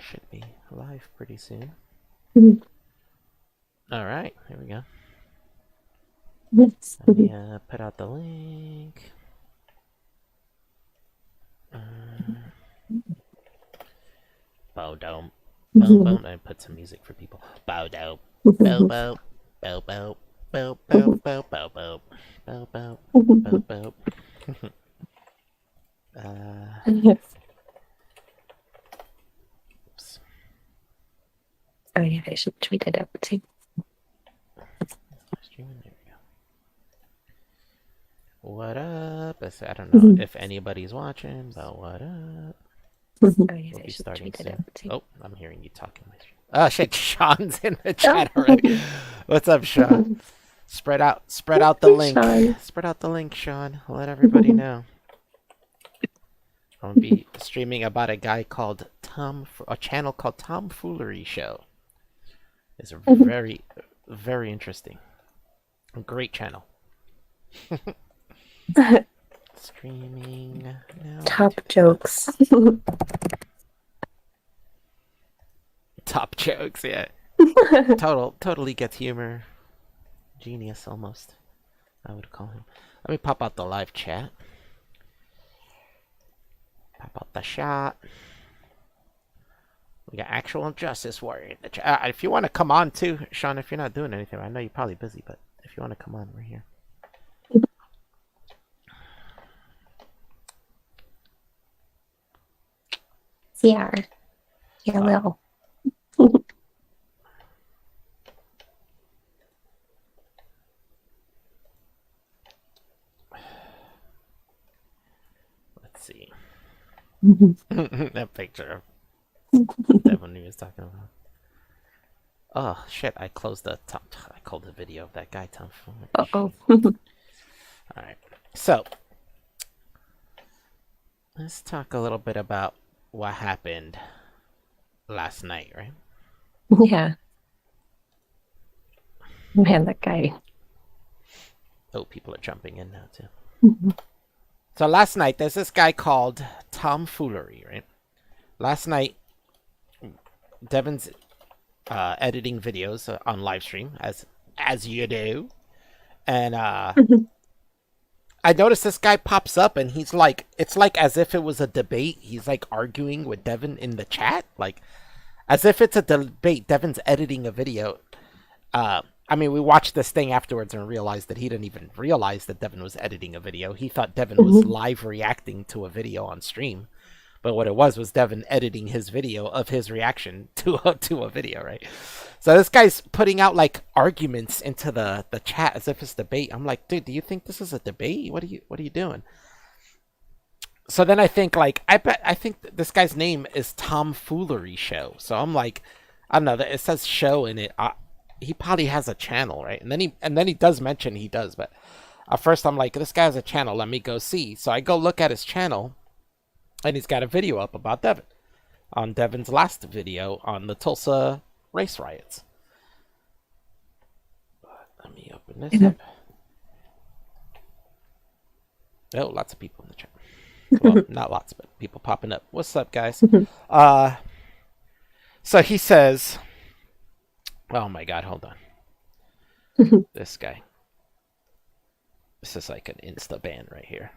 Should be live pretty soon. Mhm. All right, here we go. Yes. Let me put out the link. Bow down, bow bow. I put some music for people. Bow down, bow bow, bow bow, bow bow, bow bow, bow bow, bow bow, bow. Yes. Oops. Oh yeah, I should tweet it out too. Streaming. There we go. What up? I don't know if anybody's watching, but what up? Oh yeah, We'll I be should starting tweet it soon. out too. Oh, I'm hearing you talking. Oh shit, Sean's in the chat already. What's up, Sean? Spread out the link. Sean. Spread out the link, Sean. Let everybody know. I'm gonna be streaming about a guy called a channel called Tomfoolery Show. It's a very, very interesting, great channel. Streaming now. Top jokes. Top jokes, yeah. Totally gets humor. Genius, almost. I would call him. Let me pop out the live chat. Pop out the shot. We got actual justice warrior in the chat. If you want to come on too, Sean, if you're not doing anything, I know you're probably busy, but if you want to come on, we're here. Yeah. Yeah, well. Let's see. That picture of Devin he was talking about. Oh shit! I closed the video of that guy Tom. Uh-oh. All right, so let's talk a little bit about what happened last night, right? Yeah. Man, that guy. Oh, people are jumping in now too. So last night, there's this guy called Tomfoolery, right? Last night, Devin's editing videos on live stream, as you do, and I noticed this guy pops up, and he's like, it's like as if it was a debate. He's like arguing with Devin in the chat, like as if it's a debate. Devin's editing a video. I mean, we watched this thing afterwards and realized that he didn't even realize that Devin was editing a video. He thought Devin was live reacting to a video on stream. But what it was Devin editing his video of his reaction to a video, right? So this guy's putting out like arguments into the chat as if it's debate. I'm like, dude, do you think this is a debate? What are you doing? So then I think like I think this guy's name is Tomfoolery Show. So I'm like, I don't know, it says show in it. He probably has a channel, right? And then he does mention he does, but at first I'm like, this guy has a channel, let me go see. So I go look at his channel, and he's got a video up about Devin, on Devin's last video on the Tulsa race riots. Let me open this up. Oh, lots of people in the chat. Well, not lots, but people popping up. What's up, guys? So he says, oh my god, hold on. This guy. This is like an insta ban right here.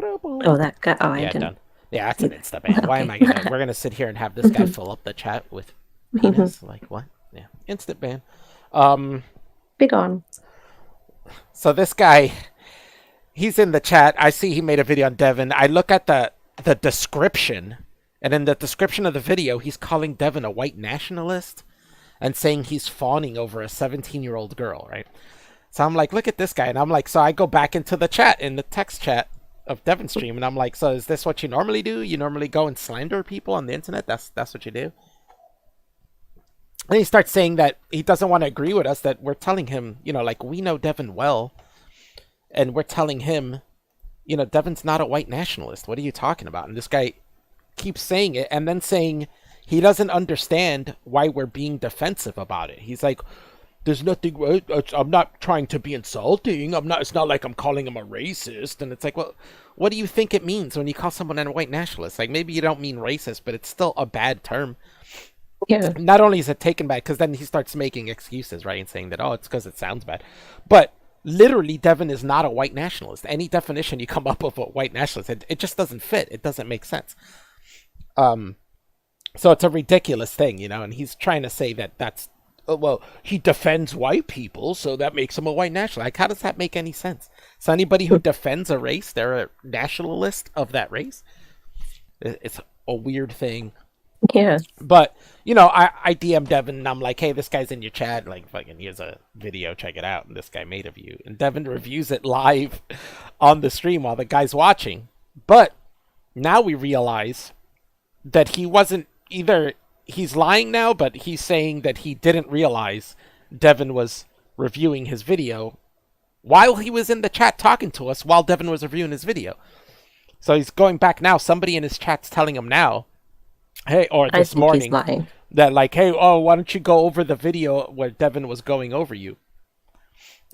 Oh, that guy. Oh, I Yeah, didn't. done. Yeah, that's an insta ban. Why am I gonna? We're gonna sit here and have this guy fill up the chat with penis? Like what? Yeah, instant ban. Big on. So this guy, he's in the chat. I see he made a video on Devin. I look at the description, and in the description of the video, he's calling Devin a white nationalist and saying he's fawning over a 17-year-old girl, right? So I'm like, look at this guy. And I'm like, so I go back into the chat, in the text chat of Devin's stream, and I'm like, so is this what you normally do? You normally go and slander people on the internet? That's what you do? And he starts saying that he doesn't want to agree with us, that we're telling him, like, we know Devin well, and we're telling him, Devin's not a white nationalist. What are you talking about? And this guy keeps saying it, and then saying he doesn't understand why we're being defensive about it. He's like, there's nothing. I'm not trying to be insulting. I'm not. It's not like I'm calling him a racist. And it's like, well, what do you think it means when you call someone a white nationalist? Like maybe you don't mean racist, but it's still a bad term. Yeah. Not only is it taken bad, because then he starts making excuses, right, and saying that it's because it sounds bad, but literally, Devin is not a white nationalist. Any definition you come up with a white nationalist, it just doesn't fit. It doesn't make sense. So it's a ridiculous thing, and he's trying to say that that's well, he defends white people, so that makes him a white nationalist. Like, how does that make any sense? So anybody who defends a race, they're a nationalist of that race. It's a weird thing. Yeah. But, I DM Devin and I'm like, hey, this guy's in your chat. Like, fucking, here's a video. Check it out. And this guy made of you. And Devin reviews it live on the stream while the guy's watching. But now we realize that he wasn't either. He's lying now, but he's saying that he didn't realize Devin was reviewing his video while he was in the chat talking to us while Devin was reviewing his video. So he's going back now. Somebody in his chat's telling him now, hey, or this morning, that like, hey, why don't you go over the video where Devin was going over you?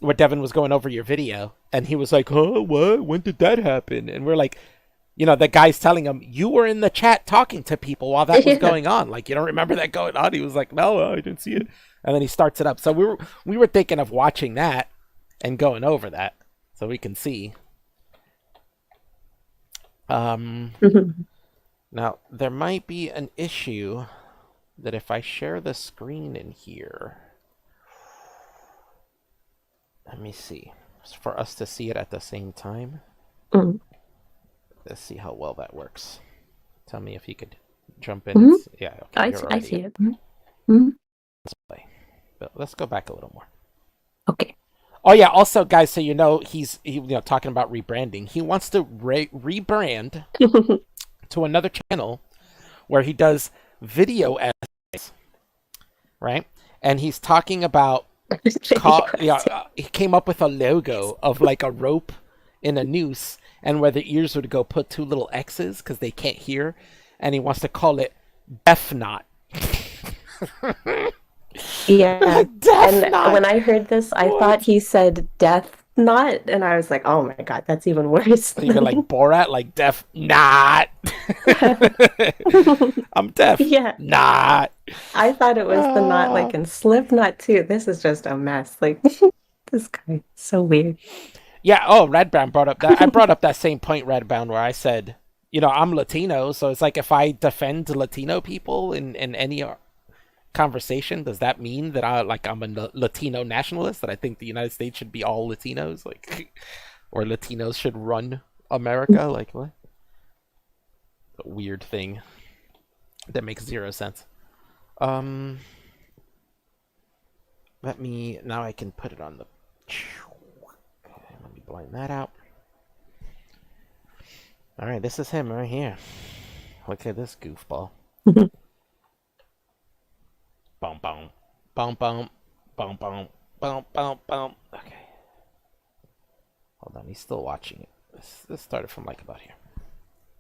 Where Devin was going over your video. And he was like, huh, what? When did that happen? And we're like, the guy's telling him, you were in the chat talking to people while that was going on. Like, you don't remember that going on? He was like, no, I didn't see it. And then he starts it up. So we were thinking of watching that and going over that so we can see. Now, there might be an issue that if I share the screen in here, let me see. It's for us to see it at the same time. Let's see how well that works. Tell me if you could jump in. Yeah, okay, I see it. Let's play. But let's go back a little more. Okay. Oh yeah. Also, guys, so he's talking about rebranding. He wants to rebrand to another channel where he does video essays, right? And he's talking about he came up with a logo of like a rope in a noose, and where the ears would go, put two little X's because they can't hear, and he wants to call it Deaf Knot. Yeah. Deaf Knot. When I heard this, I thought he said Death Knot, and I was like, oh my god, that's even worse. Even like Borat, like Deaf Knot. I'm deaf. Yeah. Knot. I thought it was the knot like in Slipknot too. This is just a mess. Like, this guy is so weird. Yeah, Redbound brought up that. I brought up that same point, Redbound, where I said, I'm Latino, so it's like if I defend Latino people in any conversation, does that mean that I'm a Latino nationalist, that I think the United States should be all Latinos, like, or Latinos should run America? Like, what? A weird thing that makes zero sense. Now I can put it on the... Let me blind that out. All right, this is him right here. Look at this goofball. Boom, boom, boom, boom, boom, boom, boom, boom, boom. Okay. Hold on, he's still watching it. This started from like about here.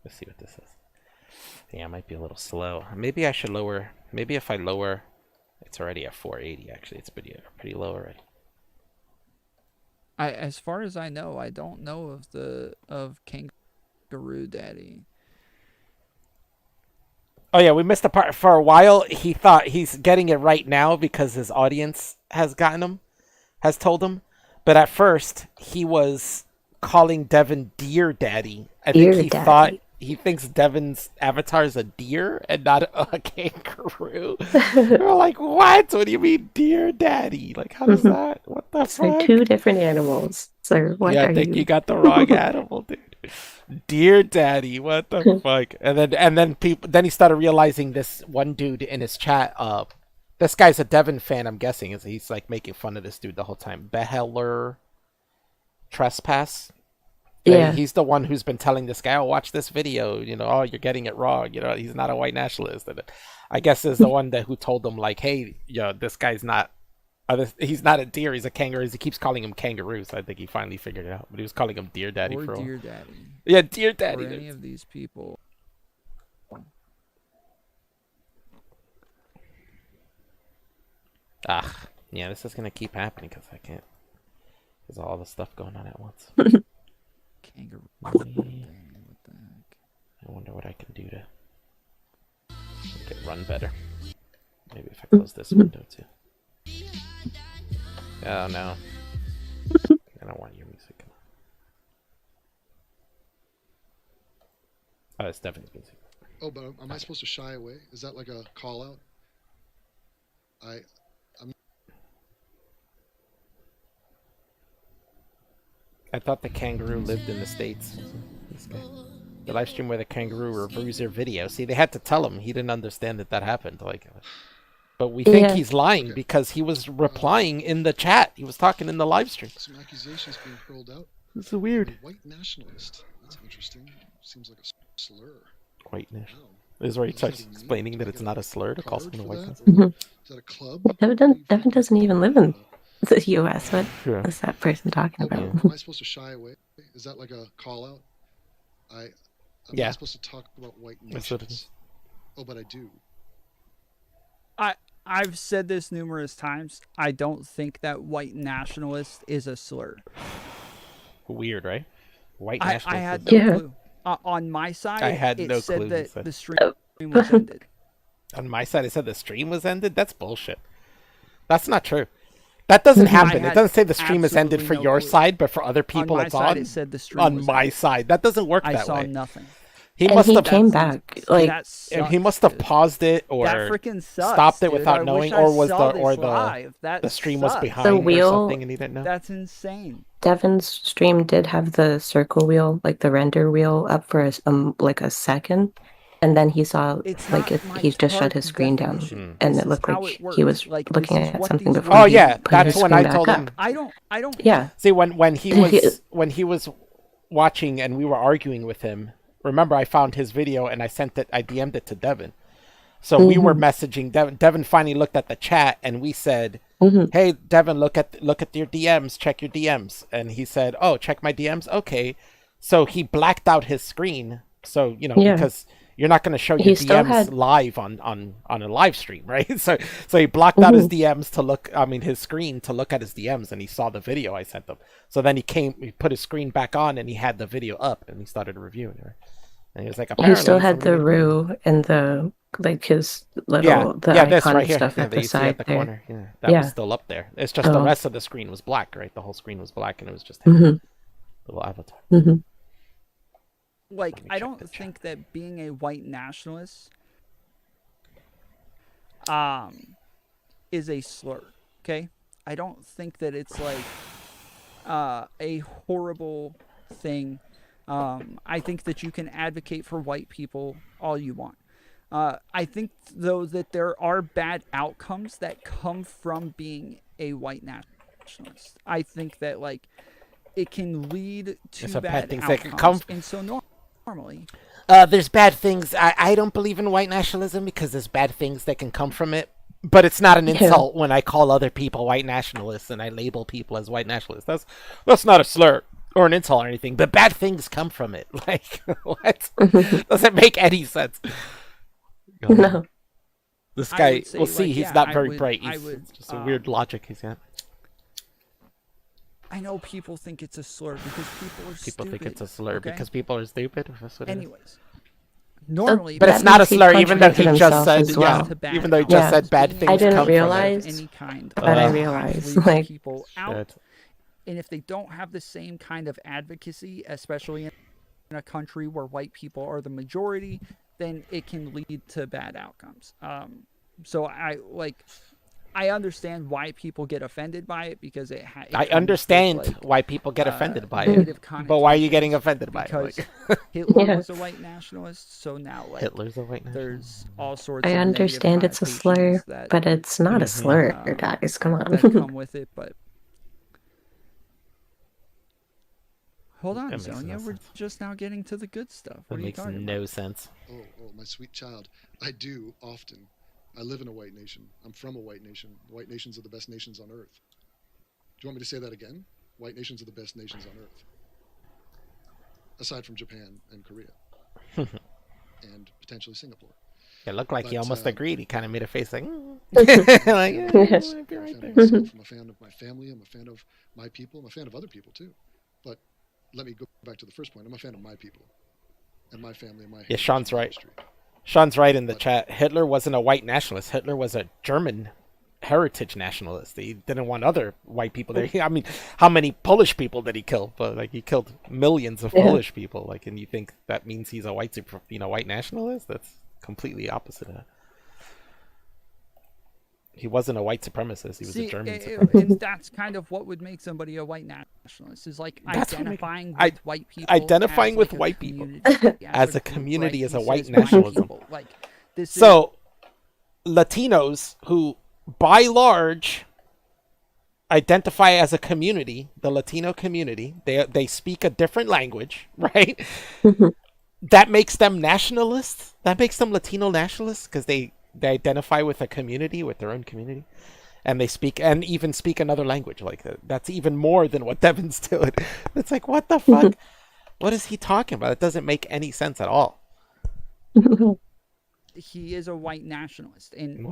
Let's see what this is. Yeah, it might be a little slow. Maybe I should lower. Maybe if I lower, it's already at 480. Actually, it's pretty low already. As far as I know, I don't know of Kangaroo Daddy. Oh yeah, we missed the part. For a while, he thought he's getting it right now because his audience has told him. But at first, he was calling Devin Dear Daddy. I think he thinks Devin's avatar is a deer and not a kangaroo. We're like, what? What do you mean, Dear Daddy? Like, how does that? What the fuck? They're two different animals, sir. What I think you got the wrong animal, dude. Dear Daddy, what the fuck? And then he started realizing this one dude in his chat. This guy's a Devin fan, I'm guessing. He's like making fun of this dude the whole time. Beheller Trespass. Yeah, he's the one who's been telling this guy, watch this video, you're getting it wrong, he's not a white nationalist. And I guess is the one who told him, like, hey, this guy's not, he's not a deer, he's a kangaroo. He keeps calling him kangaroo, so I think he finally figured it out. But he was calling him Dear Daddy for a while. Dear Daddy. Yeah, Dear Daddy. Or any of these people. Yeah, this is gonna keep happening because I can't. There's all the stuff going on at once. Kangaroo. What What the heck? I wonder what I can do to make it run better. Maybe if I close this window too. Oh no. I don't want your music. Oh, it's Devin's music. Oh, but am I supposed to shy away? Is that like a call out? I thought the kangaroo lived in the States. This guy. The live stream where the kangaroo reviews their video. See, they had to tell him. He didn't understand that happened. But we think he's lying because he was replying in the chat. He was talking in the live stream. Some accusations being hurled out. This is weird. White nationalist. That's interesting. Seems like a slur. White nationalist. This is where he starts explaining that it's not a slur to call someone a white nationalist. Is that a club? Devin doesn't even live in the U.S. What is that person talking about? Am I supposed to shy away? Is that like a call out? I'm not supposed to talk about white nationalists. Oh, but I do. I've said this numerous times. I don't think that white nationalist is a slur. Weird, right? White nationalist. I had no clue. On my side, I had it no said clue. that the stream was ended. On my side, it said the stream was ended? That's bullshit. That's not true. That doesn't happen. It doesn't say the stream is ended for your side, but for other people it's on. On my side, it said the stream on was my ended. side. That doesn't work that way. I saw nothing. He and must he have came back. Like and he must have paused it or that freaking sucks, stopped it dude. without I knowing, wish I or was saw the or this the live. That the stream sucks. was behind The or wheel- something and he didn't know. That's insane. Devin's stream did have the circle wheel, like the render wheel, up for like a second, and then he saw he just shut his screen down, and it looked like he was looking at something before. Oh he yeah, put that's his when screen I told back him. up. I don't. Yeah. See, when he was watching and we were arguing with him. Remember, I found his video and I DM'd it to Devin. So we were messaging Devin. Devin finally looked at the chat and we said, "Hey, Devin, look at your DMs. Check your DMs." And he said, "Oh, check my DMs. Okay." So he blacked out his screen. So because you're not going to show your DMs live on a live stream, right? So he blocked out his DMs to look. I mean, his screen to look at his DMs, and he saw the video I sent him. So then he put his screen back on, and he had the video up, and he started reviewing it. And he was like, he still had the roux and the his little icon right here. stuff at that the you see side at the there. corner. Yeah, that was still up there. It's just the rest of the screen was black, right? The whole screen was black, and it was just him, little avatar. Like, I don't think that being a white nationalist is a slur. Okay, I don't think that it's like a horrible thing. I think that you can advocate for white people all you want. I think, though, that there are bad outcomes that come from being a white nationalist. I think that, like, it can lead to bad things outcomes. that can come. And so normally... there's bad things. I don't believe in white nationalism because there's bad things that can come from it. But it's not an insult when I call other people white nationalists and I label people as white nationalists. That's not a slur or an insult or anything. But bad things come from it. Like, what? Doesn't make any sense. No. This guy, we'll see. Like, he's yeah, not I very would- bright. I He's would, just a weird logic he's got. I know people think it's a slur because people are stupid. People think it's a slur okay? because people are stupid. That's what it is. Anyways, normally, But it's That not a means he slur, even though he contradicted just himself said, as well. even though he just said bad things I didn't come realize, any kind but I of realized, leaves like, people out. And if they don't have the same kind of advocacy, especially in a country where white people are the majority, then it can lead to bad outcomes. So I understand why people get offended by it because it I understand why people get offended by it, but why are you getting offended by because it? Hitler was a white nationalist, so now like Hitler's a white nationalist. there's all sorts. I of understand negative it's a slur, connotations that, but it's not a slur, guys. Come that on. come with it. But hold on, That makes Sonia, no we're sense. just now getting to the good stuff. What That are you makes talking no about? sense. Oh, my sweet child. I do often. I live in a white nation. I'm from a white nation. White nations are the best nations on earth. Do you want me to say that again? White nations are the best nations on earth. Aside from Japan and Korea. And potentially Singapore. It looked like he But, almost agreed. He kind of made a face like, I'm like yeah, a you might be right fan there. of myself. I'm a fan of my family. I'm a fan of my people. I'm a fan of other people too. But let me go back to the first point. I'm a fan of my people and my family and my heritage Sean's and my right. history. Sean's right in the chat. Hitler wasn't a white nationalist. Hitler was a German heritage nationalist. He didn't want other white people there. I mean, how many Polish people did he kill? But like, he killed millions of Polish people. Like, and you think that means he's a white nationalist? That's completely opposite of that. He wasn't a white supremacist. He was a German supremacist. And that's kind of what would make somebody a white nationalist, is like identifying with white people. Identifying with like white people as a community, right? as a He white says my nationalism. people. Like, So, Latinos who, by large, identify as a community, the Latino community, they speak a different language, right? That makes them nationalists. That makes them Latino nationalists because they identify with a community, with their own community, and they speak and even speak another language. Like that's even more than what Devin's doing. It's like, what the fuck? What is he talking about? It doesn't make any sense at all. He is a white nationalist, and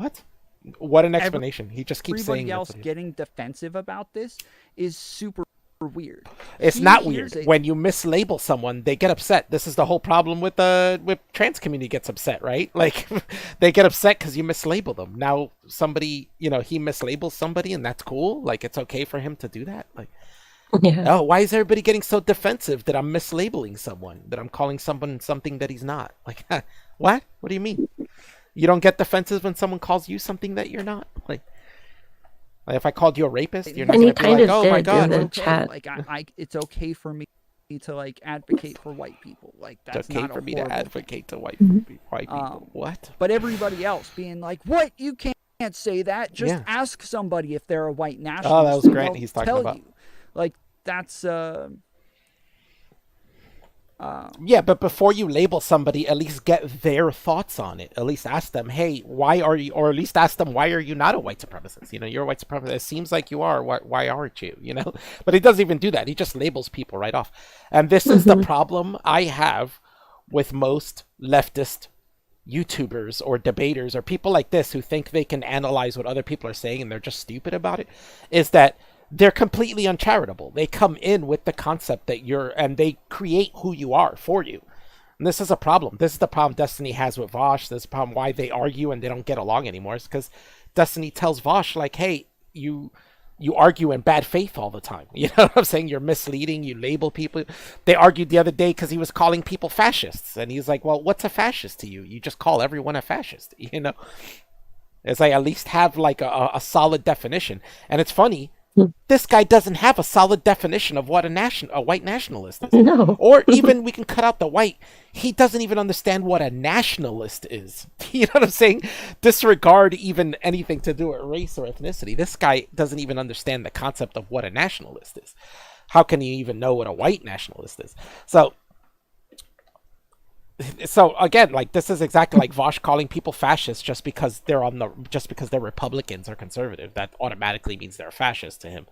what an explanation. He just keeps saying everybody else getting defensive about this is super weird. It's not weird. When you mislabel someone, they get upset. This is the whole problem with trans community gets upset, right? Like, they get upset because you mislabel them. Now somebody, he mislabels somebody, and that's cool. Like, it's okay for him to do that. Like, oh, why is everybody getting so defensive that I'm mislabeling someone, that I'm calling someone something that he's not? Like, what? What do you mean? You don't get defensive when someone calls you something that you're not? Like if I called you a rapist, you're not going to be like, "Oh my god!" In the chat. Like, it's okay for me to like advocate for white people. Like, that's it's okay not for me to advocate to white people. What? But everybody else being like, "What? You can't say that. Just ask somebody if they're a white nationalist." Oh, that was great. He's talking about. Like, that's yeah, but before you label somebody, at least get their thoughts on it. At least ask them, hey, why are you, or at least ask them, why are you not a white supremacist? You're a white supremacist. It seems like you are. Why aren't you? But he doesn't even do that. He just labels people right off. And this is the problem I have with most leftist YouTubers or debaters or people like this who think they can analyze what other people are saying and they're just stupid about it, is that they're completely uncharitable. They come in with the concept that and they create who you are for you. And this is a problem. This is the problem Destiny has with Vosh. This is the problem why they argue and they don't get along anymore. It's because Destiny tells Vosh, like, hey, you argue in bad faith all the time. You know what I'm saying? You're misleading. You label people. They argued the other day because he was calling people fascists. And he's like, well, what's a fascist to you? You just call everyone a fascist. It's like, at least have like a solid definition. And it's funny. This guy doesn't have a solid definition of what a white nationalist is. No. Or even, we can cut out the white. He doesn't even understand what a nationalist is. You know what I'm saying? Disregard even anything to do with race or ethnicity. This guy doesn't even understand the concept of what a nationalist is. How can he even know what a white nationalist is? So again, like, this is exactly like Vosh calling people fascists just because they're Republicans or conservative. That automatically means they're fascist to him.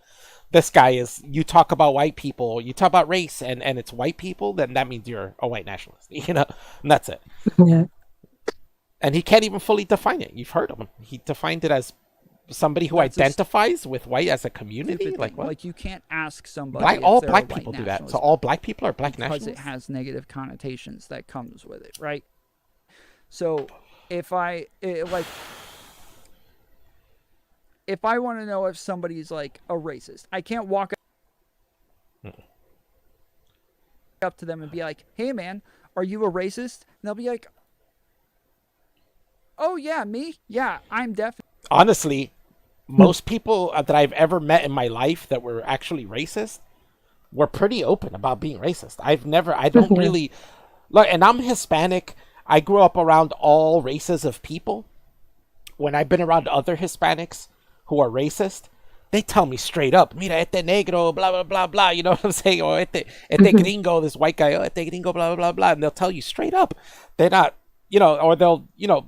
This guy is, you talk about white people, you talk about race, and it's white people, then that means you're a white nationalist. And that's it. Yeah. And he can't even fully define it. You've heard of him. He defined it as somebody who identifies with white as a community. Like, what? Like, you can't ask somebody. All black people do that. So all black people are black nationalists? Because it has negative connotations that comes with it, right? So if I want to know if somebody's like a racist, I can't walk up to them and be like, hey man, are you a racist? And they'll be like, oh yeah, me? Yeah, I'm definitely. Honestly, most people that I've ever met in my life that were actually racist were pretty open about being racist. I don't really look, and I'm Hispanic. I grew up around all races of people. When I've been around other Hispanics who are racist, they tell me straight up, mira, este negro, blah, blah, blah, blah. You know what I'm saying? Or este gringo, this white guy, este gringo, blah, blah, blah, blah. And they'll tell you straight up. They're not, or they'll,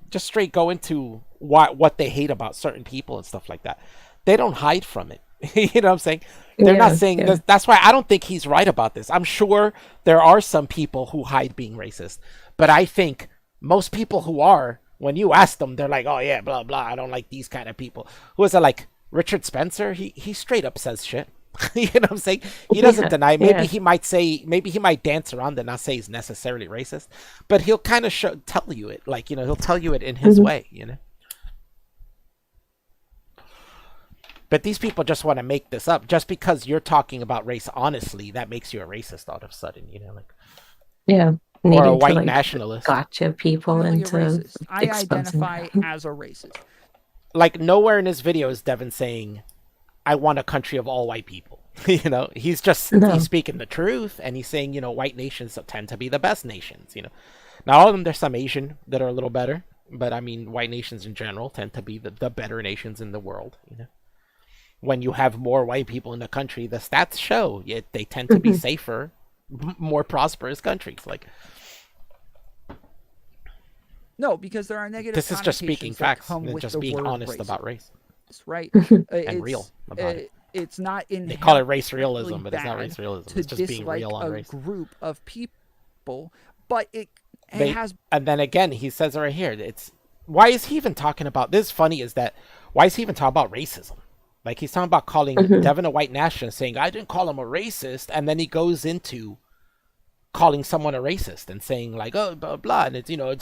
just straight go into what they hate about certain people and stuff like that. They don't hide from it. You know what I'm saying? They're not saying that's why I don't think he's right about this. I'm sure there are some people who hide being racist, but I think most people who are when you ask them, they're like, oh yeah, blah blah, I don't like these kind of people. Who is it, like Richard Spencer? He straight up says shit. You know what I'm saying? He doesn't deny. Maybe he might dance around and not say he's necessarily racist, but he'll kind of tell you it, like, you know, he'll tell you it in his way, you know. But these people just want to make this up. Just because you're talking about race honestly, that makes you a racist all of a sudden, you know, like. Yeah. Or a white nationalist. Gotcha people Really into I identify as a racist. Like, nowhere in his video is Devin saying, I want a country of all white people. You know, he's speaking the truth, and he's saying, you know, white nations tend to be the best nations, you know. Now, all of them, there's some Asian that are a little better, but I mean, white nations in general tend to be the better nations in the world, you know. When you have more white people in the country, the stats show they tend to be safer, more prosperous countries. Like, no, because there are negative. This is just speaking facts and just being honest about race. Right. And real about it. It's not in. They call it race realism, but it's not race realism. It's just being real on race. To dislike a group of people, but it has. And then again, he says right here, why is he even talking about this? Funny is that why is he even talking about racism? Like, he's talking about calling Devin a white nationalist, saying I didn't call him a racist, and then he goes into calling someone a racist and saying, like, oh, blah blah, and it's, you know,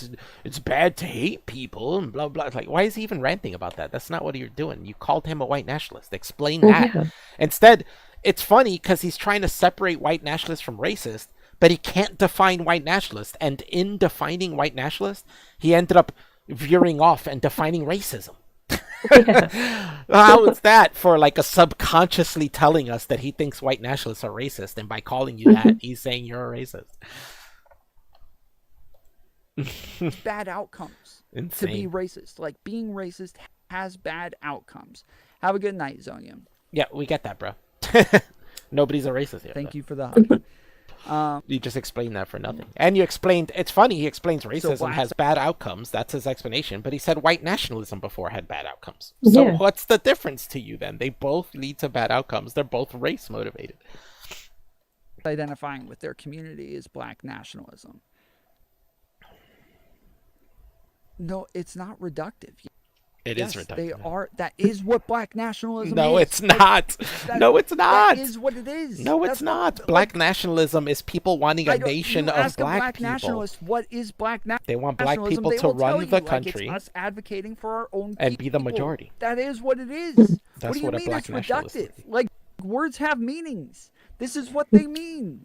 it's bad to hate people and blah blah. It's like, why is he even ranting about that? That's not what you're doing. You called him a white nationalist. Explain that. Yeah. Instead, it's funny because he's trying to separate white nationalists from racist, but he can't define white nationalist. And in defining white nationalist, he ended up veering off and defining racism. How is that for like a subconsciously telling us that he thinks white nationalists are racist, and by calling you that, he's saying you're a racist? Bad outcomes. Insane. To be racist. Like, being racist has bad outcomes. Have a good night, Zonia. Yeah, we get that, bro. Nobody's a racist here. Thank you for the hug. You just explained that for nothing. And you explained, it's funny, he explains racism has bad outcomes. That's his explanation. But he said white nationalism before had bad outcomes. So what's the difference to you then? They both lead to bad outcomes. They're both race motivated. Identifying with their community is black nationalism. No, it's not reductive. It is reductive. That is what black nationalism is. No, it's not. No, it's not. That is what it is. No, it's not. Black nationalism is people wanting a nation of black people. Nationalist, what is black nationalism? They want black people to run the country. Like, it's us advocating for our own people. And be the majority. That is what it is. That's what do you a mean black it's nationalist reductive? Like, words have meanings. This is what they mean.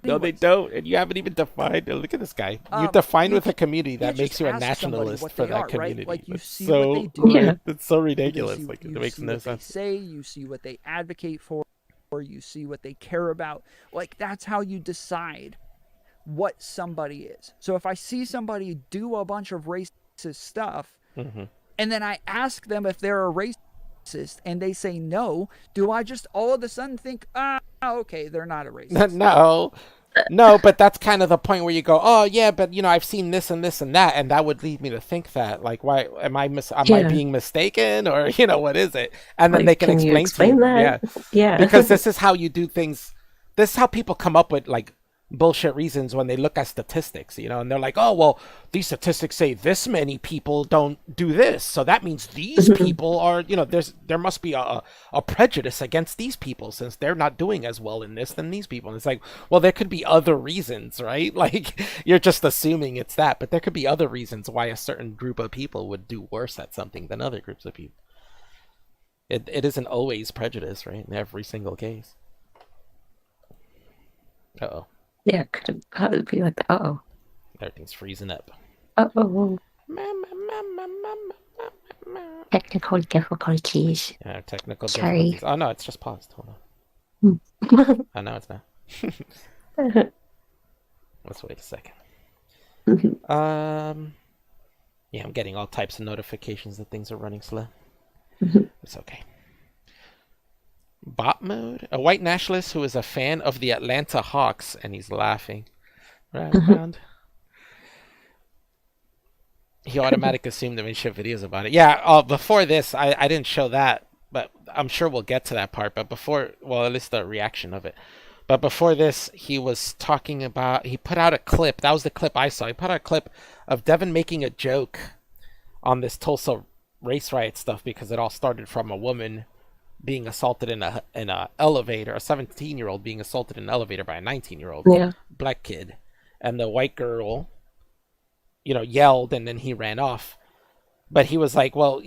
No, they don't, and you haven't even defined. Look at this guy. You define with a community that makes you a nationalist for that community. Right? Like, you that's see so, what they do. Yeah. It's so ridiculous. Like, it makes no sense. You see what they advocate for, or you see what they care about. Like, that's how you decide what somebody is. So if I see somebody do a bunch of racist stuff, and then I ask them if they're a racist, and they say no, do I just all of a sudden think, okay, they're not a racist? No, but that's kind of the point where you go, oh yeah, but you know, I've seen this and this and that, and that would lead me to think that, like, why am I being mistaken, or you know, what is it? And then like, they can explain to you. Yeah, because this is how you do things. This is how people come up with like bullshit reasons when they look at statistics, you know, and they're like, oh, well, these statistics say this many people don't do this, so that means these people are, you know, there must be a prejudice against these people since they're not doing as well in this than these people. And it's like, well, there could be other reasons, right? Like, you're just assuming it's that, but there could be other reasons why a certain group of people would do worse at something than other groups of people. It isn't always prejudice, right, in every single case. Uh-oh. Yeah, how would it be like that? Uh-oh. Everything's freezing up. Uh-oh. Technical difficulties. Yeah, technical Sorry. difficulties. Oh, no, it's just paused. Hold on. Oh, no, it's not. Let's wait a second. Yeah, I'm getting all types of notifications that things are running slow. It's okay. Bot mode? A white nationalist who is a fan of the Atlanta Hawks, and he's laughing. Right around. He automatically assumed that we show videos about it. Yeah, before this, I didn't show that, but I'm sure we'll get to that part. But before, well, at least the reaction of it. But before this, he was talking about, he put out a clip. That was the clip I saw. He put out a clip of Devin making a joke on this Tulsa race riot stuff because it all started from a woman being assaulted in a elevator, a 17-year-old being assaulted in an elevator by a 19-year-old black kid. And the white girl, yelled, and then he ran off. But he was like, well,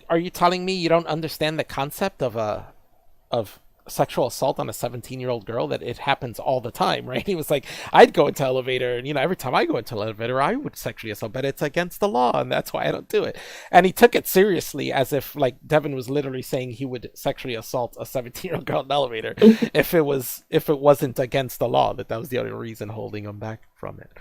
are you telling me you don't understand the concept of sexual assault on a 17-year-old girl, that it happens all the time, right? He was like, I'd go into elevator, and every time I go into an elevator, I would sexually assault, but it's against the law, and that's why I don't do it. And he took it seriously, as if like Devin was literally saying he would sexually assault a 17-year-old girl in an elevator if it wasn't against the law, that was the only reason holding him back from it.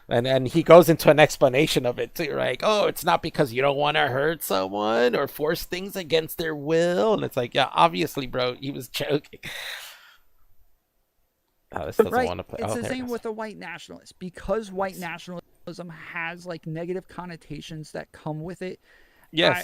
And he goes into an explanation of it too, like, oh, it's not because you don't want to hurt someone or force things against their will. And it's like, yeah, obviously, bro, he was joking. Oh, this doesn't want to play. It's the same with the white nationalists. Because white nationalism has like negative connotations that come with it. Yeah,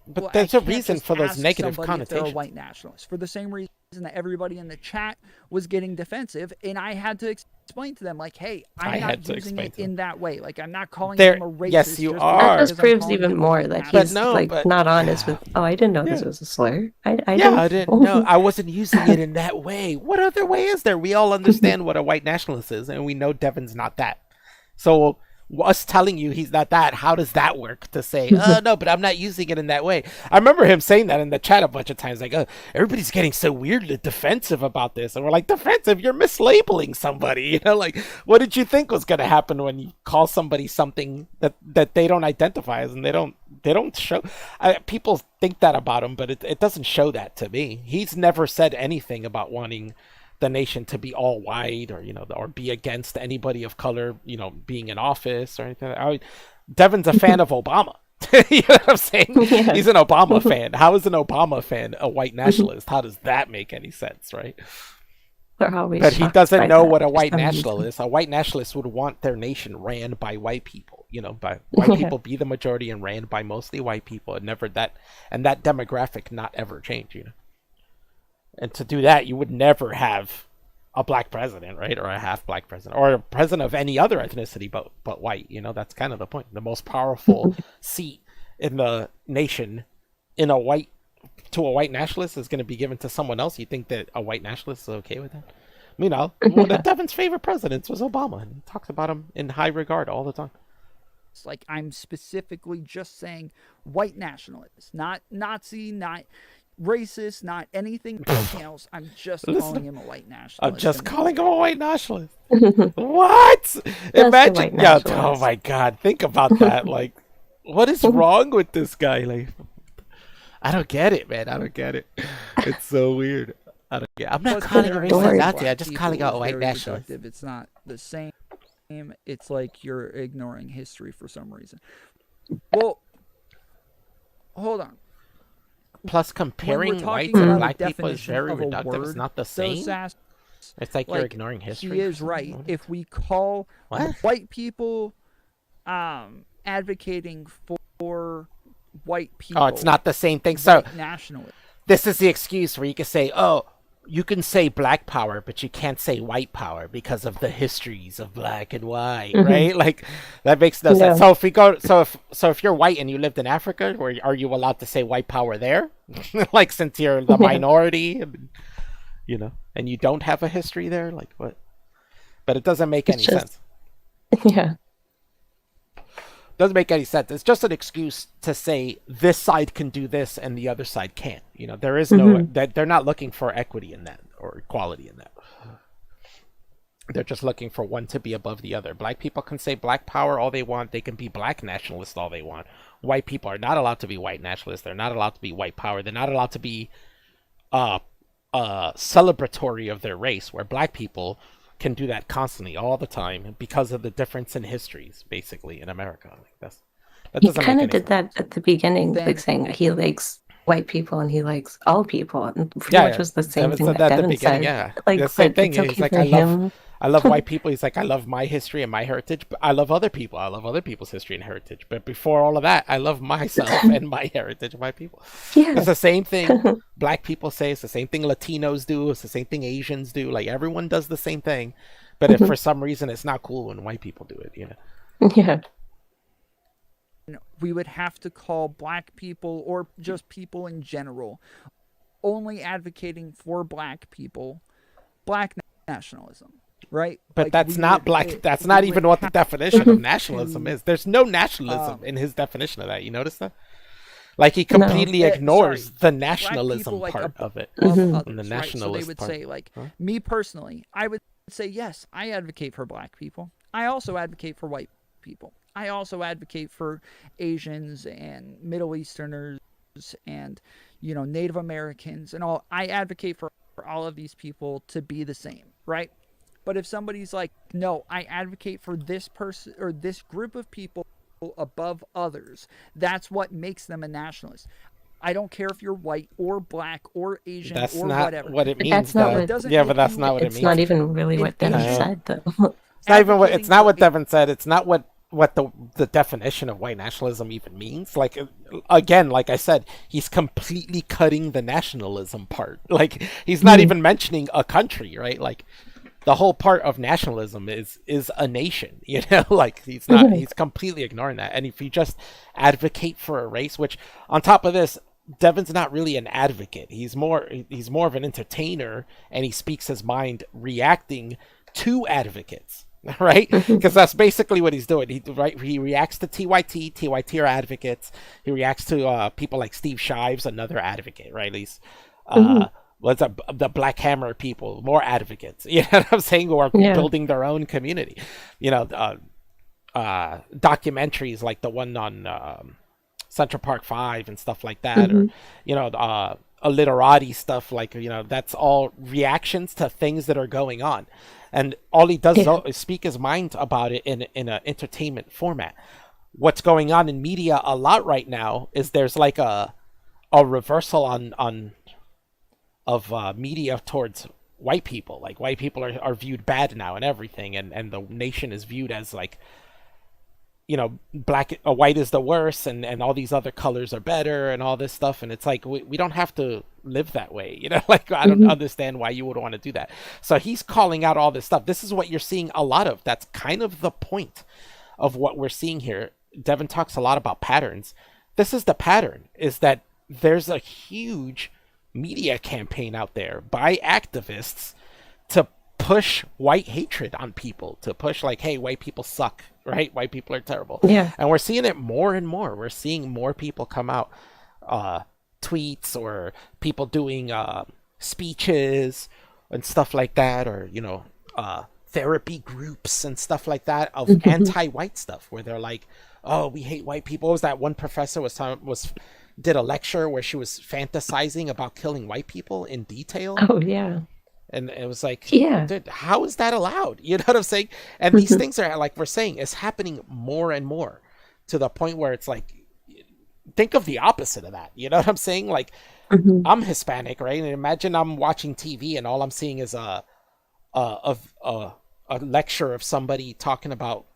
but well, there's a reason for those negative connotations. If they're a white nationalist, for the same reason that everybody in the chat was getting defensive, and I had to explain to them, like, hey, I'm not using it in that way. Like, I'm not calling him a racist. Yes, you are. That just proves even more that he's not honest with. Oh, I didn't know this was a slur. I didn't know. I wasn't using it in that way. What other way is there? We all understand what a white nationalist is, and we know Devin's not that. So us telling you he's not that, how does that work to say, no, but I'm not using it in that way? I remember him saying that in the chat a bunch of times, like, everybody's getting so weirdly defensive about this. And we're like, defensive? You're mislabeling somebody. Like, what did you think was going to happen when you call somebody something that they don't identify as, and they don't show? People think that about him, but it doesn't show that to me. He's never said anything about wanting the nation to be all white, or or be against anybody of color being in office or anything. Devin's a fan of Obama. You know what I'm saying? Yeah. He's an Obama fan. How is an Obama fan a white nationalist? How does that make any sense, right? But he doesn't know what a white nationalist is. A white nationalist would want their nation ran by white people, by white people be the majority and ran by mostly white people, and that demographic not ever change, And to do that, you would never have a black president, right? Or a half black president, or a president of any other ethnicity but white. That's kind of the point. The most powerful seat in the nation to a white nationalist is going to be given to someone else. You think that a white nationalist is okay with that? One of Devin's favorite presidents was Obama, and he talks about him in high regard all the time. It's like, I'm specifically just saying white nationalists, not Nazi, not racist, not anything else. I'm just calling him a white nationalist. I'm just calling him a white nationalist. What? Imagine. Yeah. Oh my God. Think about that. Like, what is wrong with this guy? Like, I don't get it, man. I don't get it. It's so weird. I'm not calling him a racist Nazi. I'm just calling him a white nationalist. It's not the same. It's like you're ignoring history for some reason. Well, hold on. Plus, comparing whites and black people is very reductive. It's not the same. It's like you're ignoring history. He is right. If we call white people advocating for white people, it's not the same thing. So nationally, this is the excuse where you can say, you can say black power, but you can't say white power because of the histories of black and white, right? Like, that makes no sense. So if we go, if you're white and you lived in Africa, are you allowed to say white power there? Like, since you're the minority, and you don't have a history there, like what? But it doesn't make any sense. Yeah. Doesn't make any sense. It's just an excuse to say this side can do this and the other side can't. There is no that they're not looking for equity in that or equality in that. They're just looking for one to be above the other. Black people can say black power all they want. They can be black nationalists all they want. White people are not allowed to be white nationalists. They're not allowed to be white power. They're not allowed to be celebratory of their race, where black people can do that constantly all the time because of the difference in histories, basically, in America. That he kind of did that at the beginning, like saying he likes white people and he likes all people, and pretty much was the same thing that Devin said. Yeah, like the same thing. It's okay He's like, for him I love white people. He's like, I love my history and my heritage, but I love other people. I love other people's history and heritage. But before all of that, I love myself and my heritage and my people. Yeah. It's the same thing black people say. It's the same thing Latinos do. It's the same thing Asians do. Like, everyone does the same thing. But if for some reason it's not cool when white people do it, you know? Yeah. We would have to call black people, or just people in general, only advocating for black people, black nationalism, right? But Like, that's we not would- black. it- That's we not would even what the have definition of nationalism to, is. There's no nationalism in his definition of that. You notice that? Like, he completely ignores sorry, the black nationalism people, like, part of it. above Mhm. others, And the right? So they nationalist would part. say, like, Huh? me personally, I would say, yes, I advocate for black people. I also advocate for white people. I also advocate for Asians and Middle Easterners and, you know, Native Americans and all. I advocate for all of these people to be the same, right? But if somebody's like, no, I advocate for this person or this group of people above others, that's what makes them a nationalist. I don't care if you're white or black or Asian That's or not whatever. what it But means. that's not though. what- It doesn't Yeah, make but that's you- not what it It's means. not even really what An Devin Asian- said, though. It's not even what. It's advocating not for what a- Devin said. It's not what the definition of white nationalism even means. Like, again, like I said, he's completely cutting the nationalism part. Like, he's not even mentioning a country, right? Like, the whole part of nationalism is a nation, you know. Like, he's not. He's completely ignoring that. And if you just advocate for a race, which on top of this, Devin's not really an advocate. He's more of an entertainer, and he speaks his mind, reacting to advocates. Right, because that's basically what he's doing. He reacts to TYT. TYT are advocates. He reacts to people like Steve Shives, another advocate. Right, he's what's up, the Black Hammer people, more advocates. You know what I'm saying? Who are building their own community. You know, documentaries like the one on Central Park 5 and stuff like that, or you know, illiterati stuff. Like, you know, that's all reactions to things that are going on. And all he does is speak his mind about it in an entertainment format. What's going on in media a lot right now is there's like a reversal of media towards white people. Like, white people are viewed bad now and everything, and the nation is viewed as like, you know, white is the worst, and all these other colors are better, and all this stuff. And it's like, we don't have to live that way, you know. Like, I don't understand why you would want to do that. So he's calling out all this stuff. This is what you're seeing a lot of. That's kind of the point of what we're seeing here. Devin talks a lot about patterns. This is the pattern, is that there's a huge media campaign out there by activists to push white hatred on people, to push like, hey, white people suck, right? White people are terrible. Yeah. And we're seeing it more and more. We're seeing more people come out, tweets, or people doing speeches and stuff like that, or, you know, therapy groups and stuff like that of anti-white stuff, where they're like, oh, we hate white people. What was that one professor did a lecture where she was fantasizing about killing white people in detail? Oh, yeah. And it was like, Yeah. dude, how is that allowed? You know what I'm saying? And these things are, like we're saying, is happening more and more, to the point where it's like, think of the opposite of that. You know what I'm saying? Like, I'm Hispanic, right? And imagine I'm watching TV and all I'm seeing is a lecture of somebody talking about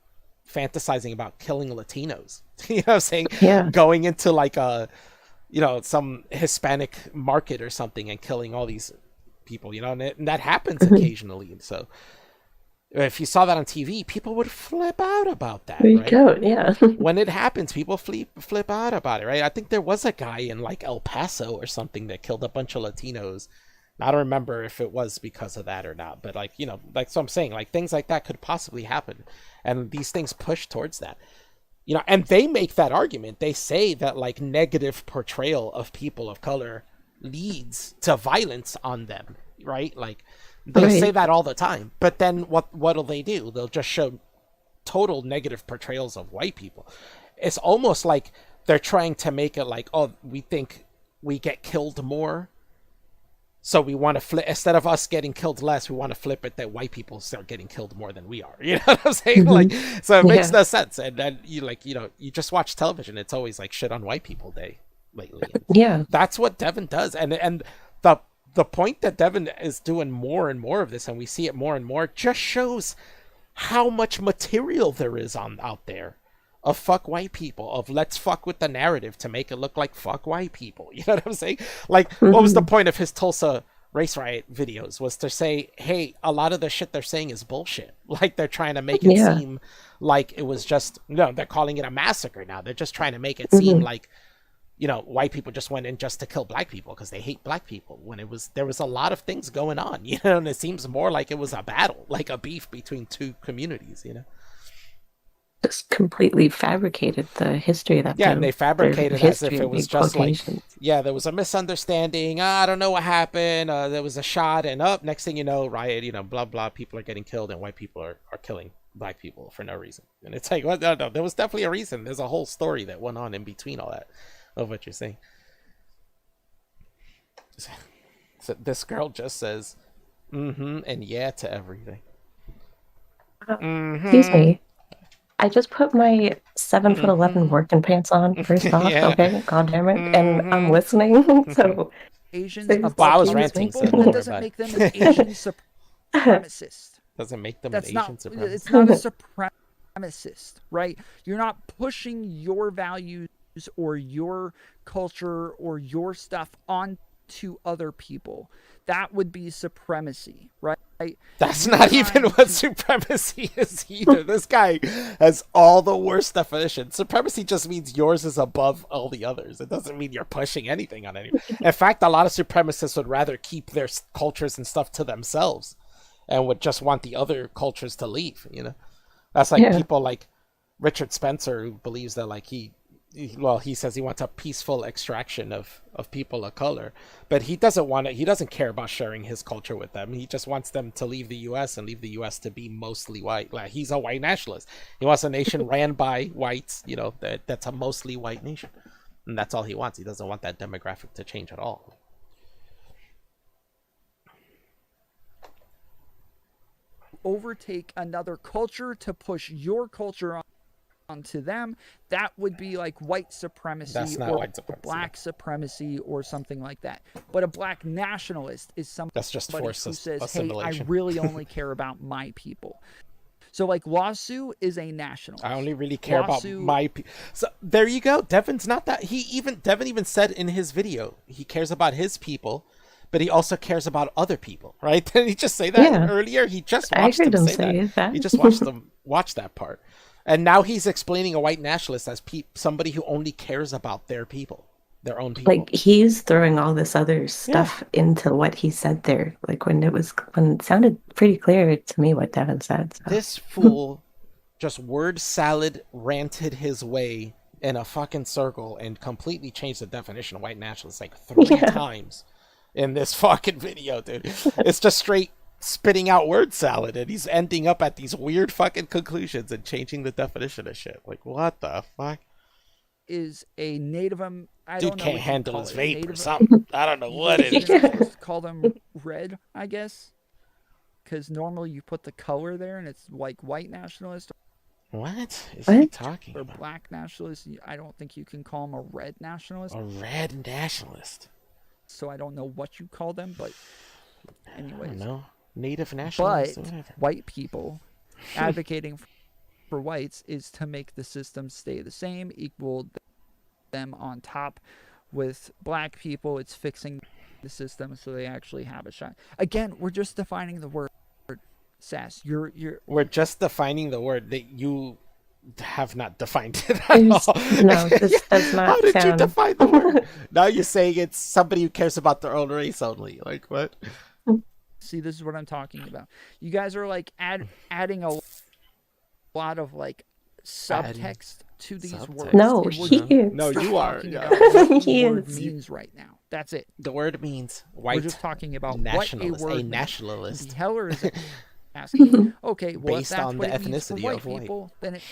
fantasizing about killing Latinos. You know what I'm saying? Yeah. Going into like you know, some Hispanic market or something and killing all these people, you know, and that happens occasionally. And so if you saw that on TV, people would flip out about that. There you right? go. Yeah. When it happens, people flip out about it, right? I think there was a guy in like El Paso or something that killed a bunch of Latinos. I don't remember if it was because of that or not, but like, you know, like, so I'm saying, like, things like that could possibly happen, and these things push towards that, you know. And they make that argument. They say that like negative portrayal of people of color leads to violence on them, right? Like, they say that all the time. But then what'll they do? They'll just show total negative portrayals of white people. It's almost like they're trying to make it like, oh, we think we get killed more, so we want to flip, instead of us getting killed less, we want to flip it that white people start getting killed more than we are. You know what I'm saying? Like, so it makes no sense. And then you just watch television. It's always like shit on white people day lately. And Yeah. that's what Devin does. And the point that Devin is doing more and more of this, and we see it more and more, just shows how much material there is out there of fuck white people, of let's fuck with the narrative to make it look like fuck white people. You know what I'm saying? Like, what was the point of his Tulsa race riot videos? Was to say, hey, a lot of the shit they're saying is bullshit. Like, they're trying to make it seem like it was just, no, they're calling it a massacre now. They're just trying to make it seem like, you know, white people just went in just to kill black people because they hate black people, when there was a lot of things going on, you know, and it seems more like it was a battle, like a beef between two communities, you know. Just completely fabricated the history that and they fabricated as if it was just like, there was a misunderstanding. I don't know what happened. There was a shot, and next thing you know, riot, you know, blah blah, people are getting killed, and white people are killing black people for no reason. And it's like, well, no, there was definitely a reason. There's a whole story that went on in between all that of what you're saying. So this girl just says and yeah to everything. Excuse me, I just put my 7'11" working pants on first off. Okay, god damn it, and I'm listening. So Asians I was ranting, so that doesn't make them an Asian supremacist. Doesn't make them an Asian supremacist. It's not a supremacist, right? You're not pushing your values or your culture or your stuff onto other people. That would be supremacy, right? That's not even what supremacy is either. This guy has all the worst definitions. Supremacy just means yours is above all the others. It doesn't mean you're pushing anything on anyone. In fact, a lot of supremacists would rather keep their cultures and stuff to themselves and would just want the other cultures to leave, you know? That's like people like Richard Spencer, who believes that like he says he wants a peaceful extraction of people of color, but he doesn't care about sharing his culture with them. He just wants them to leave the U.S. and leave the U.S. to be mostly white. Like, he's a white nationalist. He wants a nation ran by whites, you know, that's a mostly white nation. And that's all he wants. He doesn't want that demographic to change at all. Overtake another culture to push your culture onto them, that would be like white supremacy or white supremacy. Black supremacy or something like that. But a black nationalist is somebody that's just who says, hey, I really only care about my people. So like Lasu is a nationalist. I only really care about my people. So there you go. Devin's not that. Devin even said in his video, he cares about his people, but he also cares about other people, right? Didn't he just say that earlier? He just watched him say that. He just watched that part. And now he's explaining a white nationalist as somebody who only cares about their people, their own people. Like, he's throwing all this other stuff into what he said there. Like, when it sounded pretty clear to me what Devin said. So. This fool just word salad ranted his way in a fucking circle and completely changed the definition of white nationalist like 3 times in this fucking video, dude. It's just straight spitting out word salad, and he's ending up at these weird fucking conclusions and changing the definition of shit. Like, what the fuck? Is a native dude can't handle his vape or something. I don't know what it is. You're supposed to call them red, I guess, because normally you put the color there and it's like white nationalist. What is he talking about? Or black nationalist. I don't think you can call them a red nationalist. A red nationalist. So I don't know what you call them, but anyways. I don't know. Native nationalists. But white people advocating for whites is to make the system stay the same, equal them on top. With black people, it's fixing the system so they actually have a shot. Again, we're just defining the word, Sass. We're just defining the word that you have not defined it at all. No, this does not. How did you define the word? Now you're saying it's somebody who cares about their own race only. Like, what? See, this is what I'm talking about. You guys are like adding a lot of like subtext to these words. No, he is. No, you are. What the word means right now. That's it. The word means white. We're just talking about nationalist. What a word nationalist. The heller is asking. Okay, well, based if that's on what the it means for ethnicity white of white people, then it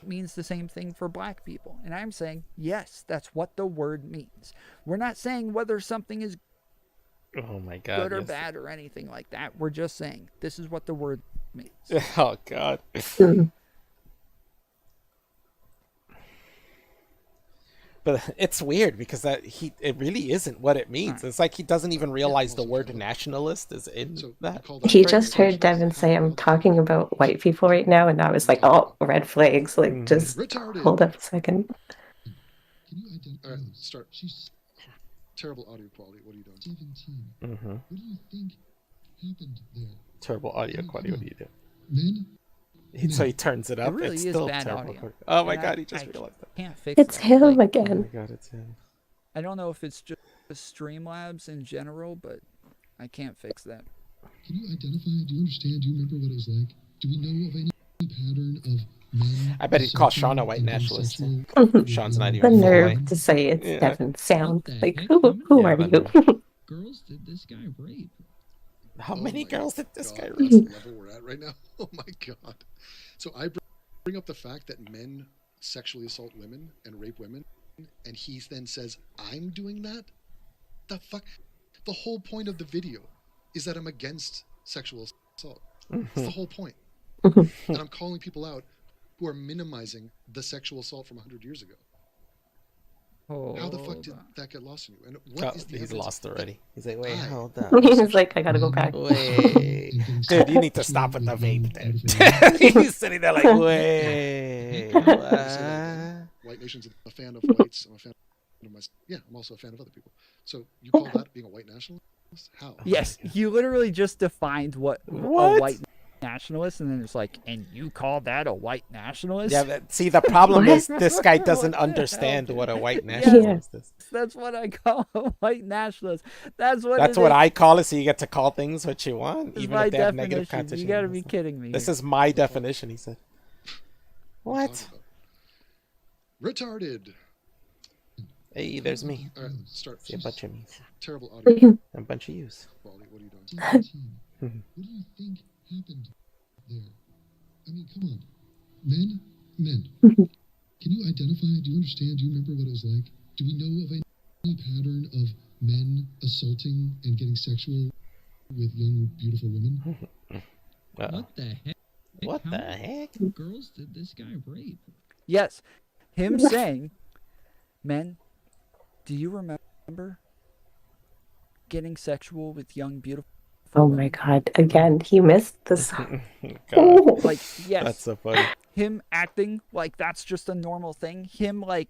means the same thing for black people. And I'm saying yes, that's what the word means. We're not saying whether something is oh my god, good or bad or anything like that. We're just saying this is what the word means. Oh god. But it's weird because it really isn't what it means. It's like he doesn't even realize the word nationalist is in that. He just heard Devin say, I'm talking about white people right now, and I was like, oh, red flags. Like, just hold up a second. All right, start. Terrible audio quality. What are you doing? 17. What do you think happened there? Terrible audio quality. What do you do? Men? So he turns it up. It really it's is still bad terrible. audio. Oh my And god, he just realized that. Can't fix It's that. him Oh my again. god, it's him. I don't know if it's just Streamlabs in general, but I can't fix that. Can you identify? Do you understand? Do you remember what it was like? Do we know of any pattern of men? I bet he'd call Sean a white nationalist. Sean's not The even full nerve white. to say it's Yeah. Devin's sound. What the Like, heck? who Yeah, are the you? nerve. Girls did this guy rape. How Oh many my girls did this guy God, rape? that's the level we're at right now. Oh my god. So I bring up the fact that men sexually assault women and rape women, and he then says, I'm doing that? The fuck? The whole point of the video is that I'm against sexual assault. That's the whole point. And I'm calling people out who are minimizing the sexual assault from 100 years ago. How the fuck did that get lost in you? And what is the He's evidence? lost already. He's like, wait, I- hold up. He's like, I gotta go back. Wait. Dude, you need to stop with the vape there. He's sitting there like, wait. What? White nation's a fan of whites. I'm a fan of myself. Yeah, I'm also a fan of other people. So you call that being a white nationalist? How? Yes, you literally just defined what a What? white nationalist, and then it's like, and you call that a white nationalist? Yeah, but see, the problem What? is this guy doesn't What the understand hell, what a dude? white Yeah. nationalist is. That's what I call a white nationalist. That's what I call it, so you get to call things what you want, is even my if they have negative definition. connotations. You gotta be kidding me. This here. is my definition, he said. What are you What? talking about? Retarded. Hey, there's me. All right, start. See a bunch of me's. Terrible audio And a bunch of yous. quality. What are you doing? 17. What do you think happened there? I mean, come on. Men. Can you identify? Do you understand? Do you remember what it was like? Do we know of any pattern of men assaulting and getting sexual with young, beautiful women? Uh-oh. What the heck? What How the many heck? girls did this guy rape? Yes, him saying, "Men, do you remember getting sexual with young, beautiful?" Oh my god. Again, he missed the song. God, Like, yes, that's so funny. him acting like that's just a normal thing. Him like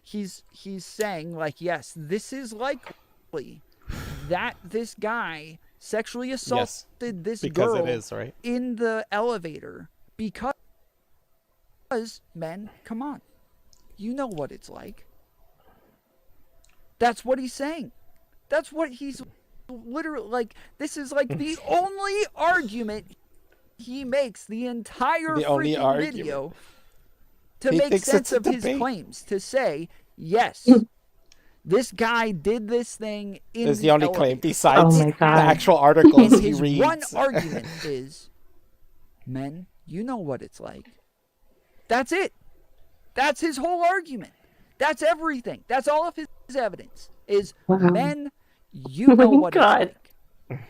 he's saying like, yes, this is likely that this guy sexually assaulted this Because girl it is, right? in the elevator because men, come on. You know what it's like. That's what he's saying. That's what he's literally like. This is like the only argument he makes the entire The only freaking argument. video to He make thinks sense it's a of his debate. claims. To say, yes, this guy did this thing in Is the only claim elevator. besides Oh my the God. actual And articles he his reads. one argument is, men, you know what it's like. That's it. That's his whole argument. That's everything. That's all of his evidence. Is Wow. men, you know my what God. it's like.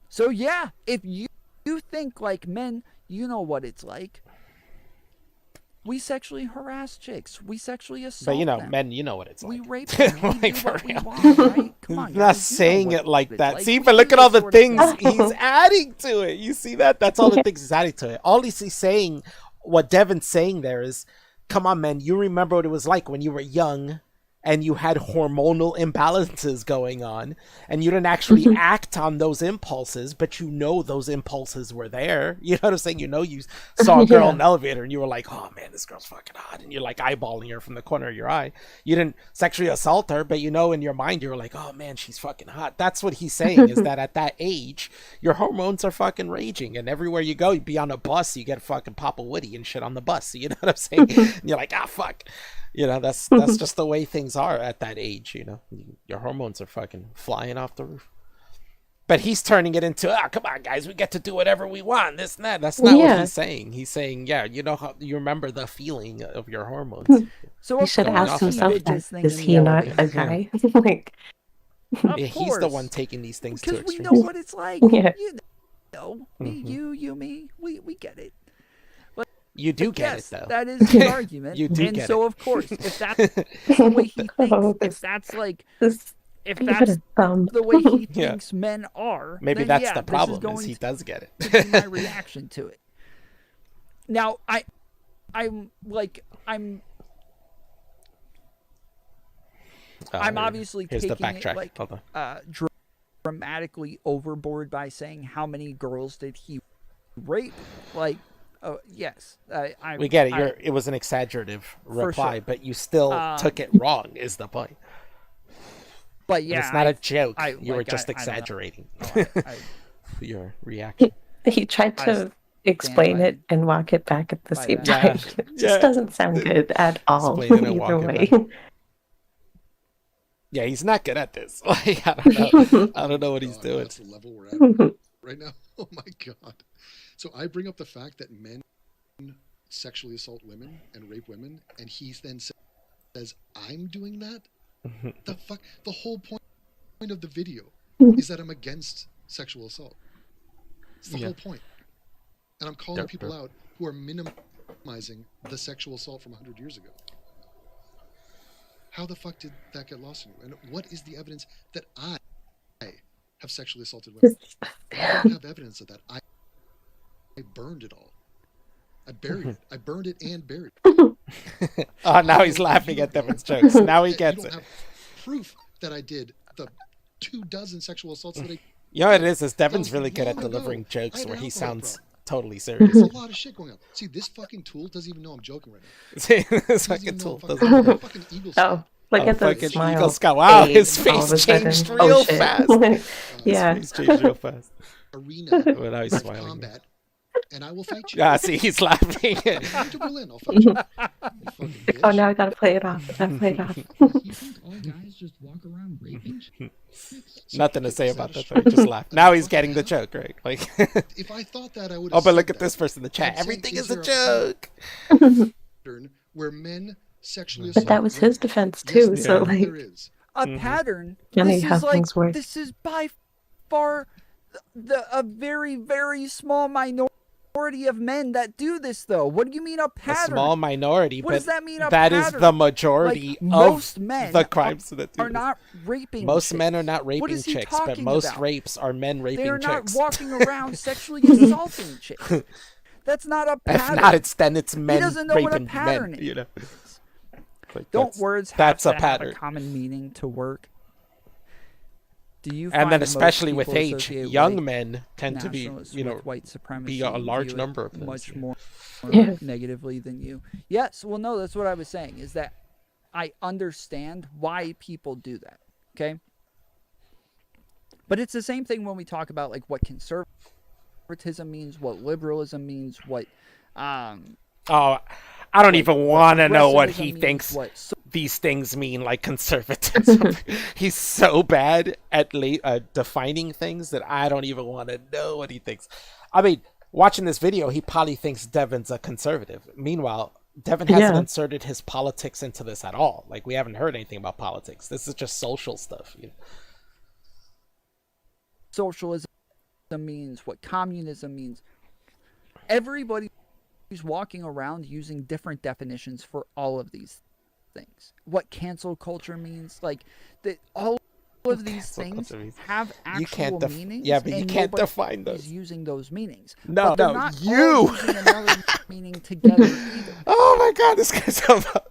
So yeah, if you think like men, you know what it's like. We sexually harass chicks. We sexually assault But you know, them. men, you know what it's We like. rape them. We Like, do for what we real. want, right? Come on, He's not guys, you know saying what it like it's that. like. See, We but look do at all this the sort of things thing. he's adding to it. You see that? That's all the things he's adding to it. All he's saying, what Devin's saying there is, come on, man, you remember what it was like when you were young and you had hormonal imbalances going on and you didn't actually act on those impulses, but you know those impulses were there. You know what I'm saying? You know, you saw a girl in an elevator and you were like, oh man, this girl's fucking hot. And you're like eyeballing her from the corner of your eye. You didn't sexually assault her, but you know, in your mind, you were like, oh man, she's fucking hot. That's what he's saying is that at that age, your hormones are fucking raging. And everywhere you go, you be on a bus, you get fucking Papa Woody and shit on the bus. You know what I'm saying? And you're like, ah, fuck. You know, that's just the way things are at that age, you know. Your hormones are fucking flying off the roof. But he's turning it into, come on, guys, we get to do whatever we want, this and that. That's not what he's saying. He's saying, yeah, you know how you remember the feeling of your hormones. So He of should course ask he himself did that. this thing Is in he the not elevator. a guy? Like, Of Yeah, he's the course. one taking these things to Because we know extremes. what it's like. Yeah. You know, me, you, me, we get it. You do Like, get yes, it though. that is the argument. You do and get so it. of course, if that's the way he thinks, if that's like, This if give it that's a thumb. the way he Yeah. thinks men are, Maybe then that's yeah, the this problem. is Is going he does get to be my it. reaction to it. Now, I'm obviously Here's the taking it backtrack. like Hold on. dramatically overboard by saying how many girls did he rape? Like, yes, We get it. It was an exaggerative reply, sure. but you still took it wrong. Is the point? But And yeah, it's not a joke. You were like, just I don't know. exaggerating I your reaction. He tried to explain by- it and walk it back at the by same that. time. Yeah. It just doesn't sound good at all. Explain it and Either walk way. it Yeah, he's not good at this. Like, I don't know. I don't know what he's God, doing. That's the level we're at right now. Oh my God. So I bring up the fact that men sexually assault women and rape women, and he then says, I'm doing that? The fuck? The whole point of the video is that I'm against sexual assault. It's the whole point. And I'm calling people out who are minimizing the sexual assault from 100 years ago. How the fuck did that get lost in you? And what is the evidence that I have sexually assaulted women? I don't have evidence of that. I burned it all. I buried it. I burned it and buried it. Oh, now he's laughing at Devin's jokes. Now he gets You it. don't have proof that I did the 24 sexual assaults that I You know what it is Devin's That was really good at long ago. delivering I jokes had where an he alcohol sounds problem. totally serious. There's a lot of shit going on. See, this fucking tool doesn't even know I'm joking right now. See, this He doesn't fucking even know tool I'm doesn't. fucking, fucking Eagle Oh, look at the Fucking smile. Eagle Scout. Wow, fade his all of face a sudden. changed Oh, real shit. fast. Yeah. His face changed real fast. arena Well, now he's of smiling. combat, and I will fight you. Ah, see, he's laughing. Come to Berlin, I'll fight you. You fucking bitch. Oh, now I gotta play it off. I gotta play it off. You think all guys just walk around raping chicks? Nothing to say about that, though. He just laughed. Now he's getting the joke, right? Like, If I thought that, I would. oh, but look at this person in the chat. I'm saying, Everything is is a there a joke. pattern where men sexually But assault that was his women? defense Yes, too. So there like, is. a pattern. Funny This how is like things work. this is by far a very very small minority of men that do this though. What do you mean a A pattern? small minority, What but does that mean, a that is pattern? the majority Like, of most men the crimes that do are this. not raping. Most chicks. men are not What raping is he chicks, but talking most about? rapes are men raping They're not chicks. walking around sexually assaulting chicks. That's not a If pattern. not, it's men doesn't know what a raping pattern men. You know, Like, Don't that's- words have that's to a have pattern. a common meaning to work? Do you? And then find most especially with people age, associate young white men tend to be, nationalists you know, with white supremacy be a large view it number of those, much yeah. more Yeah. negatively than you. Yes, well, no, that's what I was saying. Is that I understand why people do that. Okay, but it's the same thing when we talk about like what conservatism means, what liberalism means, what Oh, I don't even want to know what progressivism he means, thinks what these things mean, like conservatism. He's so bad at defining things that I don't even want to know what he thinks. I mean, watching this video, he probably thinks Devin's a conservative. Meanwhile, Devin hasn't Yeah. inserted his politics into this at all. Like, we haven't heard anything about politics. This is just social stuff. You know? socialism means, what communism means. Everybody's walking around using different definitions for all of these things. What cancel culture means, like all of these Cancel things culture means- have You can't actual meanings. yeah, but you and can't nobody define those. is using those meanings. No, but they're no, not you. all using another meaning together either. Oh my god, this guy's about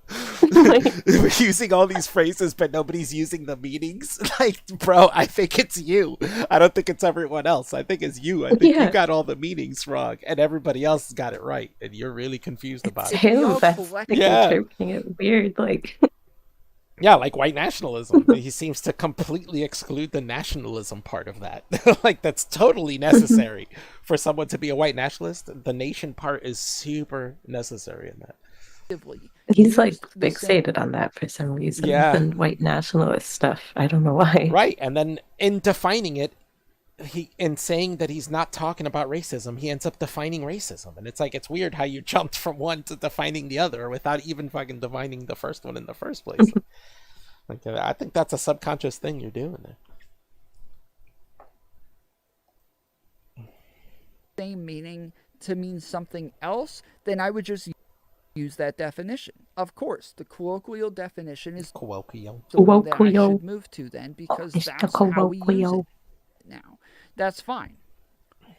we're using all these phrases, but nobody's using the meanings. Like, bro, I think it's you. I don't think it's everyone else. I think it's you. I think Yeah. you got all the meanings wrong, and everybody else got it right, and you're really confused about it's it. him all that's collect- like, Yeah. interpreting it weird. Like, Yeah, like white nationalism. He seems to completely exclude the nationalism part of that. Like, that's totally necessary for someone to be a white nationalist. The nation part is super necessary in that. he's like Used the same- fixated on that for some reason. Yeah. And white nationalist stuff. I don't know why. Right, and then in defining it, in saying that he's not talking about racism, he ends up defining racism, and it's like, it's weird how you jumped from one to defining the other without even fucking defining the first one in the first place. Like, I think that's a subconscious thing you're doing there. Same meaning to mean something else, then I would just use that definition. Of course, the colloquial definition is Colloquial. the one that I should move to then, because It's the that's how we use colloquial. it now. That's fine.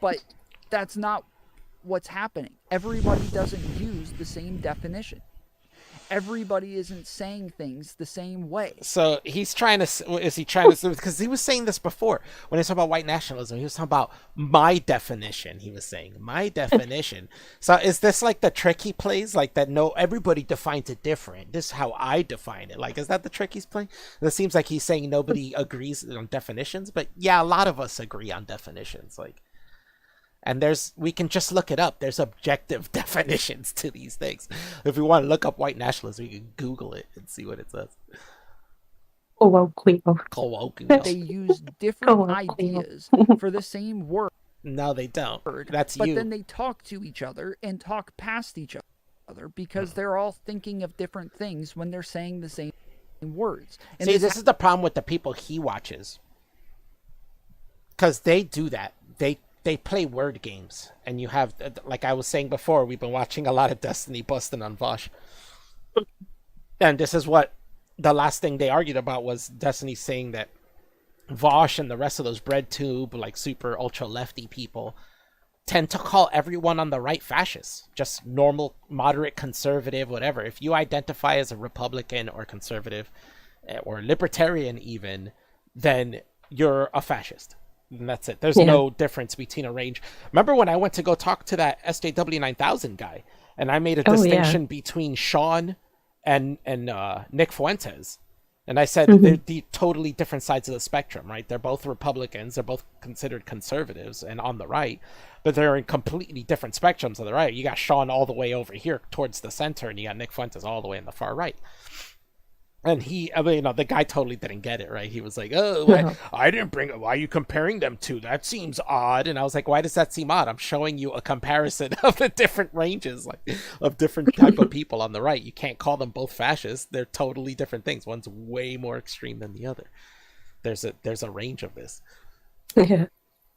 But that's not what's happening. Everybody doesn't use the same definition. Everybody isn't saying things the same way. So he's trying to, is he trying to, because he was saying this before when he was talking about white nationalism, he was talking about my definition. He was saying my definition. So is this like the trick he plays? Like that, no, everybody defines it different. This is how I define it. Like, is that the trick he's playing? It seems like he's saying nobody agrees on definitions, but yeah, a lot of us agree on definitions. Like, and we can just look it up. There's objective definitions to these things. If we want to look up white nationalism, we can Google it and see what it says. Colloquial. Colloquial. They use different ideas for the same word. No, they don't. That's but you. Then they talk to each other and talk past each other because they're all thinking of different things when they're saying the same words. And see, this is the problem with the people he watches. Because they do that. They play word games, and you have, like I was saying before, we've been watching a lot of Destiny busting on Vosh. And this is what the last thing they argued about was Destiny saying that Vosh and the rest of those bread tube, like super ultra lefty people, tend to call everyone on the right fascists, just normal, moderate, conservative, whatever. If you identify as a Republican or conservative or libertarian even, then you're a fascist. And that's it. There's no difference between a range. Remember when I went to go talk to that SJW 9000 guy, and I made a distinction between Sean and Nick Fuentes, and I said they're the totally different sides of the spectrum, right? They're both Republicans, they're both considered conservatives and on the right, but they're in completely different spectrums of the right. You got Sean all the way over here towards the center, and you got Nick Fuentes all the way in the far right. And the guy totally didn't get it, right? He was like, oh, I didn't bring it. Why are you comparing them to? That seems odd. And I was like, why does that seem odd? I'm showing you a comparison of the different ranges, like of different type of people on the right. You can't call them both fascists. They're totally different things. One's way more extreme than the other. There's a range of this. Yeah.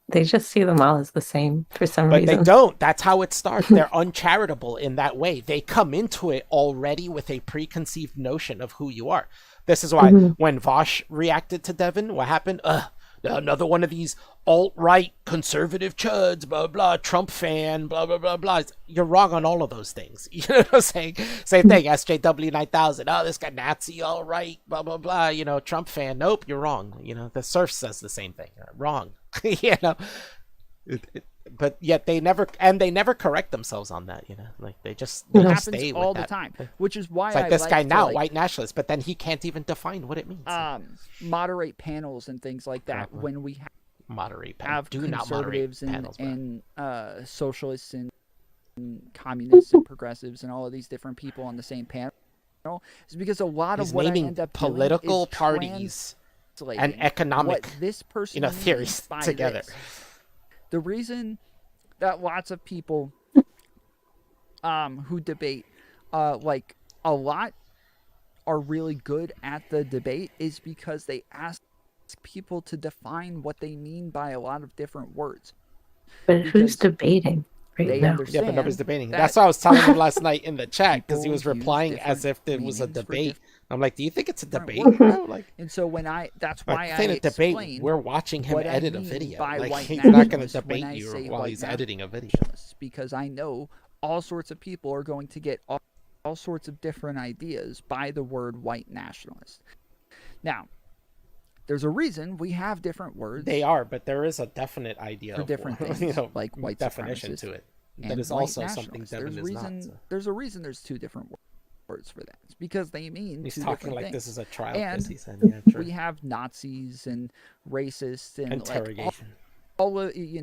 They just see them all as the same for some reason. But they don't. That's how it starts. They're uncharitable in that way. They come into it already with a preconceived notion of who you are. This is why when Vosh reacted to Devin, what happened? Another one of these alt-right conservative chuds, blah, blah, Trump fan, blah, blah, blah, blah. You're wrong on all of those things. You know what I'm saying? Same thing, SJW 9000. Oh, this guy Nazi, all right, blah, blah, blah. Trump fan. Nope, you're wrong. The Surf says the same thing. Wrong. But yet they never correct themselves on that. Like they just stay with all that. The time, which is why it's like I this like guy now, like, white nationalist, but then he can't even define what it means. Moderate panels and things like that when we have conservatives and socialists and communists and progressives and all of these different people on the same panel. Is because a lot of what I end up political doing is parties and economic what this person theories together. This. The reason that lots of people who debate like a lot are really good at the debate is because they ask people to define what they mean by a lot of different words. But who's debating right now? Yeah, but nobody's debating. That's what I was telling him last night in the chat because he was replying as if it was a debate. I'm like, do you think it's a debate, bro? Like, and so that's why I a debate. explain We're watching him edit a video. Like, he's not not going to debate you while he's editing a video. Because I know all sorts of people are going to get all sorts of different ideas by the word white nationalist. Now, there's a reason we have different words. They are, but there is a definite idea for different things, like white definition to it. That is also something Devin is not. So. There's a reason there's two different words for that. It's because they mean he's two talking different like things. This is a trial. And he said, yeah, true. We have Nazis and racists and interrogation. All of he's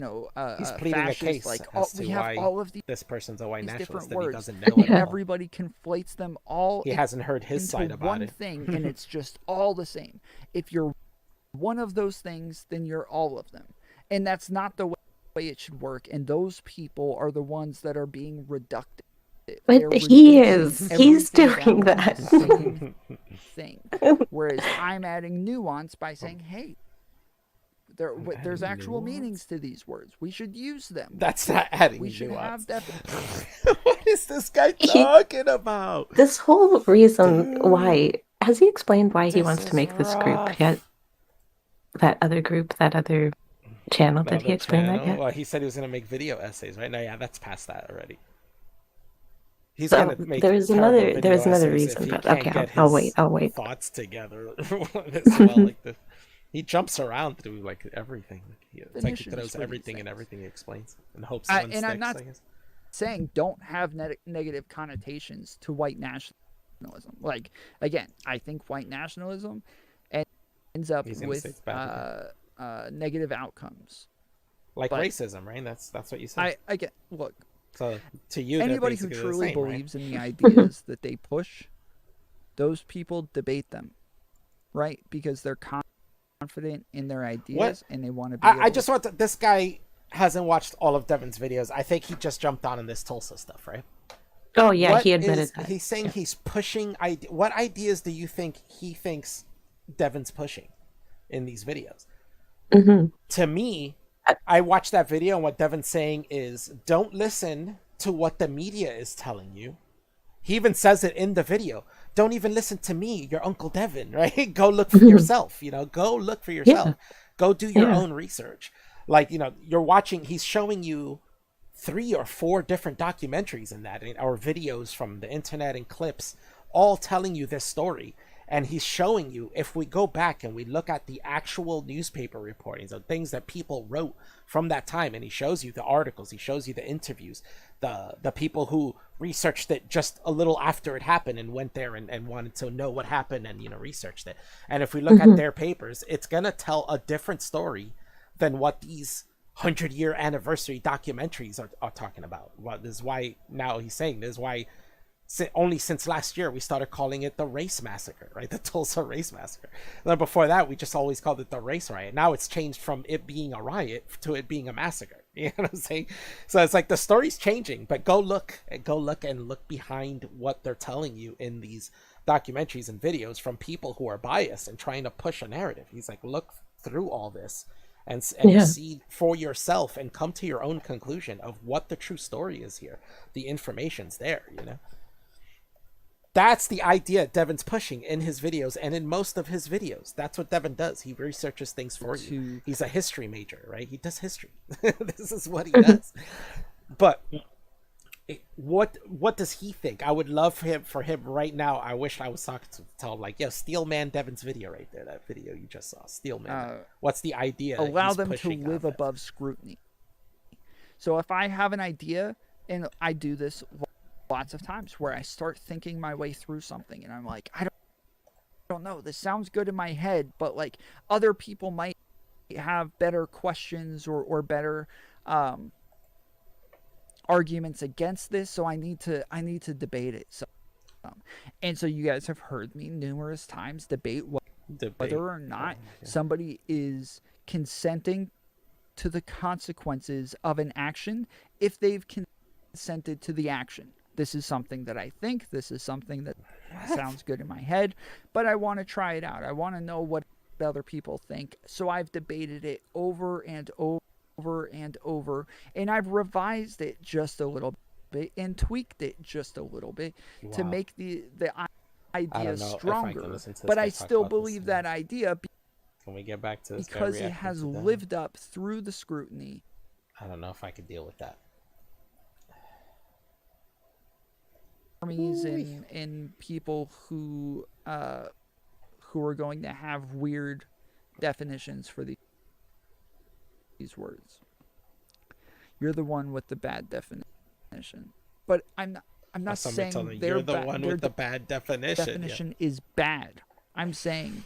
pleading a case like as to we have why all of these this person's a white nationalist that words, he doesn't know. And everybody conflates them all. He hasn't heard his side about one it. thing, and it's just all the same. If you're one of those things, then you're all of them, and that's not the way it should work. And those people are the ones that are being reductive. But he's doing that thing. Whereas I'm adding nuance by saying, hey, There's actual meanings to these words. We should use them. That's not adding We should have definitions. What is this guy talking about? This whole reason why, has he explained why he wants to make this group yet? That other group, that other channel, did he explain that yet? Well, he said he was going to make video essays, right? No, yeah, that's past that already. He's So going to make there's another reason, but okay, I'll wait. Thoughts together as well. Like he jumps around through like everything. It's like he throws everything and everything he explains in hopes one sticks. I'm not saying don't have negative connotations to white nationalism. Like, again, I think white nationalism ends up with negative outcomes. Like racism, right? That's what you said. I get, look. So to you, anybody who truly believes in the ideas that they push, those people debate them, right? Because they're confident in their ideas and they want to be. I just want to. This guy hasn't watched all of Devin's videos. I think he just jumped on this Tulsa stuff, right? Oh yeah, he admitted that. He's saying he's pushing. What ideas do you think he thinks Devin's pushing in these videos? Mm-hmm. To me, I watched that video and what Devin's saying is don't listen to what the media is telling you. He even says it in the video. Don't even listen to me, your Uncle Devin, right? Go look for yourself, go look for yourself. Yeah. Go do your own research. Like, you're watching, he's showing you 3 or 4 different documentaries in that, or videos from the internet and clips, all telling you this story. And he's showing you, if we go back and we look at the actual newspaper reportings of things that people wrote from that time, and he shows you the articles, he shows you the interviews, the people who researched it just a little after it happened and went there and wanted to know what happened and, researched it. And if we look at their papers, it's going to tell a different story than what these 100-year anniversary documentaries are talking about. Well, this is why now he's saying this is why only since last year we started calling it the race massacre, right? The Tulsa race massacre. Then before that, we just always called it the race riot. Now it's changed from it being a riot to it being a massacre. You know what I'm saying? So it's like the story's changing, but go look behind what they're telling you in these documentaries and videos from people who are biased and trying to push a narrative. He's like, look through all this and see for yourself and come to your own conclusion of what the true story is here. The information's there, That's the idea Devin's pushing in his videos and in most of his videos. That's what Devin does. He researches things for you. He's a history major, right? He does history. This is what he does. But what does he think? I would love for him right now. I wish I was talking to tell him like, Steel Man Devin's video right there. That video you just saw, Steel Man. What's the idea? Allow them to live above scrutiny. So if I have an idea, and I do this lots of times where I start thinking my way through something and I'm like, I don't know, this sounds good in my head, but like other people might have better questions or better arguments against this, so I need to debate it. So and so you guys have heard me numerous times debate whether or not somebody is consenting to the consequences of an action if they've consented to the action. This is something that I think. This is something that sounds good in my head, but I want to try it out. I want to know what other people think. So I've debated it over and over and over, and I've revised it just a little bit and tweaked it just a little bit to make the idea stronger. But I still believe that idea. Can we get back to this because it has lived up through the scrutiny. I don't know if I could deal with that. Armies and people who are going to have weird definitions for these words. You're the one with the bad definition, but I'm not saying you're the one with the bad definition. Definition is bad. I'm saying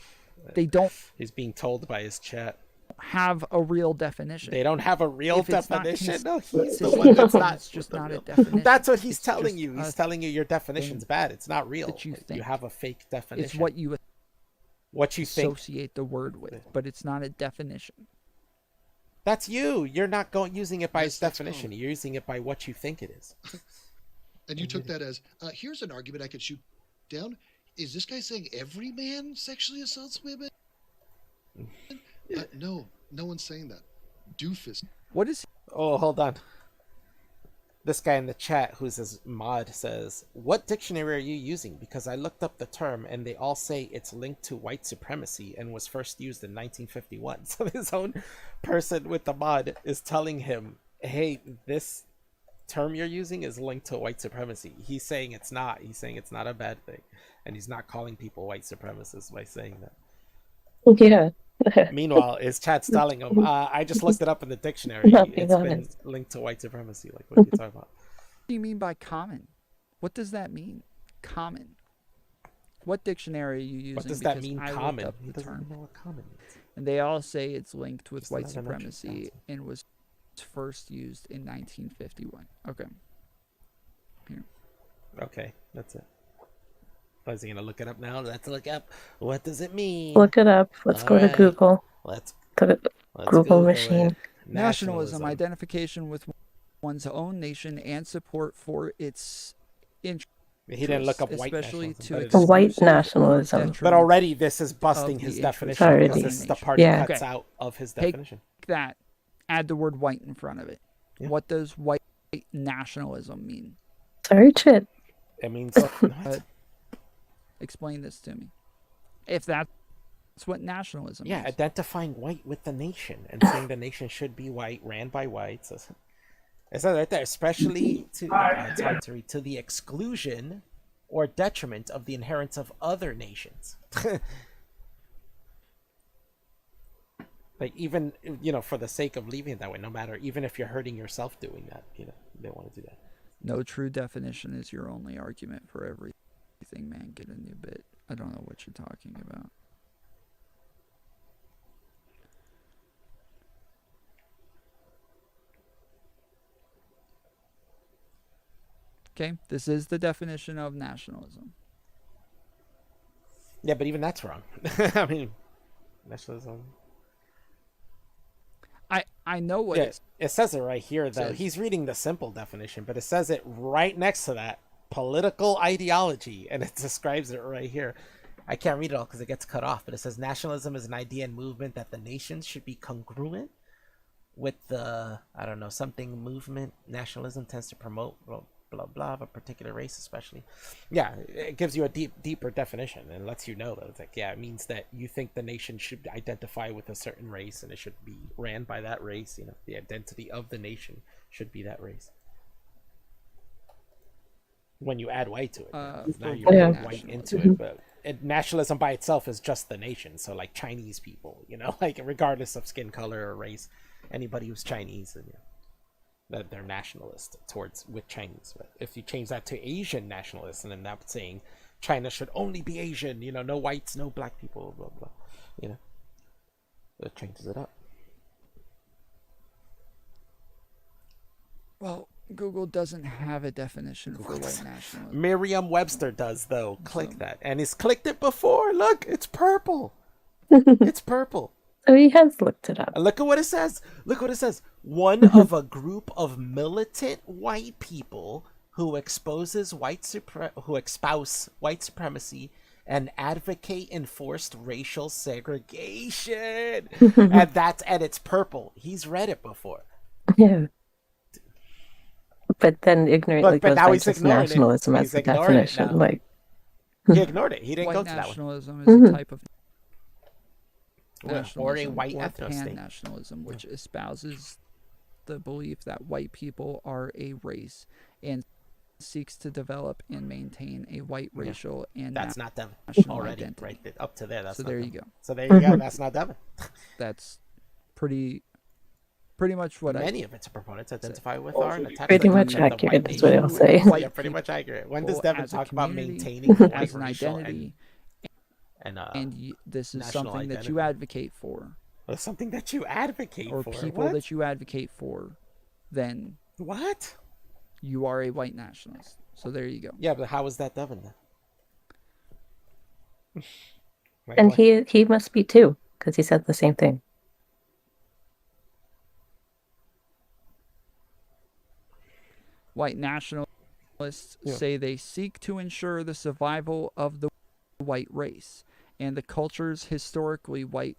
they don't. He's being told by his chat. Have a real definition. They don't have a real definition. No, he's the one that's not. It's just not a definition. That's what he's telling you. He's telling you your definition's bad. It's not real. You have a fake definition. It's what you associate the word with, but it's not a definition. That's you. You're not using it by its definition. You're using it by what you think it is. And you took that as here's an argument I could shoot down. Is this guy saying every man sexually assaults women? No, No one's saying that. Doofus. What is Oh, hold on. This guy in the chat, who's his mod, says, "What dictionary are you using? Because I looked up the term, and they all say it's linked to white supremacy and was first used in 1951." So his own person with the mod is telling him, "Hey, this term you're using is linked to white supremacy." He's saying it's not. He's saying it's not a bad thing, and he's not calling people white supremacists by saying that. Yeah. Meanwhile, his chat's telling him, "I just looked it up in the dictionary. Not being It's been honest. linked to white supremacy." Like, what are you talking about? What do you mean by common? What does that mean? Common. What dictionary are you using? What does that Because mean, I looked common? up He the doesn't term. even know what common means. And they all say it's linked with Just white another metric supremacy system. and was first used in 1951. Okay. Okay, that's it. Was he gonna look it up now? Let's look up. What does it mean? Look it up. Let's go to Alright. Google. Let's The Google Google machine. it. Nationalism, identification with one's own nation and support for its interests, He didn't look up white especially nationalism, to but it is- White exclusive or nationalism. But detriment already this is busting of his the definition interests because of this is the the nation. part he Yeah. cuts Okay. out of his Take definition. that, add the word white in front of it. Yeah. What does white nationalism mean? Sorry, shit. It means Explain this to me. If that's what nationalism yeah, means. identifying white with the nation and saying the nation should be white, ran by whites. It says right there, especially to it's hard to read, to the exclusion or detriment of the inheritance of other nations. Like, even, for the sake of leaving it that way, no matter, even if you're hurting yourself doing that, they want to do that. No true definition is your only argument for everything, man. Get in your bit. I don't know what you're talking about. Okay, this is the definition of nationalism. Yeah, but even that's wrong. I mean, nationalism. I know what Yeah, it says it right here, though. says. He's reading the simple definition, but it says it right next to that, political ideology, and it describes it right here. I can't read it all because it gets cut off, but it says nationalism is an idea and movement that the nations should be congruent with the, something movement. Nationalism tends to promote, blah, blah, of a particular race, especially. Yeah, it gives you a deeper definition and lets you know that it's like, yeah, it means that you think the nation should identify with a certain race and it should be ran by that race. The identity of the nation should be that race. When you add white to it, now you're adding white into it, but nationalism by itself is just the nation. So, like, Chinese people, like, regardless of skin color or race, anybody who's Chinese, and that they're nationalist with Chinese. But if you change that to Asian nationalists and then that's saying China should only be Asian, no whites, no black people, blah blah, it changes it up. Well, Google doesn't have a definition for white nationalism. Merriam-Webster does, though. Click that, and he's clicked it before. Look, it's purple. It's purple. So he has looked it up. And look at what it says. Look what it says. One of a group of militant white people who espouse white supremacy and advocate enforced racial segregation. and it's purple. He's read it before. Yeah. But then ignorantly Look, but goes now by he's just ignoring it. nationalism as He's the ignoring it definition. now. Like, He ignored it. He didn't go White to that one. nationalism is a type of Or a nationalism white or ethno-state. pan-nationalism, which espouses the belief that white people are a race and seeks to develop and maintain a white racial and That's not Devin. national Already, identity. right there, up to there. That's So not there Devin. you go. So there you go. That's not Devin. That's pretty much what Many of its proponents identify with Also, are and attach pretty the much concept of white accurate is what nation. I'll say. White Yeah, pretty much accurate. When does people Devin as a talk about community, maintaining the white as an racial identity, and this is national something that identity. you advocate for, Well, something that you advocate or for? people What? that you advocate for, then What? you are a white nationalist. So there you go. Yeah, but how is that Devin then? Like, and what? he must be too, because he said the same thing. White nationalists say they seek to ensure the survival of the white race and the culture's historically white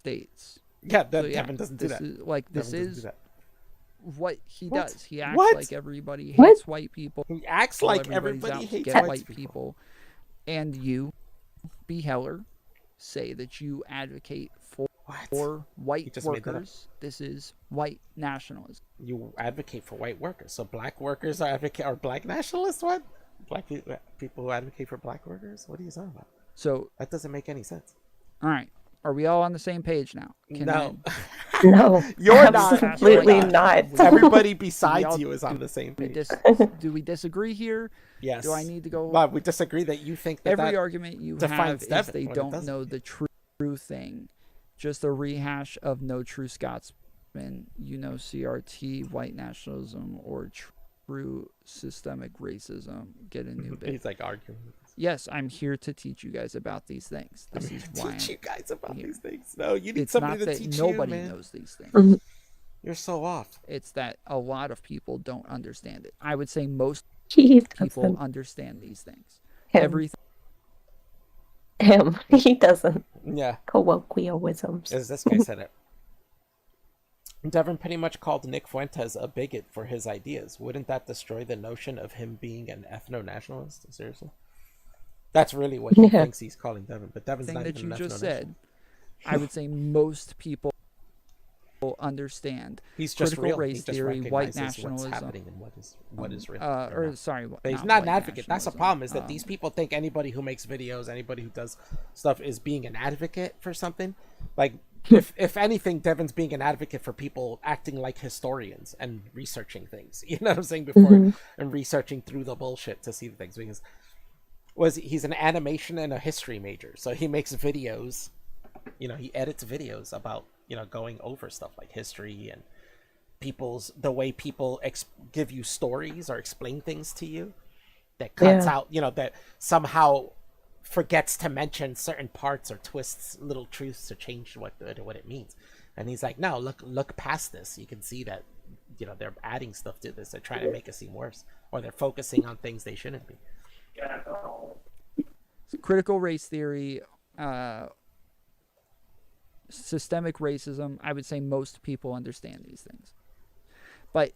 states. Yeah, So, Devin doesn't do this that. is like this Devin doesn't do is that. what he What? does. He acts What? like everybody What? hates white people. He acts Well, like everybody's everybody out to hates get white people. people. And you, B. Heller, say that you advocate for He white just made that up. workers. This is white nationalism. You advocate for white workers, so black workers are black nationalists. What? Black people who advocate for black workers? What are you talking about? So, That doesn't make any sense. all right, are we all on the same page now? No, No, you're not. absolutely You're not. Everybody besides all- you is on the same we page. do we disagree here? Yes. Do I need to go? Well, we disagree that you think that Every that argument you have defines is Devin they when it don't doesn't. know the true thing. Just a rehash of no true Scotsman, CRT, white nationalism, or true systemic racism. Get a new bit. He's like arguing. Yes, I'm here to teach you guys about these things. This is why Teach you guys about here. these things. No, you need It's somebody not to that teach nobody you, man. knows these things. Mhm. You're so off. It's that a lot of people don't understand it. I would say most He people doesn't. understand these things. Him. Everything. Him. He doesn't. Yeah, Colloquialisms. as this guy said it. Devin pretty much called Nick Fuentes a bigot for his ideas. Wouldn't that destroy the notion of him being an ethno-nationalist? Seriously? That's really what he Yeah. thinks he's calling Devin, but Devin's Thing not that even you an just ethno-nationalist. said, I would say most people understand. He's just critical real. race he just theory, white recognizes what's nationalism, happening and what is real. or sorry, But he's not not an white advocate. That's the nationalism. problem, is that these people think anybody who makes videos, anybody who does stuff is being an advocate for something. Like, if anything, Devin's being an advocate for people acting like historians and researching things. You know what I'm saying? Before and researching through the bullshit to see the things. Because he's an animation and a history major. So he makes videos, he edits videos about, going over stuff like history and the way people give you stories or explain things to you that cuts out, that somehow forgets to mention certain parts or twists little truths to change what it means. And he's like, no, look past this. You can see that, they're adding stuff to this. They're trying to make it seem worse, or they're focusing on things they shouldn't be. Critical race theory, systemic racism, I would say most people understand these things. But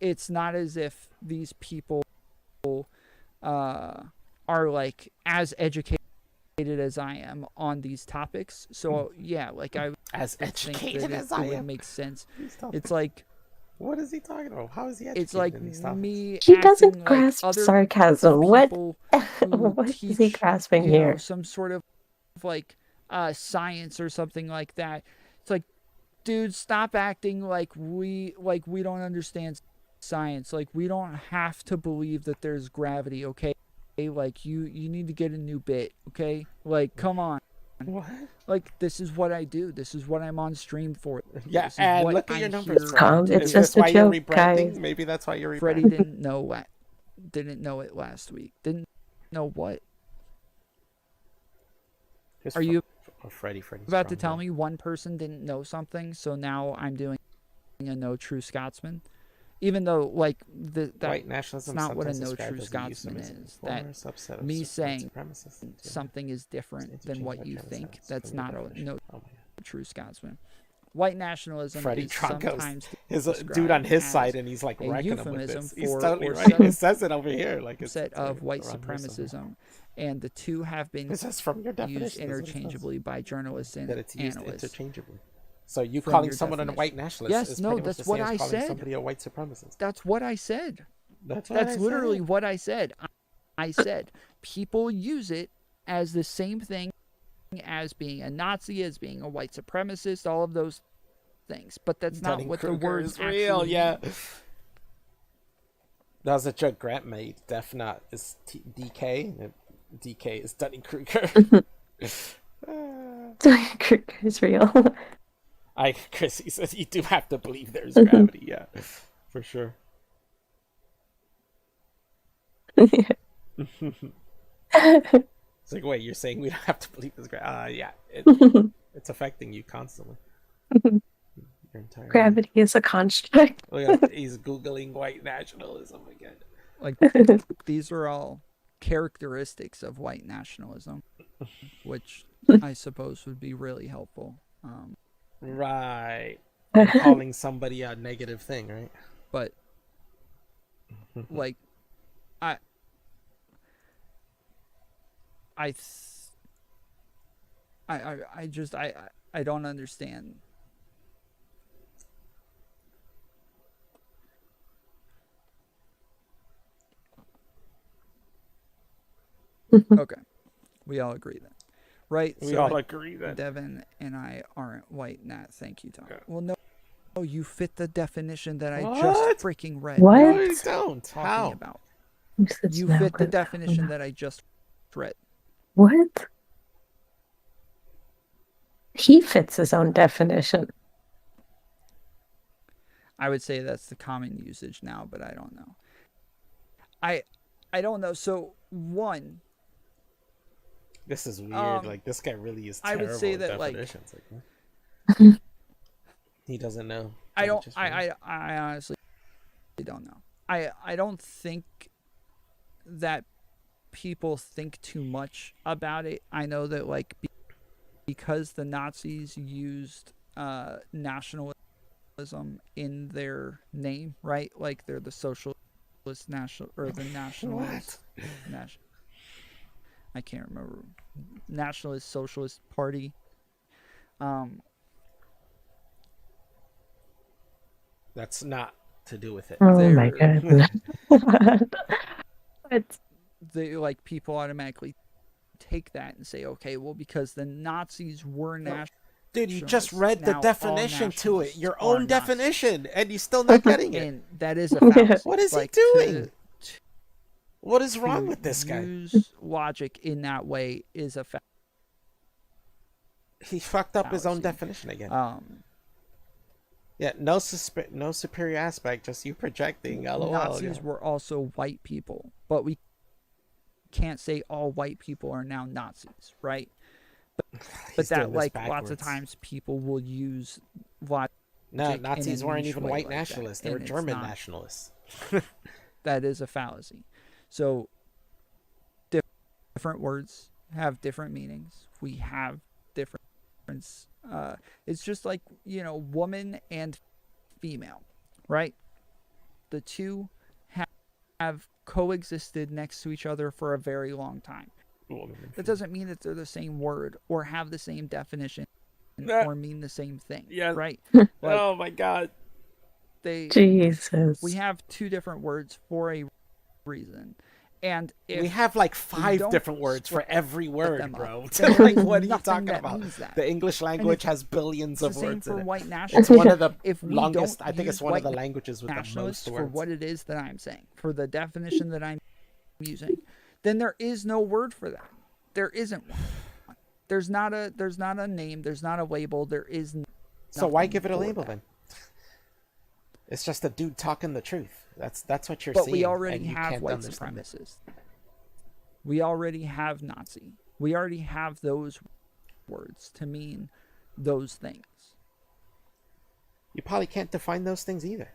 it's not as if these people are like as educated as I am on these topics. So yeah, like I As would think educated that as it I would am. make sense. He's tough. It's like What is he talking about? How is he educated it's like in these topics? me He acting doesn't like grasp other sarcasm. What? people who What is he teach, grasping here? some sort of like science or something like that. It's like, dude, stop acting like we don't understand science. Like, we don't have to believe that there's gravity, okay? Like, you need to get a new bit, okay? Like, come on. What? Like, this is what I do. This is what I'm on stream for. Yeah, This is and what look at your I'm numbers, here Fred. Calm, to it's do. Is just this a why you're joke, rebranding? guys. Maybe that's why you're rebranding. Freddie didn't know it last week. Didn't know what? Are you Freddie's about to strong, tell man. me one person didn't know something, so now I'm doing a no true Scotsman? Even though, like, that White nationalism not what a sometimes no true described as a Scotsman euphemism is. for That a subset of me white saying supremacists. Yeah. something is different It's than what interchangeable you terms think, now. It's that's from not your a definition. no Oh my God. true Scotsman. White nationalism Freddie is Troncos sometimes is a dude described on his as side, and he's like a wrecking him with euphemism this. He's for totally or right. some It says it over here, like it's set of white around here somewhere. supremacism, and the two have been This is from your definition. used That's what it says. interchangeably by journalists and That it's used analysts. interchangeably. So you From calling your someone a definition. white nationalist Yes, is no, pretty much that's the same what as I calling said. somebody a white supremacist. That's what I said. That's what That's I literally said. what I said. I said people use it as the same thing as being a Nazi, as being a white supremacist, all of those things. But that's not what the Dunning-Kruger words is real, actually yeah. mean. That was a joke Grant made. Def not is DK, and DK is Dunning-Kruger. It's real. Chris, he says you do have to believe there's gravity, yeah, for sure. It's like, wait, you're saying we don't have to believe there's gravity? Yeah, it's affecting you constantly. Your entire Gravity is a construct. Look at, he's googling white nationalism again. Like, these are all characteristics of white nationalism, which I suppose would be really helpful. Right. And calling somebody a negative thing, right? But like, I don't understand. Okay, we all agree then, right? We all agree that Devin and I aren't white. Nat, thank you, Tom. Well, no, you fit the definition that I just freaking read. What? No, you don't. Talking How? about. You fit the definition that I just read. What? He fits his own definition. I would say that's the common usage now, but I don't know. I don't know. So one. This is weird. Like, this guy really is terrible I would say that definitions. like he doesn't know. I honestly don't know. I don't think that people think too much about it. I know that like because the Nazis used nationalism in their name, right? Like they're the socialist national or the nationalist I can't remember. Nationalist Socialist Party. That's not to do with it. Oh my god. They like people automatically take that and say, okay, well, because the Nazis were national. Dude, you just read the definition to it, your own definition, and you're still not getting it. And that is a fallacy. What is like, he doing? What is wrong with this guy? Use logic in that way is a fact. He fucked up his own definition again. Yeah, no superior aspect, just you projecting. LOL. Nazis were also white people, but we can't say all white people are now Nazis, right? But that, like, lots of times people will use logic. No, Nazis weren't even white like nationalists. That, they were German nationalists. That is a fallacy. So, different words have different meanings. We have different. It's just like, you know, woman and female, right? The two have coexisted next to each other for a very long time. That doesn't mean that they're the same word or have the same definition or mean the same thing. Yeah. Right? Like, oh my god. Jesus. We have two different words for a reason. And if we have like 5 different words for every word, bro. Up, like, what are you talking about? The English language has billions of words in it. White it's one of the longest. I think it's one of the languages with the most words. For what it is that I'm saying, for the definition that I'm using, then there is no word for that. There isn't one. There's not a name. There's not a label. There is. So why give it a label then? It's just a dude talking the truth. That's what you're seeing. But we already have white supremacists. We already have Nazi. We already have those words to mean those things. You probably can't define those things either.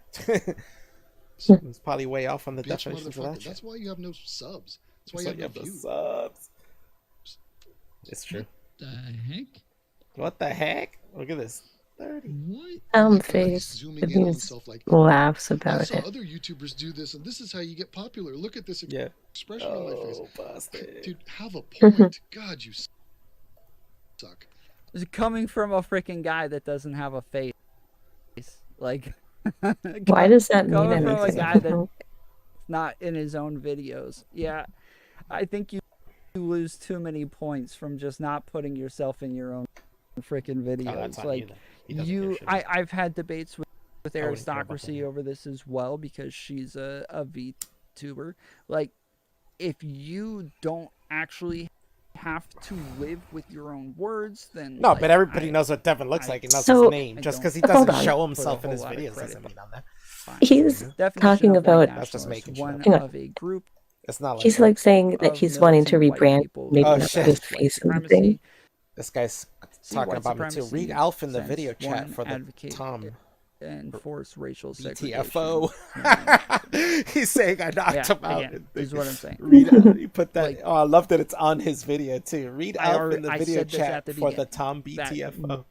It's probably way off on the definitions of that. That's why you have no subs. That's why you have no subs. It's true. What the heck? What the heck? Look at this. 30. What? Face laughs about I saw it. other YouTubers do this, and this is how you get popular. Look at this expression on my face. Busted. Dude, have a point. God, you suck. It's coming from a freaking guy that doesn't have a face. Like, why does that mean coming anything? from a guy that's not in his own videos. Yeah, I think you lose too many points from just not putting yourself in your own freaking videos. Like, I've had debates with Aristocracy over this as well, because she's a VTuber. Like, if you don't actually have to live with your own words, then no, like, but everybody knows what Devin looks like and knows his name. Just because he doesn't show himself in his videos doesn't mean on that. He's talking about that's just making one sure. of a group. It's not like he's that. like saying that he's wanting to rebrand, maybe not his face and thing. This guy's talking about me too. Read Alf in the video chat for the Tom. Enforce racial segregation. TFO. He's saying I knocked him out. Again, is what I'm saying. He put that. Like, I love that it's on his video too. Read Alf in the video chat for the Tom BTFO.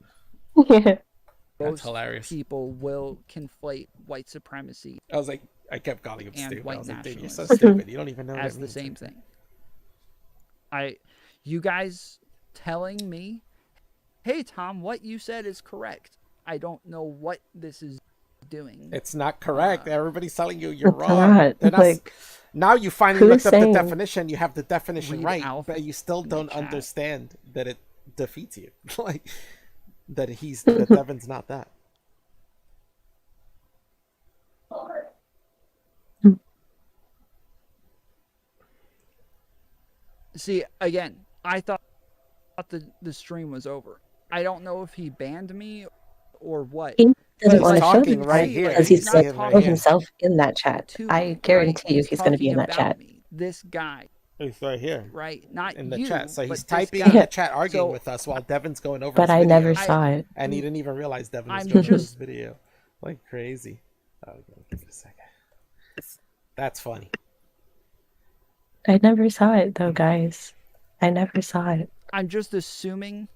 most hilarious. people will conflate white supremacy I was like, I kept calling him and stupid. I white was like, dude, you're so nationalism stupid. You don't even know what as it the means. same thing. You guys telling me, hey Tom, what you said is correct. I don't know what this is doing. It's not correct. Everybody's telling you you're It's wrong. not. They're not Like, now you finally who's looked up the saying- definition. You have the definition Read right, Alpha but you still in the don't chat. understand that it defeats you. Like that Devin's not that. See, again, I thought the stream was over. I don't know if he banned me or what. He doesn't He's want to show talking the right chat here. because He's he's not saying talking himself in that chat. to I me, guarantee right? you he's going to be in talking that about chat. me. This guy, He's right here right? Not in the you, chat. So he's but this typing guy. in the chat, arguing So, with us while Devin's going over. But his I video, never saw it. and he didn't even realize Devin was I'm going over just- his video. Like crazy. Oh, give it a second. That's funny. I never saw it though, guys. I never saw it. I'm just assuming,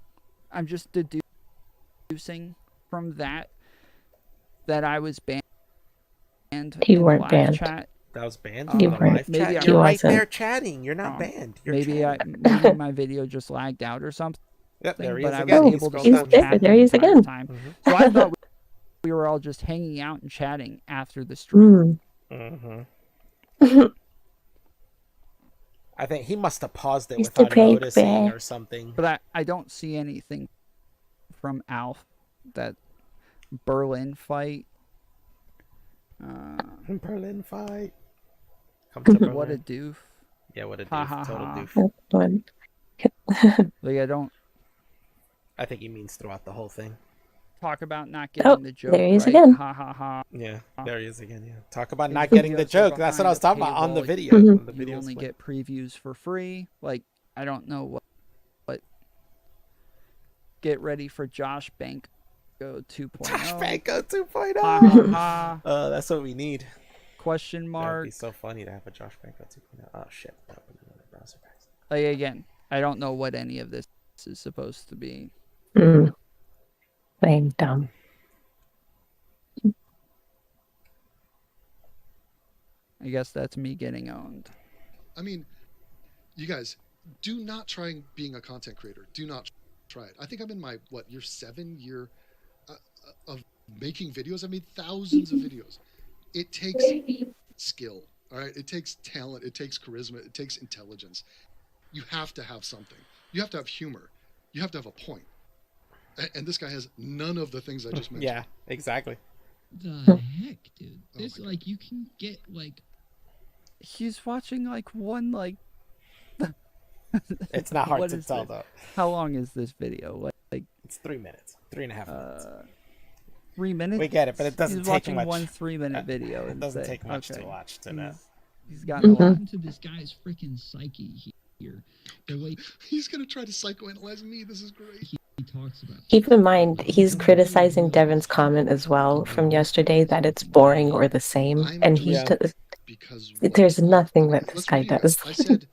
I'm just deducing from that I was banned. You in the weren't live banned. Chat. That was banned. You on the weren't. live Maybe chat. I You're right wasn't. there chatting. You're not banned. You're Maybe chatting. maybe my video just lagged out or something. Yep, there he But is I again. was He able to scrolled he's still down. there. chat the There he is entire again. time. Mhm. So I thought we were all just hanging out and chatting after the stream. Mm-hmm. I think he must have paused it Mr. without Break noticing Bear. or something. But I don't see anything from Alf. That Berlin fight. Berlin fight. Come to Berlin. What a doof. Yeah, what a Ha, doof. ha, Total ha. doof. One. Like, I don't I think he means throughout the whole thing. talk about not getting Oh, the joke. there he is right? again. Ha ha ha. Yeah, there he is again. Yeah, talk about His not getting the videos are joke. That's what behind I was a talking about on the paywall. video. Mhm. On the You video only split. get previews for free. Like, I don't know what. Get ready for Josh Banko 2.0. Josh Banko 2.0. Ha ha ha. That's what we need. Question That would mark. be so funny to have a Josh Banko 2.0. Oh shit! Open another browser, guys. Like, again, I don't know what any of this is supposed to be. Playing dumb. I guess that's me getting owned. I mean, you guys, do not try being a content creator. Do not try it. I think I'm in my year 7 of making videos. I made thousands of videos. It takes skill. All right, it takes talent. It takes charisma. It takes intelligence. You have to have something. You have to have humor. You have to have a point. And this guy has none of the things I just mentioned. Yeah, exactly. The heck, dude? Oh This my like you can get like He's watching like one like. It's not hard What to is tell this? though. How long is this video? Like It's 3 minutes, 3.5 minutes. 3 minutes. We get it, but it doesn't He's take watching much. one 3-minute video. It and doesn't say, take much okay, to watch to know. He's gotten a lot. into this guy's freaking psyche here. The way He's gonna try to psychoanalyze me. This is great. he talks about. Keep in mind, he's criticizing Devin's comment as well from yesterday that it's boring or the same, I'm and doing he Yeah. Because there's nothing that this Let's guy review, does. I said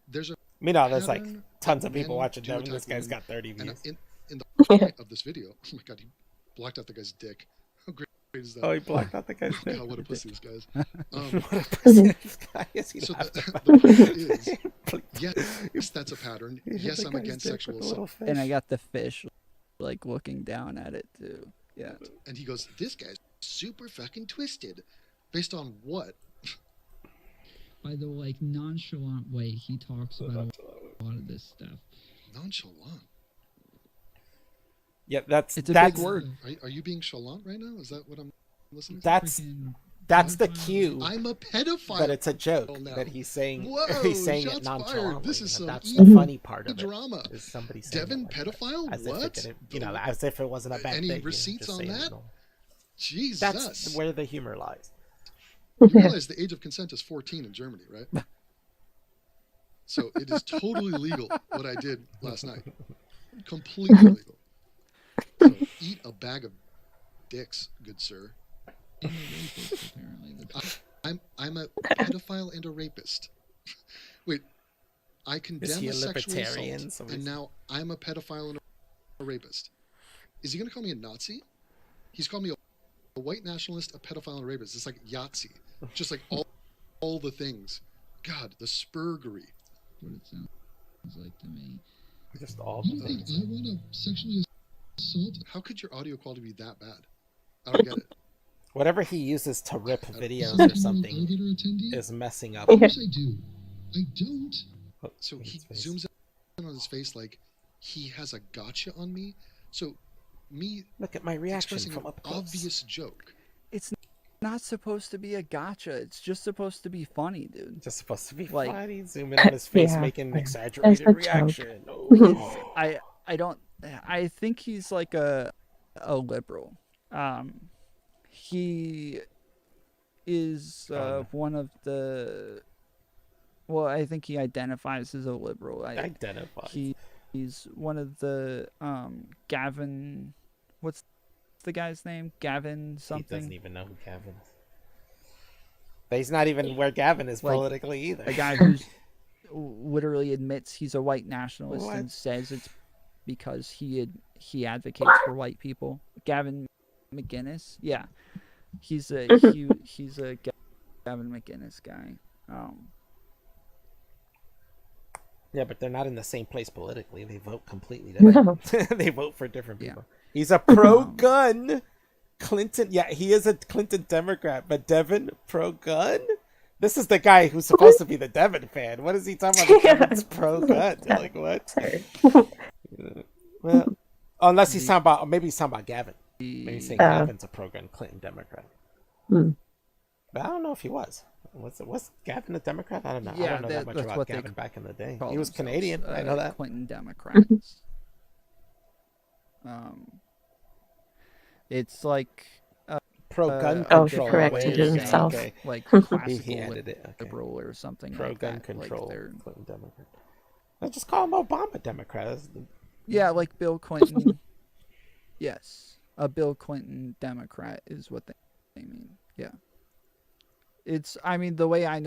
there's a Meanwhile, there's like pattern tons of men people watching do Devin. This attack guy's women, got 30 and views. in the point of this video, oh my god, he blocked out the guy's dick. How great is that? Oh, he blocked out the guy's Oh dick. god, what a pussy this guy's. What a pussy this guy is. He So laughed the about point it. is, yes, that's a pattern. He hit Yes, the I'm guy's against dick sexual with a little assault. fish. And I got the fish, like looking down at it too. Yeah. And he goes, this guy's super fucking twisted. Based on what? By the like nonchalant way he talks about a lot of this stuff. Nonchalant. Yeah, that's It's a that's big word. Are you being chalant right now? Is that what I'm listening to? that's Freaking that's the pedophile. cue. I'm a pedophile. But it's a joke now. that he's saying. Whoa, He's saying it shots fired. nonchalantly. This is some That's evil the funny part of it. drama. Is somebody saying Devin it like that. pedophile? As if What? it didn't, as if it wasn't a bad Any thing. receipts just on saying it that? normal. Jesus. That's where the humor lies. You realize the age of consent is 14 in Germany, right? So it is totally legal what I did last night. Completely legal. So eat a bag of dicks, good sir. And a rapist, apparently. I'm a pedophile and a rapist. Wait, I condemn he a a sexual libertarian? assault, Somebody's- and now I'm a pedophile and a rapist. Is he going to call me a Nazi? He's called me a white nationalist, a pedophile, and a rapist. It's like Yahtzee. Just like all the things. God, the spurgery. What it sounds like to me. Just all You the think things. I want to sexually assault? How could your audio quality be that bad? I don't get it. Whatever he uses to rip videos Some or something elevator attendee? is messing up. Of course I do. I don't. Oh, So he his face. zooms in on his face like he has a gotcha on me. So me Look at my reaction expressing from an up close. obvious joke. It's not supposed to be a gotcha. It's just supposed to be funny, dude. Just supposed to be Like- funny. Zoom in on his face, Yeah. making an That's exaggerated a joke. reaction. I don't. I think he's like a liberal. He is one of the. Well, I think he identifies as a liberal. Identifies. He's one of the Gavin. What's the guy's name? Gavin He doesn't something. even know who Gavin is. But he's not even where Gavin is Like, politically either. A guy who's literally admits he's a white nationalist What? and says it's because he advocates for white people. Gavin McGinnis, yeah, he's a he's a Gavin McGinnis guy. Yeah, but they're not in the same place politically. They vote completely different. No. They vote for different Yeah. people. He's a pro-gun Clinton. Yeah, he is a Clinton Democrat, but Devin pro-gun? This is the guy who's supposed to be the Devin fan. What is he talking about? Devin's pro-gun. Like, what? Sorry. Well, unless he's talking about, maybe he's talking about Gavin. Maybe he's saying Gavin's a pro-gun Clinton Democrat. Hmm. But I don't know if he was. Was Gavin a Democrat? I don't know. I Yeah, don't know that much that's about what they Gavin back in the day. call He was themselves, Canadian. I know that. Clinton Democrats. It's like Pro-gun Oh, he control. corrected Wait, himself. okay. like He classical added it. Okay. liberal or something Pro-gun like that. control. Like they're, Clinton Democrat. I just call him Obama Democrat. yeah, like Bill Clinton. Yes, a Bill Clinton Democrat is what they mean. Yeah, it's. I mean, the way I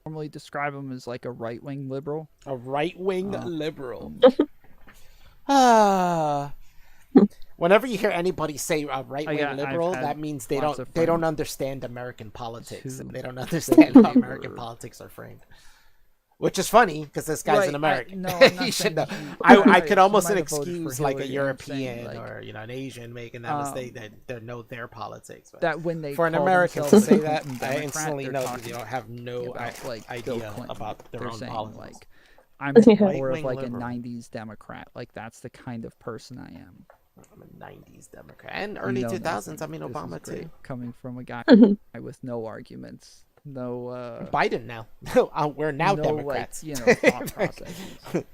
normally describe him is like a right-wing liberal. A right-wing liberal. Whenever you hear anybody say a right-wing I've liberal, had that means they lots don't of they don't friends understand American politics. who They don't understand how they American were- politics are framed. Which is funny because this guy's Right, an American. no, I'm not He should saying know. he- I right, could he almost might have voted for excuse like a Hillary, I'm saying, European like, or an Asian making that mistake that they know their politics. But that when they for an call American to themselves a say that, Clinton I Democrat, instantly they're know that talking they don't have no about, like, Bill idea Clinton. about their They're own saying politics. like I'm Yeah. more of Right-wing like liberal. a '90s Democrat. Like that's the kind of person I am. I'm a '90s Democrat and early You know 2000s. this, I mean, this is Obama great, too. coming from a guy with no arguments, no Biden now. We're now no, Democrats. like, thought processes.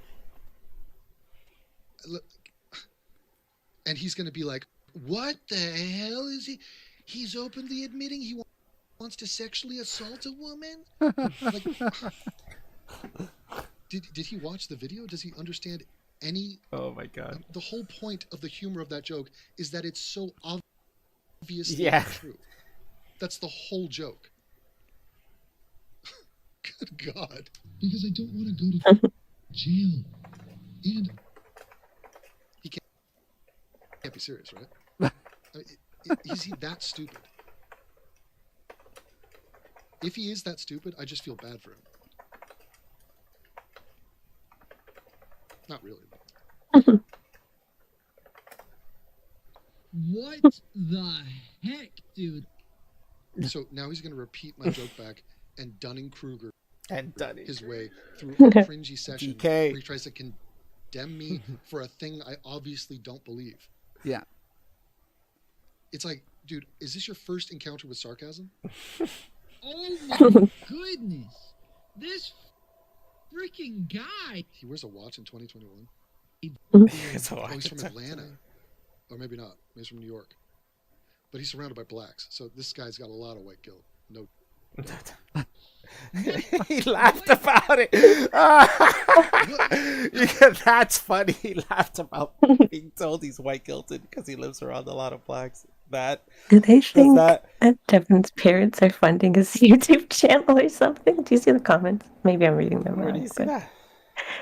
Look, and he's going to be like, "What the hell is he? He's openly admitting he wants to sexually assault a woman." Like, did he watch the video? Does he understand any? Oh my god. The whole point of the humor of that joke is that it's so obviously Yeah. not true. That's the whole joke. Good God. Because I don't want to go to jail. And Can't be serious, right? I mean, is he that stupid? If he is that stupid, I just feel bad for him. Not really. What the heck, dude? So now he's going to repeat my joke back and Dunning-Kruger And done it. his way through a cringy session DK. where he tries to condemn me for a thing I obviously don't believe. Yeah. It's like, dude, is this your first encounter with sarcasm? Oh my goodness! This freaking guy. He wears a watch in 2021. So Oh, he's from Atlanta. Or maybe not. Maybe he's from New York. But he's surrounded by blacks. So this guy's got a lot of white guilt. No. He laughed about it. Yeah, that's funny. He laughed about being told he's white guilted because he lives around a lot of blacks. That Do they think that that Devin's parents are funding his YouTube channel or something? Do you see the comments? Maybe I'm reading them where do wrong. you see but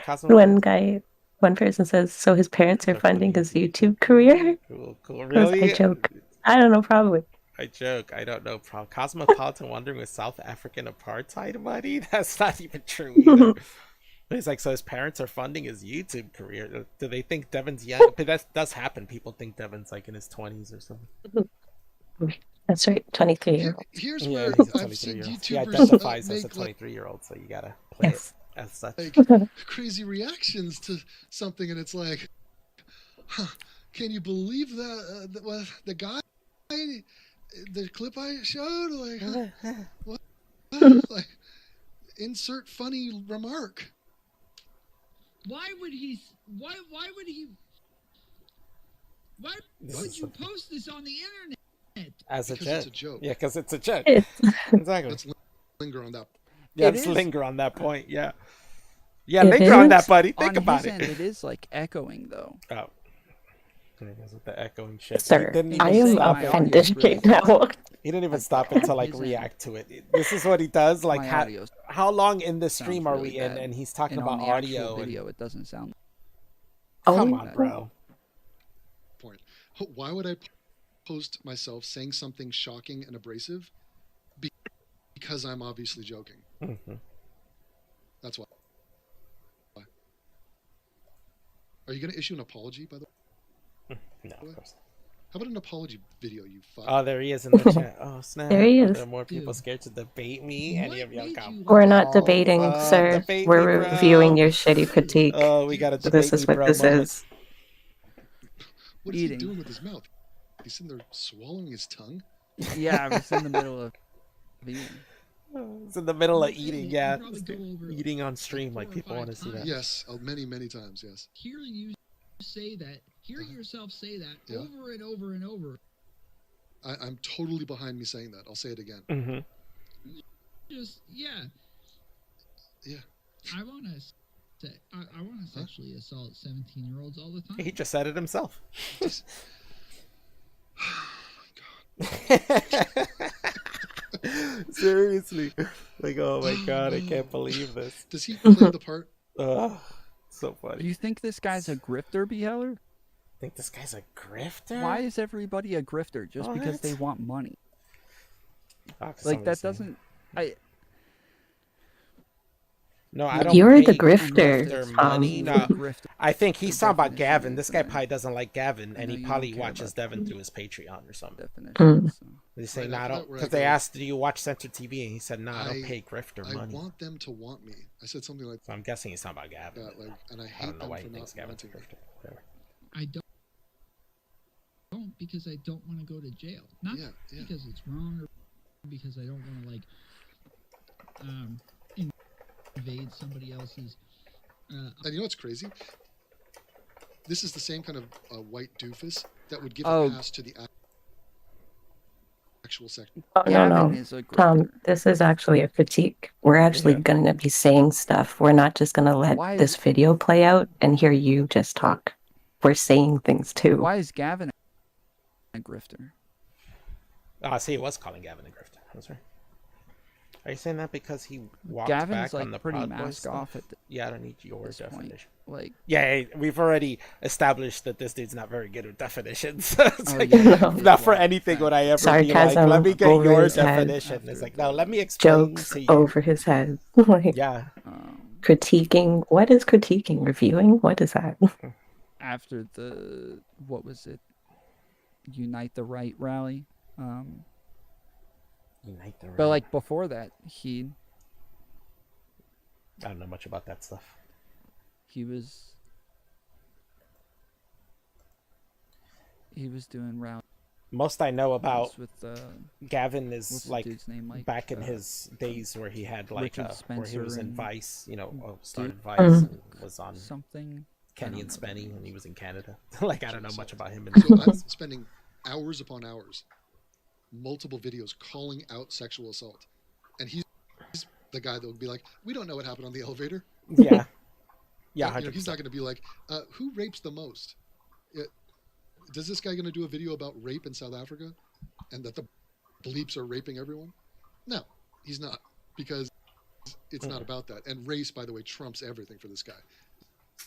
that? One person says, so his parents are funding his YouTube career? Cool, That was really? a joke. I don't know, probably. I joke. I don't know. Cosmopolitan wandering with South African apartheid money? That's not even true either. He's like, so his parents are funding his YouTube career. Do they think Devin's young? But that does happen. People think Devin's like in his 20s or something. That's right, 23-year-old. Here's Yeah, where he's a I've seen 23-year-old. He YouTubers identifies as a make like 23-year-old, so you gotta play Yes. it as such. crazy reactions to something, and it's like, huh, can you believe that the guy, the clip I showed, like, huh, what? Like, insert funny remark. Why would he? Why would he? Why would you post this on the internet? As a Because joke. it's a joke. Yeah, because it's a joke. It's- Exactly. Let's linger on that. Yeah, It let's is. linger on that point. Yeah. Yeah, It linger on that, is. buddy. Think On about his it. end, it is like echoing though. Oh. There goes with the echoing shit. Sir, He didn't I even am stop my it. audio offended is really right now. He didn't even stop it to like His react to it. This is what he does. Like, My audio how long in the sounds stream are really we in? bad. And he's talking And about on the audio. actual And, video, it doesn't sound. come Oh, on, bro. Point. Why would I post myself saying something shocking and abrasive? Because I'm obviously joking. Mhm. That's why. Are you going to issue an apology, by the way? No, of course. How about an apology video, you fuck? Oh, there he is in the chat. Oh, snap. There he Are is. there more people Dude. scared to debate me? Any of y'all What got made you- We're not balls? debating, sir. Debate We're me, bro. reviewing your shitty critique. Oh, we got a debate This is me, what bro this moment. is. What is Eating. he doing with his mouth? He's sitting there swallowing his tongue? Yeah, I was in the middle of eating. It's in the middle of Hey, eating, we'll yeah. probably Just go over eating on stream, like 4 or people 5 want to see that. times. Yes, many, many times, yes. Hear you say that. Hear yourself say that Yeah. over and over and over. I'm totally behind me saying that. I'll say it again. Mm-hmm. Just yeah. Yeah. I want to. I want to sexually assault 17-year-olds all the time. He just said it himself. Just- Seriously. Like, oh my god, I can't believe this. Does he play the part? Ugh, so Do funny. you think this guy's a grifter, Beheller? Think this guy's a grifter? Why is everybody a grifter? Just What? because they want money? Oh, 'cause Like that somebody's saying- doesn't. No, I don't. You're the pay grifter, grifter Tom. money. No, Grifter. I think he's The talking about definition Gavin. is This guy that. probably doesn't like Gavin, I and know he you probably don't care watches about Devin through his Patreon or something. Definition. Mm. So. They say, Right no, I after don't. that, where I Because they go, asked, do you watch censored TV? And he said, no, I don't I- pay grifter I money. want them to want me. I said something like So I'm guessing he's talking about Gavin. that, like, and I I hate don't know them why for he not thinks Gavin's a wanting me. grifter. Whatever. I don't because I don't want to go to jail. Not Yeah, yeah. because it's wrong or because I don't want to like invade somebody else's. And you know what's crazy? This is the same kind of white doofus that would give Oh. a pass to the actual section. Oh, no, Gavin no. is a grifter. Tom, this is actually a critique. We're actually Yeah. going to be saying stuff. We're not just going to let Why is- this video play out and hear you just talk. We're saying things too. Why is Gavin a grifter? Oh, see, he was calling Gavin a grifter. That's right. Are you saying that because he walked Gavin's back like on the pretty Proud Boys mask stuff? off at Yeah, I don't need your this point. definition. Like, Yeah, we've already established that this dude's not very good with definitions. It's oh, like, yeah, No. not for anything would I ever be like, Sarcasm let me get over your his head. definition. It's like, no, After let me explain Jokes to you. over his head. Like, Yeah. critiquing. What is critiquing? Reviewing? What is that? after the what was it? Unite the Right rally. Unite the But right. like before that, he I don't know much about that stuff. was doing rounds Most I know about with Gavin what's is the like dude's name? Like back in his days where he had like Richard where he was Spencer in and Vice, you know, started Dude. Vice and was on something. Kenny and Spenny when he was in Canada. Like I don't know much about him in So the I'm spending hours upon hours, multiple videos calling out sexual assault, and he's the guy that would be like, "We don't know what happened on the elevator." Yeah. Yeah, You know, 100%. he's not going to be like, "Who rapes the most?" Does this guy going to do a video about rape in South Africa, and that the bleeps are raping everyone? No, he's not, because it's not about that. And race, by the way, trumps everything for this guy.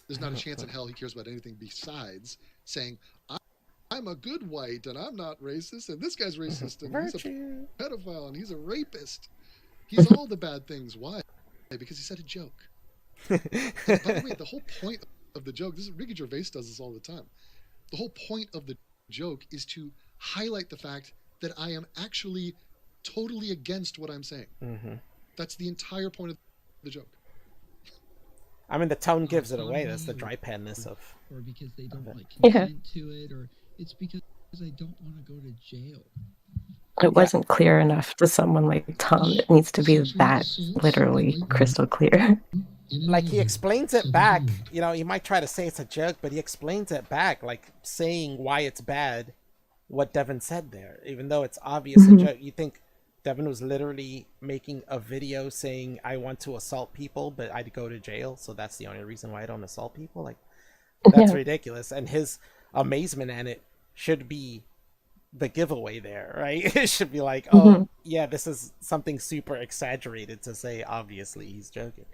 There's not a chance in hell he cares about anything besides saying, I'm I'm a good white and I'm not racist, and this guy's racist and he's a pedophile and he's a rapist. He's all the bad things. Why? Because he said a joke. And by the way, the whole point of the joke, Ricky Gervais does this all the time. The whole point of the joke is to highlight the fact that I am actually totally against what I'm saying. That's the entire point of the joke. I mean, the tone gives it away. That's the dry panness of. Or because they don't like consent to it, or it's because I don't want to go to jail. It wasn't clear enough to someone like Tom. It needs to be that literally crystal clear. Like, he explains it back. You know, you might try to say it's a joke, but he explains it back, like saying why it's bad, what Devin said there, even though it's obvious a joke. You think Devin was literally making a video saying, I want to assault people, but I'd go to jail, so that's the only reason why I don't assault people? Like, that's ridiculous. And his amazement at it should be the giveaway there, right? It should be like, oh, yeah, this is something super exaggerated to say, obviously he's joking.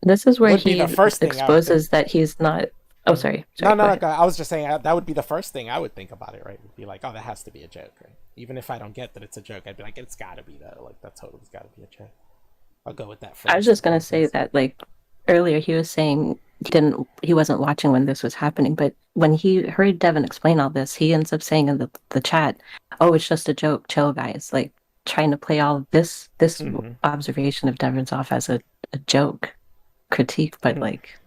This is where he exposes that he's not... Oh, sorry. No, I was just saying that would be the first thing I would think about it, right? Would be like, oh, that has to be a joke, right? Even if I don't get that it's a joke, I'd be like, it's got to be that. Like, that totally's got to be a joke. I'll go with that first. I was just going to say that, like, earlier he was saying he wasn't watching when this was happening, but when he heard Devin explain all this, he ends up saying in the chat, oh, it's just a joke, chill, guys. Like, trying to play all this observation of Devin's off as a joke critique, but like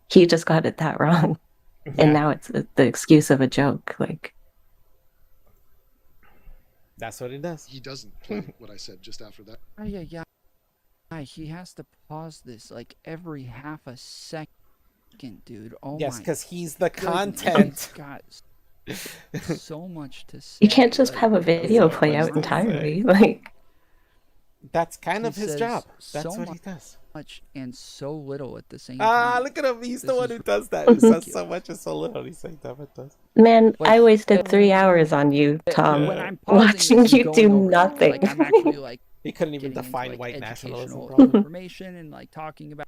he just got it that wrong, and now it's the excuse of a joke. Like, that's what he does. He doesn't play what I said just after that. He has to pause this like every half a second, dude. Oh yes, my because he's the content. He's got so much to say. You can't just have a video play out entirely. Like, that's kind of his job. That's what he does. Much and so little at the same time. Look at him. He's the one who does that. Who says so much and so little. He's saying Devin does. Man, I wasted 3 hours on you, Tom, when I'm watching you do nothing. Like, I'm actually like he couldn't even define white nationalism. Information and like talking about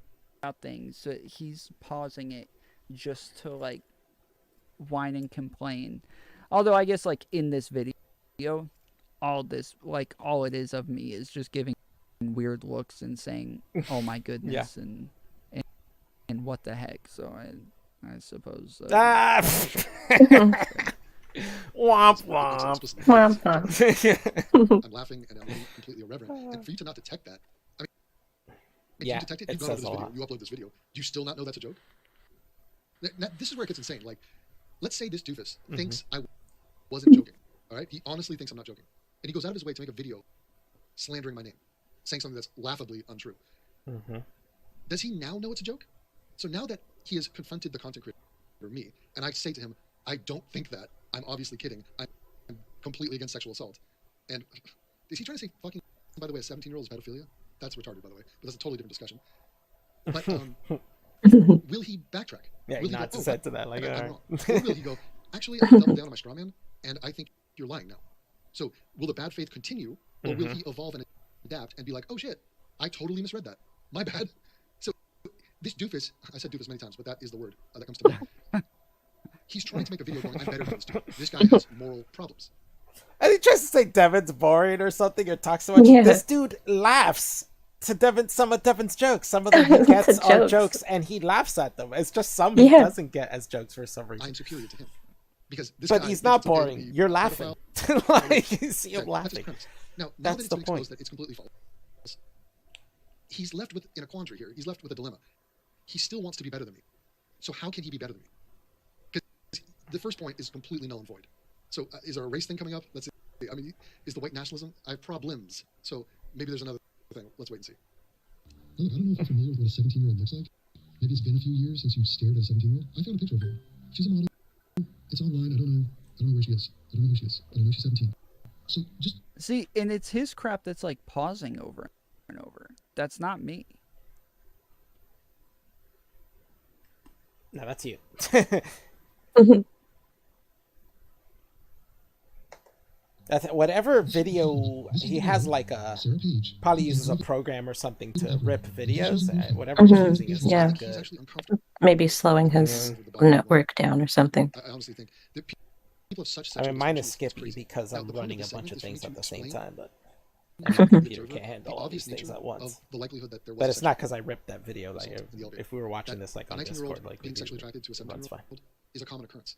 things. So he's pausing it just to like whine and complain. Although I guess like in this video, all it is of me is just giving weird looks and saying, "Oh my goodness," and what the heck. So I suppose. Womp womp. I'm laughing and I'm being completely irreverent, and for you to not detect that, I mean, if you detect it, you says this video, you upload this video. Do you still not know that's a joke? Now, this is where it gets insane. Like, let's say this doofus thinks I wasn't joking. All right, he honestly thinks I'm not joking, and he goes out of his way to make a video slandering my name, saying something that's laughably untrue. Does he now know it's a joke? So now that he has confronted the content creator, me, and I say to him, I don't think that. I'm obviously kidding. I'm completely against sexual assault. And is he trying to say fucking, by the way, a 17-year-old is pedophilia? That's retarded, by the way. But that's a totally different discussion. But will he backtrack? Yeah, will he nods his head to that. Like, I'm wrong. Or will he go, actually, I'm double down on my straw man, and I think you're lying now. So will the bad faith continue, or will he evolve and adapt and be like, oh shit, I totally misread that. My bad. So this doofus, I said doofus many times, but that is the word that comes to mind. He's trying to make a video going, I'm better than this dude. This guy has moral problems. And he tries to say Devin's boring or something, or talks so much. Yeah. This dude laughs to some of Devin's jokes. Some of them he gets are jokes, and he laughs at them. It's just some he doesn't get as jokes for some reason. I'm superior to him. Because this but guy he's not boring. You're laughing. Like, you see him laughing. Now that's that the it's point. Exposed that it's completely false, he's left in a quandary here. He's left with a dilemma. He still wants to be better than me. So how can he be better than me? Because the first point is completely null and void. So is there a race thing coming up? Let's see. I mean, is the white nationalism? I have problems. So maybe there's another thing. Let's wait and see. Look, I don't know if you're familiar with what a 17-year-old looks like. Maybe it's been a few years since you stared at a 17-year-old. I found a picture of her. She's a model. It's online. I don't know where she is. I don't know who she is. But I know she's 17. So just see, and it's his crap that's like pausing over and over. That's not me. No, that's you. Whatever video he has, like probably uses a program or something to rip videos. Whatever he's using is not good. Maybe slowing his network down or something. I honestly think that people have such I mean, sexual mine is dysfunction, it's Skippy crazy. because Now, I'm the point running a of this bunch of segment is for me things at to the same explain time, but to my the computer observer can't handle the all obvious these things nature at once. of the likelihood that there was But a it's not sexual because I ripped that video. Like, assault in the elevator. if we were watching That this like a on 19-year-old Discord, like we being do, sexually attracted to a it runs fine. 17-year-old is a common occurrence.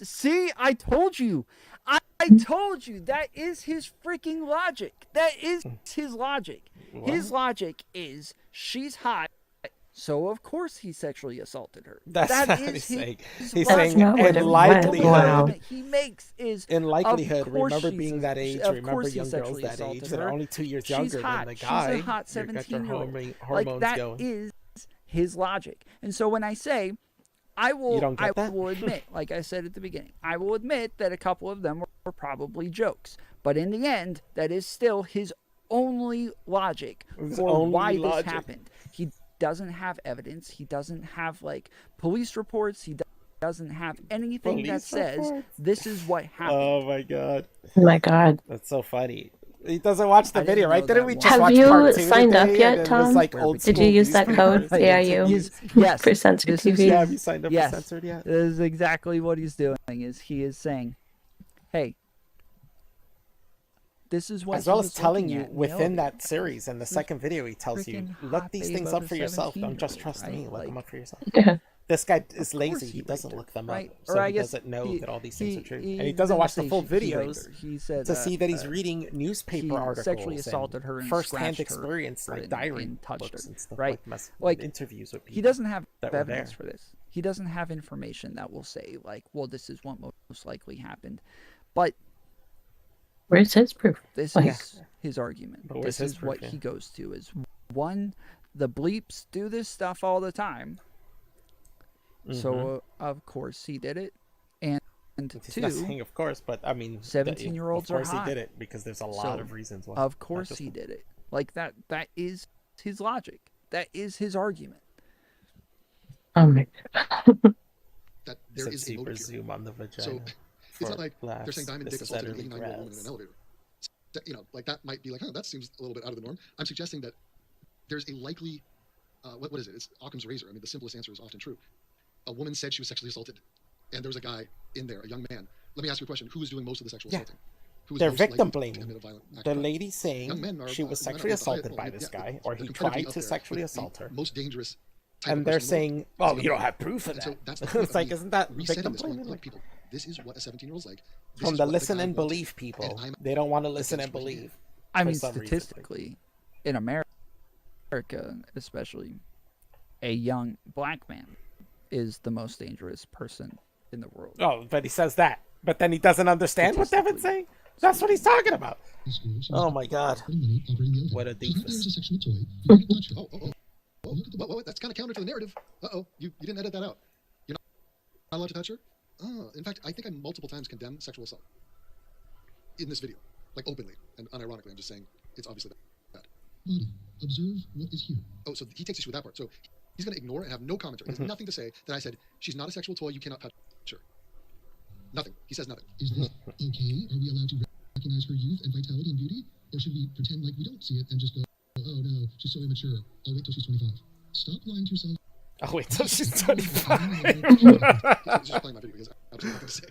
See, I told you. I told you that is his freaking logic. That is his logic. His logic is she's hot, so of course he sexually assaulted her. That's That not is what he's saying. his He's logic. saying not what in it likelihood. was. Wow. argument he makes is In likelihood, of course remember she's being that age, of remember course he young girls sexually that age assaulted that are her. only 2 years She's younger hot. than the guy. She's a hot You got your 17-year-old. hormones Like that going. is his logic. And so when I say I You don't get that? will admit, like I said at the beginning, I will admit that a couple of them were probably jokes. But in the end, that is still his only logic His for only why logic. this happened. He doesn't have evidence. He doesn't have like police reports. He doesn't have anything that Police says reports? this is what happened. Oh my god, Oh my god. that's so funny. He doesn't watch the I didn't video, right? know Didn't that we one. just Have watch you part 2 signed up today, yet, and it was Tom? like old Did you school use that code, newspapers and AIU? interviews? Yes, For Censored this is- TV? Yeah, have you signed up Yes. for censored yet? This is exactly what he's doing. Is he is saying, "Hey, this is what." As well he as was telling looking you at in the within elevator. that series, in the second video, he tells you, freaking look hot these babe things of up a for yourself. Don't just 17-year-old, trust me. right? Look them Like- up for yourself. Yeah. This guy is Of lazy. course He doesn't raped her, look them right? up. Or So I he guess doesn't know that all these things are true. he And he doesn't watch the didn't full say he raped videos her. He said to see that he's reading he newspaper articles sexually and assaulted her and first-hand scratched her experience, like and diary touched books her, and stuff, right? like Like, interviews with people. he doesn't have that were evidence there. for this. He doesn't have information that will say like, well, this is what most likely happened. But Where's his proof? this Like- is his argument. But where's This his is proof, what yeah? he goes to is one, the bleeps do this stuff all the time. So of course he did it, and He's not saying, two, of course, but I mean, 17-year-olds of are course hot. he did it because there's a lot So, of reasons why. of not course just he one. did it. Like that is his logic. That is his argument. Oh my god. That He there said is a super motive here. zoom on the vagina. So it's not like they're laughs. saying Diamond This Dick is assaulted an utterly 89-year-old woman in grass. an elevator. You know, like that might be like, that's seems a little bit out of the norm. I'm suggesting that there's a likely, what is it? It's Occam's razor. I mean, the simplest answer is often true. A woman said she was sexually assaulted, and there was a guy in there, a young man. Let me ask you a question: who is doing most of the sexual Yeah. assaulting? Who is They're most likely victim to blaming. commit a violent act of The crime? lady Young saying men are, she was men are sexually at the high- assaulted well, by yeah, this yeah, guy, or he they're comparatively tried up to there sexually with the assault her. Most dangerous. Type And of they're person in the world. saying, "Oh, It's a you don't young have proof of And so that." that's the point It's like, of isn't that resetting victim this point. blaming? Like, people, this is what a 17-year-old's like. This From is the what listen guy and wanted, believe people, and I'm they don't want to listen against and what he did. believe. I For mean, some reason. statistically, in America, especially, a young black man is the most dangerous person in the world. Oh, but he says that. But then he doesn't understand what Devin's saying? That's what he's talking about. In school, she was Oh my god. putting money operating the elevator. What a She's not there doofus. as a sexual toy. You can't touch her. Oh, look at the, that's kind of counter to the narrative. You didn't edit that out. You're not allowed to touch her? In fact, I think I multiple times condemned sexual assault in this video, like openly and unironically. I'm just saying it's obviously bad. Body. Observe what is here. Oh, so he takes issue with that part. So he's going to ignore and have no commentary. He has nothing to say that I said, she's not a sexual toy, you cannot touch her. Nothing. He says nothing. Is this okay? Are we allowed to recognize her youth and vitality and beauty? Or should we pretend like we don't see it and just go, oh no, she's so immature. I'll wait till she's 25. Stop lying to yourself. Oh, wait till she's 25. He's just playing my video because I have absolutely nothing to say.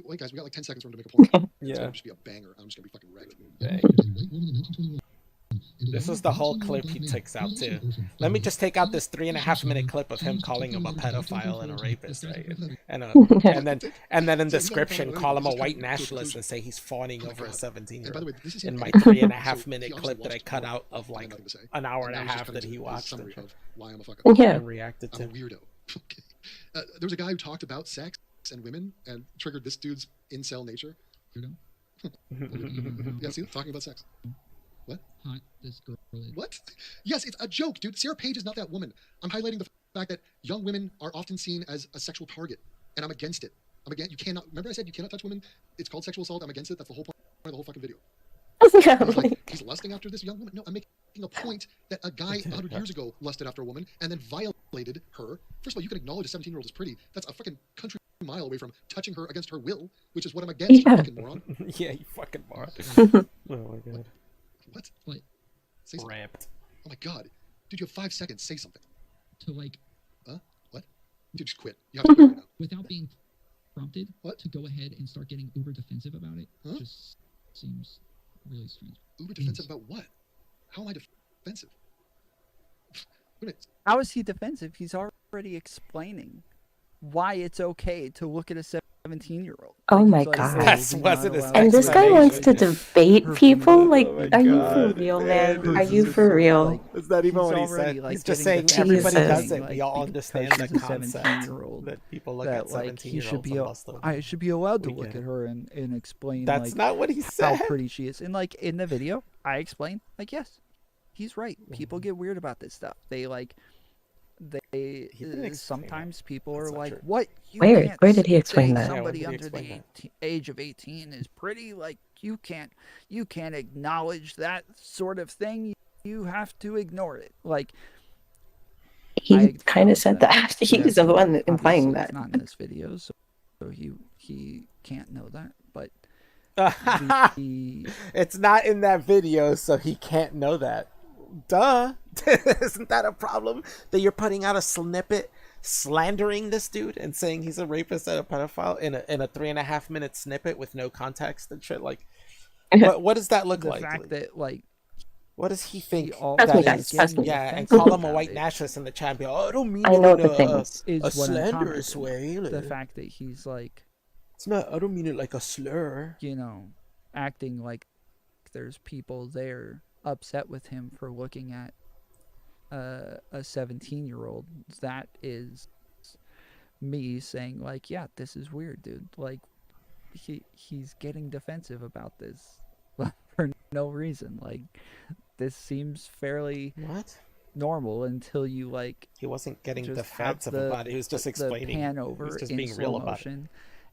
Wait, guys, we got like 10 seconds for him to make a point. It's Yeah. going to just be a banger. I'm just going to be fucking wrecked. Dang. White woman in 1921. This is the whole clip he takes out too. Let me just take out this 3.5-minute clip of him calling him a pedophile and a rapist, right? And then in description call him a white nationalist and say he's fawning over a And by the 17-year-old. way, this is In him my editing. 3.5-minute So he clip that I obviously cut watched out of it. like Nothing to say. an hour and a now he's just half coming that to he his watched summary and of why I'm a fuck up. Yeah. and reacted I'm a to. weirdo. Okay. There was a guy who talked about sex and women and triggered this dude's incel nature. Weirdo. Yeah, see, talking about sex. Hot this girl is. What? Yes, it's a joke, dude. Sarah Page is not that woman. I'm highlighting the fact that young women are often seen as a sexual target, and I'm against it. I'm against. You cannot. Remember, I said you cannot touch women. It's called sexual assault. I'm against it. That's the whole point of the whole fucking video. He's like, he's lusting after this young woman. No, I'm making a point that a guy 100 years ago lusted after a woman and then violated her. First of all, you can acknowledge a 17-year-old is pretty. That's a fucking country mile away from touching her against her will, which is what I'm against. Yeah. You fucking moron. Yeah, you fucking moron. Oh my god. What? What? Say something. Ramped. Oh my god, dude, you have 5 seconds. Say something. To like, What? Dude, just quit. You have to quit right now. without being prompted What? to go ahead and start getting uber defensive about it Huh? just seems really strange. Uber defensive about what? How am I defensive? Wait a minute. How is he defensive? He's already explaining why it's okay to look at a 17-year-old. Oh my he's like, God. That you're wasn't not his allowed And this guy explanation. wants to debate Her people? view. Like, Oh my are you for God, real, man, man? this Are you is for real? like, That's not even he's what he already, said. like, He's just getting saying everybody defensive, does it. like, We all because understand the she's a concept 17-year-old that people look that at like he 17-year-olds should be and lust them. I should be allowed to We look get at it. her and explain That's like not what he said. how pretty she is. And like in the video, I explained like yes, he's right. People Mm-hmm. get weird about this stuff. They like they He didn't explain sometimes people That's are not like, true. "What? You Where? can't Where did he explain say that? Yeah, when somebody did he under the explain that? age of 18 is pretty? Like you can't acknowledge that sort of thing. You have to ignore it." Like He I kind of acknowledge said that. He's the one implying Obviously, that. it's not in this video, so he can't know that. But It's not in that video, so he can't know that. Duh. Isn't that a problem? That you're putting out a snippet slandering this dude and saying he's a rapist and a pedophile in a 3.5 minute snippet with no context and shit? Like, what does that look the like? fact that like What does he think Trust that me, is? guys, trust me. Yeah, and defensive call him a about white it nationalist in the chat and be, oh, I don't mean I it know in the things. is a what slanderous uncommon. way. The fact that he's like, It's not, I don't mean it like a slur. you know, acting like there's people there upset with him for looking at a 17-year-old. That is me saying like, yeah, this is weird, dude. Like he's getting defensive about this for no reason. Like this seems fairly What? normal until you like He wasn't getting just defensive have the, about it. He was just the explaining. pan He over was just in being slow real about it. motion,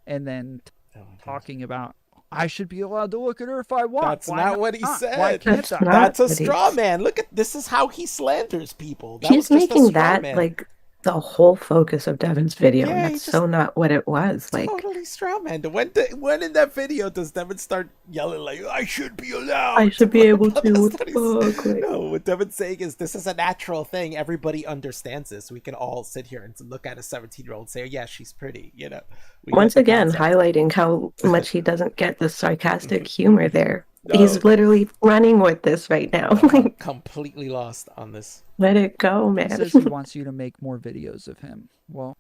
and then Oh my God. talking about I should be allowed to look at her if I want. That's Why not what he not? said. Why can't That's I? not- That's a what he- straw man. Look at this is how he slanders people. That He's was just a making straw that man. like the whole focus of Devin's video, Yeah, and he that's just so not what it was. Like, Totally straw man. When in that video does Devin start yelling like, I should be allowed? I should be able to. That's What what the he's- fuck? Like, No, what Devin's saying is this is a natural thing. Everybody understands this. We can all sit here and look at a 17-year-old and say, oh, yeah, she's pretty. You know. We get once the again, concept. highlighting how much he doesn't get the sarcastic humor there. No. He's literally running with this right now. I'm completely lost on this. Let it go, He man. says he wants you to make more videos of him. Well,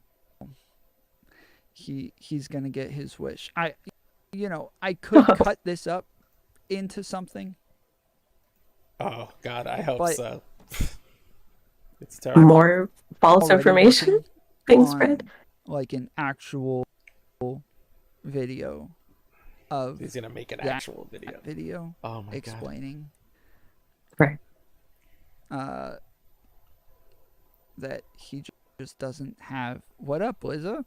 he's gonna get his wish. I could cut this up into something. Oh God, I hope But- so. It's terrible. More false Already information working being on, spread. like an actual video of He's gonna make an that actual video. video Oh my God. explaining Right. that he just doesn't have what up, Liza?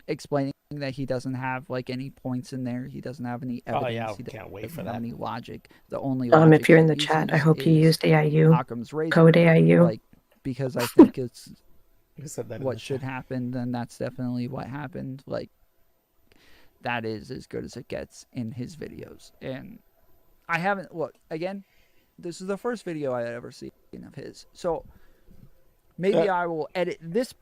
Explaining that he doesn't have like any points in there. He doesn't have any evidence. Oh yeah, He can't wait doesn't for have that. any logic. The only logic If you're in he the chat, I uses hope you is used AIU, Occam's razor. code AIU. Like because I think it's Who said that? in what the should chat? happen, then that's definitely what happened. Like that is as good as it gets in his videos. And I haven't look again. This is the first video I had ever seen of his. So maybe I will edit this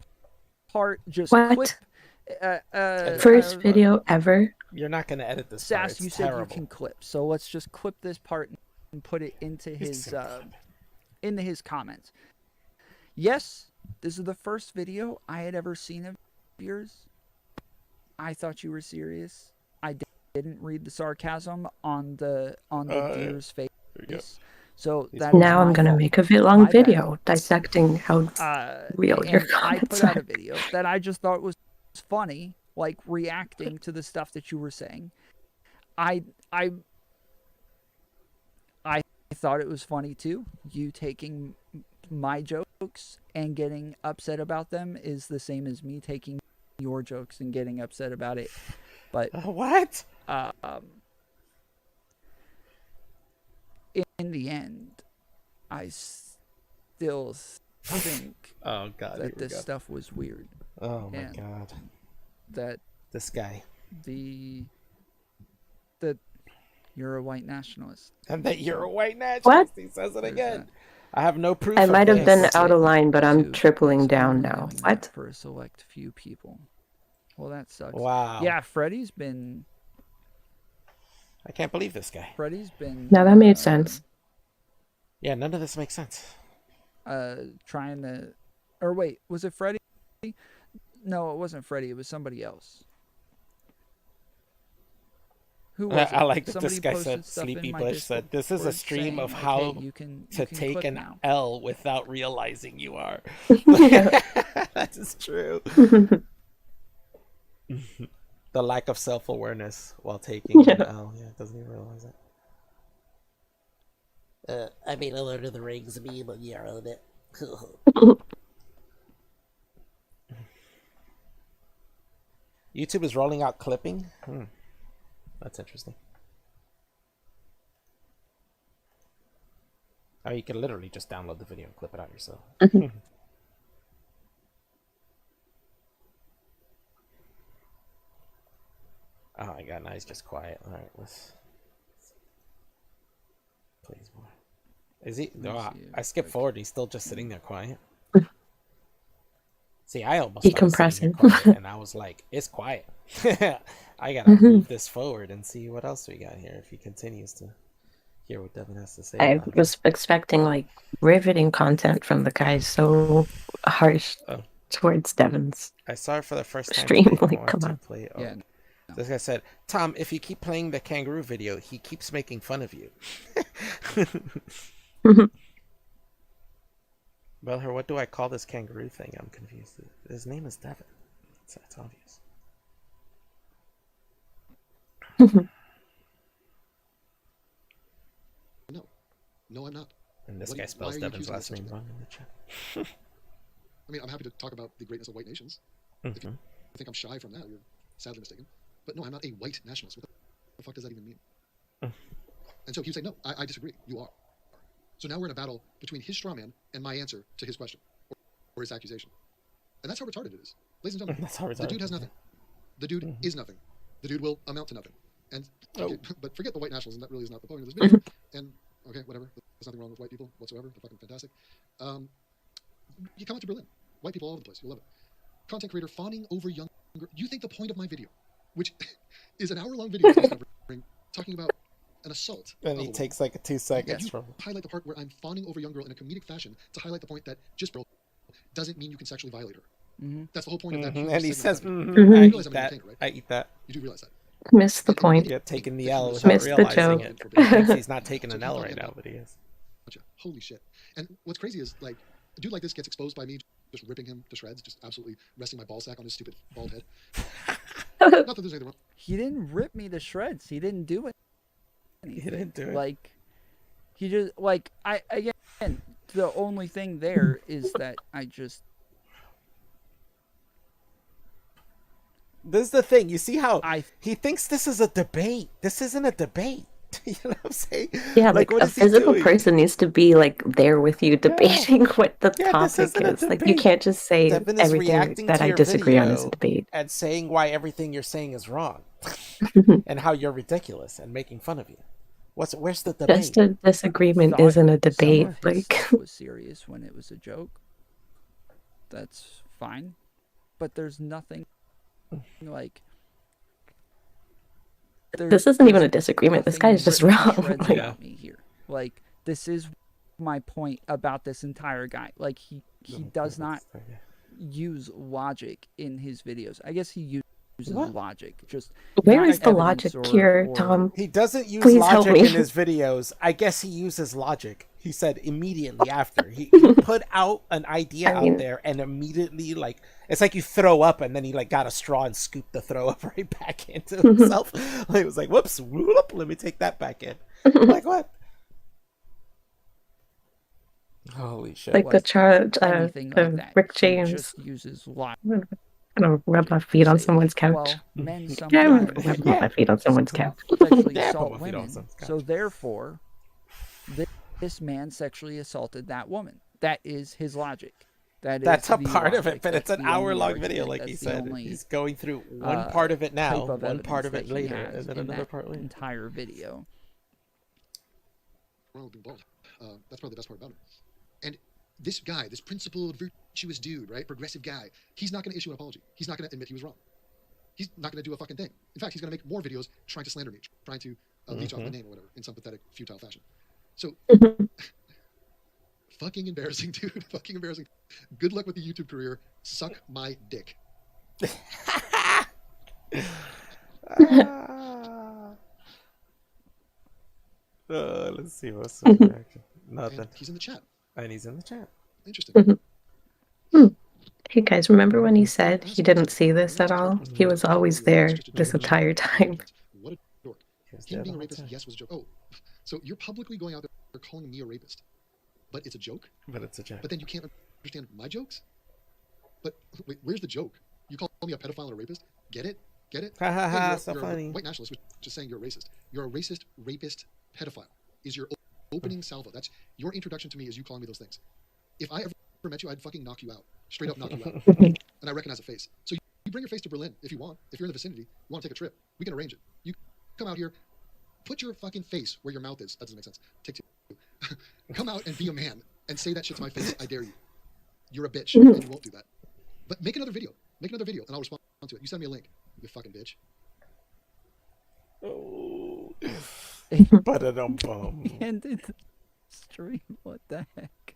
part. Just What? clip. First video ever. You're not gonna edit this part. Sass, It's you said terrible. you can clip. So let's just clip this part and put it into He's his just gonna clip. into his comments. Yes, this is the first video I had ever seen of yours. I thought you were serious. I didn't read the sarcasm on the deer's face. So that is Now I'm my gonna fault. make a long My bad. video dissecting how real your And I comments put out are. a video that I just thought was funny, like reacting to the stuff that you were saying. I thought it was funny too. You taking my jokes and getting upset about them is the same as me taking your jokes and getting upset about it. But What? in the end, I still think Oh God. here that we this go. stuff was weird. Oh my and- God. That This guy. that you're a white nationalist. And that you're a white nationalist. He says it There's again. that. I have no proof. I of might have this. been out of line, but I'm To- tripling it's down only now. doing that What? for a select few people. Well, that sucks. Wow. Yeah, Freddie's been. I can't believe this guy. Freddie's been. Now that made sense. Yeah, none of this makes sense. Trying to, or wait, was it Freddie? No, it wasn't Freddie. It was somebody else. Who was it? I like that Somebody this guy posted said, stuff in Sleepy my Bush said, this is a Discord stream saying, of like, how hey, you can to click take an now. L without realizing you are. That is true. The lack of self-awareness while taking an L. Yeah, it doesn't even realize it. I made a Lord of the Rings meme when you wrote it. YouTube is rolling out clipping? That's interesting. Oh, you can literally just download the video and clip it out yourself. Oh my god, now he's just quiet. Alright, let's... Please, more. Is he? No, I skipped forward. He's still just sitting there quiet. See, I almost Decompressing. quiet, and I was like, it's quiet. I gotta move this forward and see what else we got here if he continues to hear what Devin has to say. I was expecting like riveting content from the guy so harsh towards Devin's I saw it for the first time stream. today. I Like, wanted come to on. play. Yeah. This guy said, Tom, if you keep playing the kangaroo video, he keeps making fun of you. Well, what do I call this kangaroo thing? I'm confused. His name is Devin. It's obvious. No, I'm not. And this What- guy why spells are you Devin's accusing me last of name such wrong in the chat. I mean, I'm happy to talk about the greatness of white nations. If you think I'm shy from that, you're sadly mistaken. But no, I'm not a white nationalist. What the fuck does that even mean? And so if you say, no, I disagree, you are. So now we're in a battle between his straw man and my answer to his question or his accusation. And that's how retarded it is. Ladies and gentlemen, That's how the dude has nothing. The dude is nothing. The dude will amount to nothing. And but forget the white nationalism. That really is not the point of this video. And okay, whatever. There's nothing wrong with white people whatsoever. They're fucking fantastic. You come out to Berlin. White people all over the place. You'll love it. Content creator fawning over younger. You think the point of my video, which is an hour-long video talking about an assault. And he takes like 2 seconds you from highlight the part where I'm fawning over a young girl in a comedic fashion to highlight the point that just girl doesn't mean you can sexually violate her. That's the whole point of that. And he says, You realize I'm that. entertained, right? I eat that. You do realize that. Missed the point. Yeah, taking the L Missed without the realizing joke. it. He thinks he's not taking an L right now, but he is. Holy shit. And what's crazy is, like, a dude like this gets exposed by me just ripping him to shreds, just absolutely resting my ball sack on his stupid bald head. Not that there's anything wrong. He didn't rip me to shreds. He didn't do it. He didn't do it. Like, he just, like, again, the only thing there is that I just. This is the thing. You see how he thinks this is a debate. This isn't a debate. You know what I'm saying? Yeah, like what a is he physical doing? person needs to be like there with you debating what the Yeah, this topic isn't a is. Like you debate. can't just say Devin is everything reacting that to I your disagree on is a video debate. and saying why everything you're saying is wrong and how you're ridiculous and making fun of you. Where's the debate? Just a disagreement thought isn't a some debate. of his Like stuff was serious when it was a joke. That's fine, but there's nothing like. this isn't even a disagreement. This guy is just wrong. Like, About me here. Like, this is my point about this entire guy. Like, he does not use logic in his videos. I guess he uses logic. Just where not is the logic evidence here, or- Tom? He doesn't use Please help logic me. in his videos. I guess he uses logic. He said immediately after. He put out an idea I mean- out there and immediately, like, it's like you throw up and then he, like, got a straw and scooped the throw up right back into himself. Like, it was like, whoops, whoop, let me take that back in. Like, what? Holy shit. Like the charge, anything the like that. Rick He James. just uses logic. I don't rub my feet on someone's couch. Well, men Yeah, I'm sometimes gonna rub my feet on someone's couch. sexually Yeah, assault put my feet on women. someone's couch. So therefore, this man sexually assaulted that woman. That is his logic. That's a the part of it, logic. but it's That's an the only hour-long argument. video, like he That's the said. only, He's going through one part of it now, type of one part of evidence it that he later, has and then in another that part later. entire video. Wrong with being bald. That's probably the best part about him. And this guy, this principled, virtuous dude, right, progressive guy, he's not going to issue an apology. He's not going to admit he was wrong. He's not going to do a fucking thing. In fact, he's going to make more videos trying to slander me, trying to leech off my name or whatever in some pathetic, futile fashion. So, fucking embarrassing, dude. Fucking embarrassing. Good luck with the YouTube career. Suck my dick. Let's see what's the reaction. Nothing. And he's in the chat. And he's in the chat. Interesting. Hey guys, remember when he said he didn't see this at all? He was always there this entire time. What a dork. Him being a rapist, yes, was a joke. Oh, so you're publicly going out there calling me a rapist, but it's a joke? But it's a joke. But then you can't understand my jokes? But wait, where's the joke? You call me a pedophile and a rapist? Get it? Get it? Ha ha ha, so you're funny. a white nationalist, which is just saying you're a racist. You're a racist, rapist, pedophile. Is your opening salvo. That's your introduction to me, is you calling me those things. If I ever met you, I'd fucking knock you out. Straight up knock you out. And I recognize a face. So you bring your face to Berlin if you want. If you're in the vicinity, you want to take a trip, we can arrange it. You come out here, put your fucking face where your mouth is. That doesn't make sense. Take two. Come out and be a man and say that shit to my face. I dare you. You're a bitch, and you won't do that. But make another video. Make another video, and I'll respond to it. You send me a link, you fucking bitch. Oh. Ba-da-dum-bum. Ended the stream. What the heck?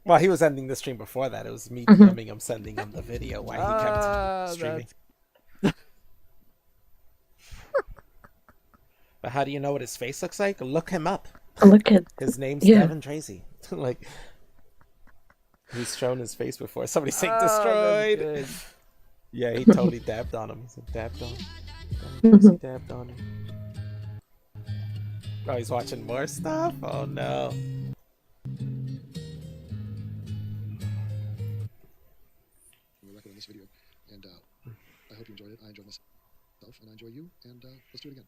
Well, he was ending the stream before that. It was me DMing him, sending him the video while he kept streaming. But how do you know what his face looks like? Look him up. Look at His name's Devin Tracy. Like, he's shown his face before. Somebody saying destroyed. Yeah, he totally dabbed on him. He said dabbed on him. Devin Tracy dabbed on him. Oh, he's watching more stuff? Oh no. This video, and I hope you enjoyed it. I enjoyed myself, and I enjoy you, and let's do it again.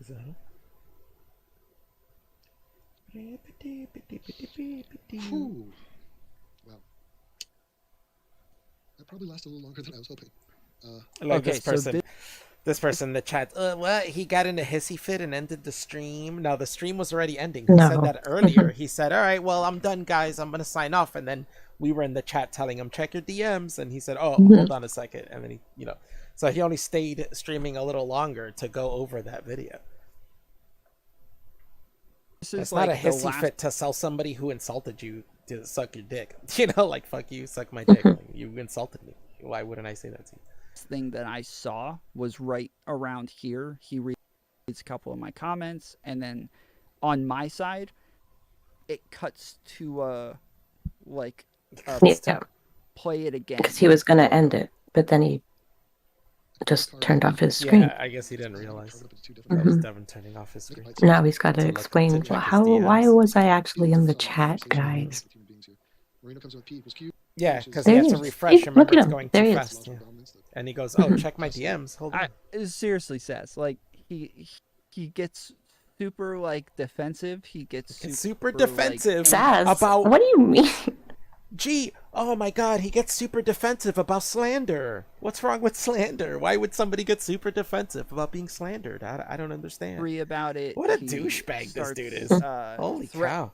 Is that it? Whew. Wow. That probably lasted a little longer than I was hoping. Like Okay, this person. so This person in the chat, what? He got in a hissy fit and ended the stream. No, the stream was already ending. He said that earlier. He said, all right, well, I'm done, guys. I'm going to sign off. And then we were in the chat telling him, check your DMs. And he said, oh, hold on a second. And then he, so he only stayed streaming a little longer to go over that video. It's not a hissy fit to sell somebody who insulted you to suck your dick. Like, fuck you, suck my dick. Like, you insulted me. Why wouldn't I say that to you? Thing that I saw was right around here. He reads a couple of my comments, and then on my side, it cuts to play it again. Because he was going to end it, but then he just turned off his screen. Yeah, I guess he didn't realize that was Devin turning off his screen. Now he's got to explain, why was I actually in the chat, guys? Yeah, because he has to refresh. Remember, it's going too fast. Yeah. And he goes, oh, check my DMs. Hold on. It seriously says, like, he gets super, like, defensive. He gets super defensive about... What do you mean? Gee, oh my god, he gets super defensive about slander. What's wrong with slander? Why would somebody get super defensive about being slandered? I don't understand. About it. What a douchebag this dude is. Holy cow.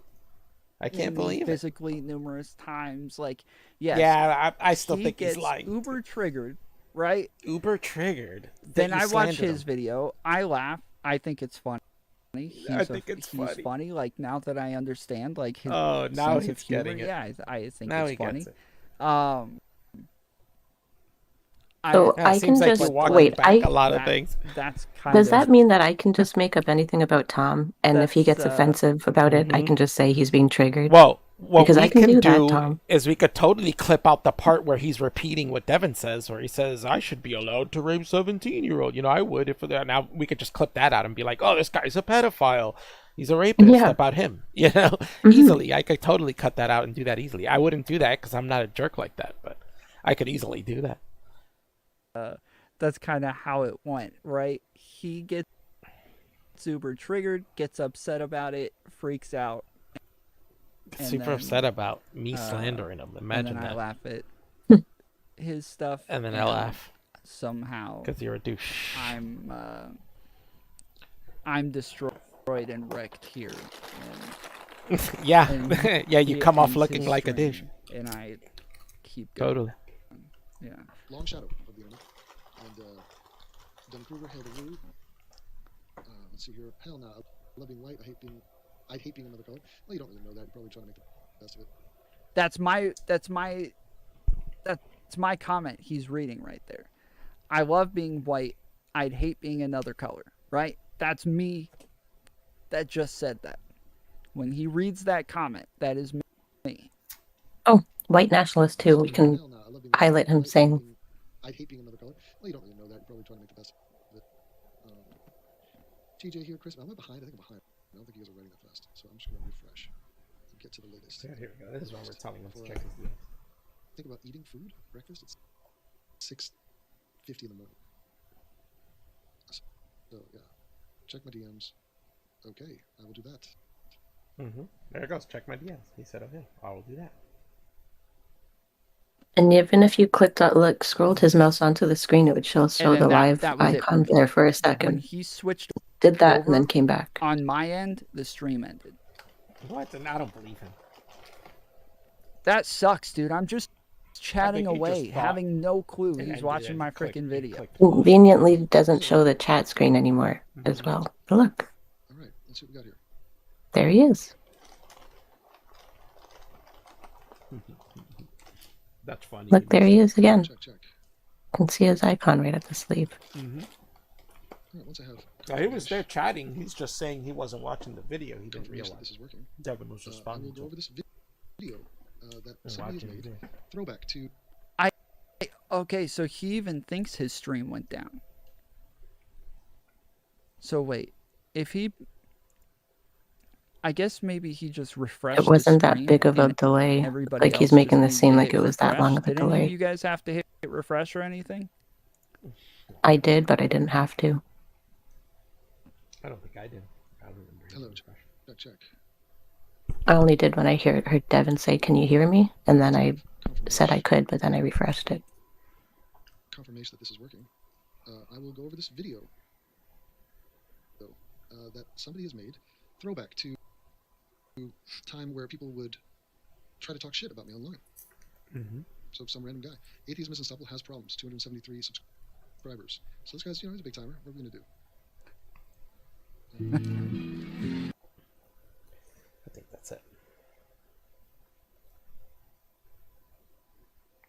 I can't believe it. Physically numerous times. Like, yes. Yeah, I still think he's lying. Uber triggered, right? Uber triggered. Then I watch his video. I laugh. I think it's funny. I think it's funny. He's funny. Like, now that I understand, like, his now sense he's of humor, getting it. Yeah, I think now it's funny. Gets it. So I can like just wait. A lot of things. That's kind Does that mean that I can just make up anything about Tom, and if he gets offensive about it, I can just say he's being triggered? Well, what because we I can do do that, Tom. is we could totally clip out the part where he's repeating what Devin says, where he says, "I should be allowed to rape 17-year-old." I would if now we could just clip that out and be like, "Oh, this guy's a pedophile. He's a rapist." About him, easily. I could totally cut that out and do that easily. I wouldn't do that because I'm not a jerk like that, but I could easily do that. That's kind of how it went, right? He gets super triggered, gets upset about it, freaks out. Super upset about me slandering him. Imagine and then that. I laugh at his stuff. And then I laugh. Somehow. Because you're a douche. I'm destroyed and wrecked here. Yeah, you come off looking like a douche. And I keep going. Totally. Yeah. Long shadow of the internet. And Dunn Kruger, Hail the Woo. Let's see here. Hell no. I love being white. I'd hate being another color. Well, you don't really know that. You're probably trying to make the best of it. That's my comment he's reading right there. I love being white. I'd hate being another color, right? That's me that just said that. When he reads that comment, that is me. Oh, white nationalist too. We can highlight him saying, I'd hate being another color. Well, you don't really know that. You're probably trying to make the best of it. TJ here, Chris. Am I behind? I think I'm behind. I don't think you guys are writing that fast. So I'm just going to refresh and get to the latest. Yeah, here we go. This is when we're telling him to check his DMs. Think about eating food, breakfast. It's 6:50 in the morning. So yeah, check my DMs. Okay, I will do that. There it goes. Check my DMs. He said, okay, I will do that. and even if you clicked on, scrolled his mouse onto the screen, it would show the live icon there for a second. When he switched Did that and then came back. on my end, the stream ended. What? And I don't believe him. That sucks, dude. I'm just chatting away, just thought having no clue it he's ended watching and my clicked freaking and video. clicked. Conveniently doesn't show the chat screen anymore as well. But look, All right, let's see what we got here. there he is. That's funny. Look, there he is again. Check. You can see his icon right at the sleeve. All right, once I have. Now, he was there chatting. He's just saying he wasn't watching the video. He didn't confirmation that realize this is working. Devin was I will responding go to over him. this video that And somebody has watching made. it. Throwback to. Okay, so he even thinks his stream went down. So wait, if he... I guess maybe he just refreshed It wasn't the that screen big of a and delay. everybody Like he's else making just this seem didn't like hit it was that long refresh. of a Did any of delay. you guys have to hit refresh or anything? I did, but I didn't have to. I don't think I did. I don't remember. Hello, check. I only did when I heard Devin say, "Can you hear me?" And then I said I could, but then I refreshed it. Confirmation that this is working. I will go over this video that somebody has made. Throwback to time where people would try to talk shit about me online. So some random guy. Atheism is Unstoppable has problems. 273 subscribers. So this guy's, he's a big timer. What are we gonna do? I think that's it.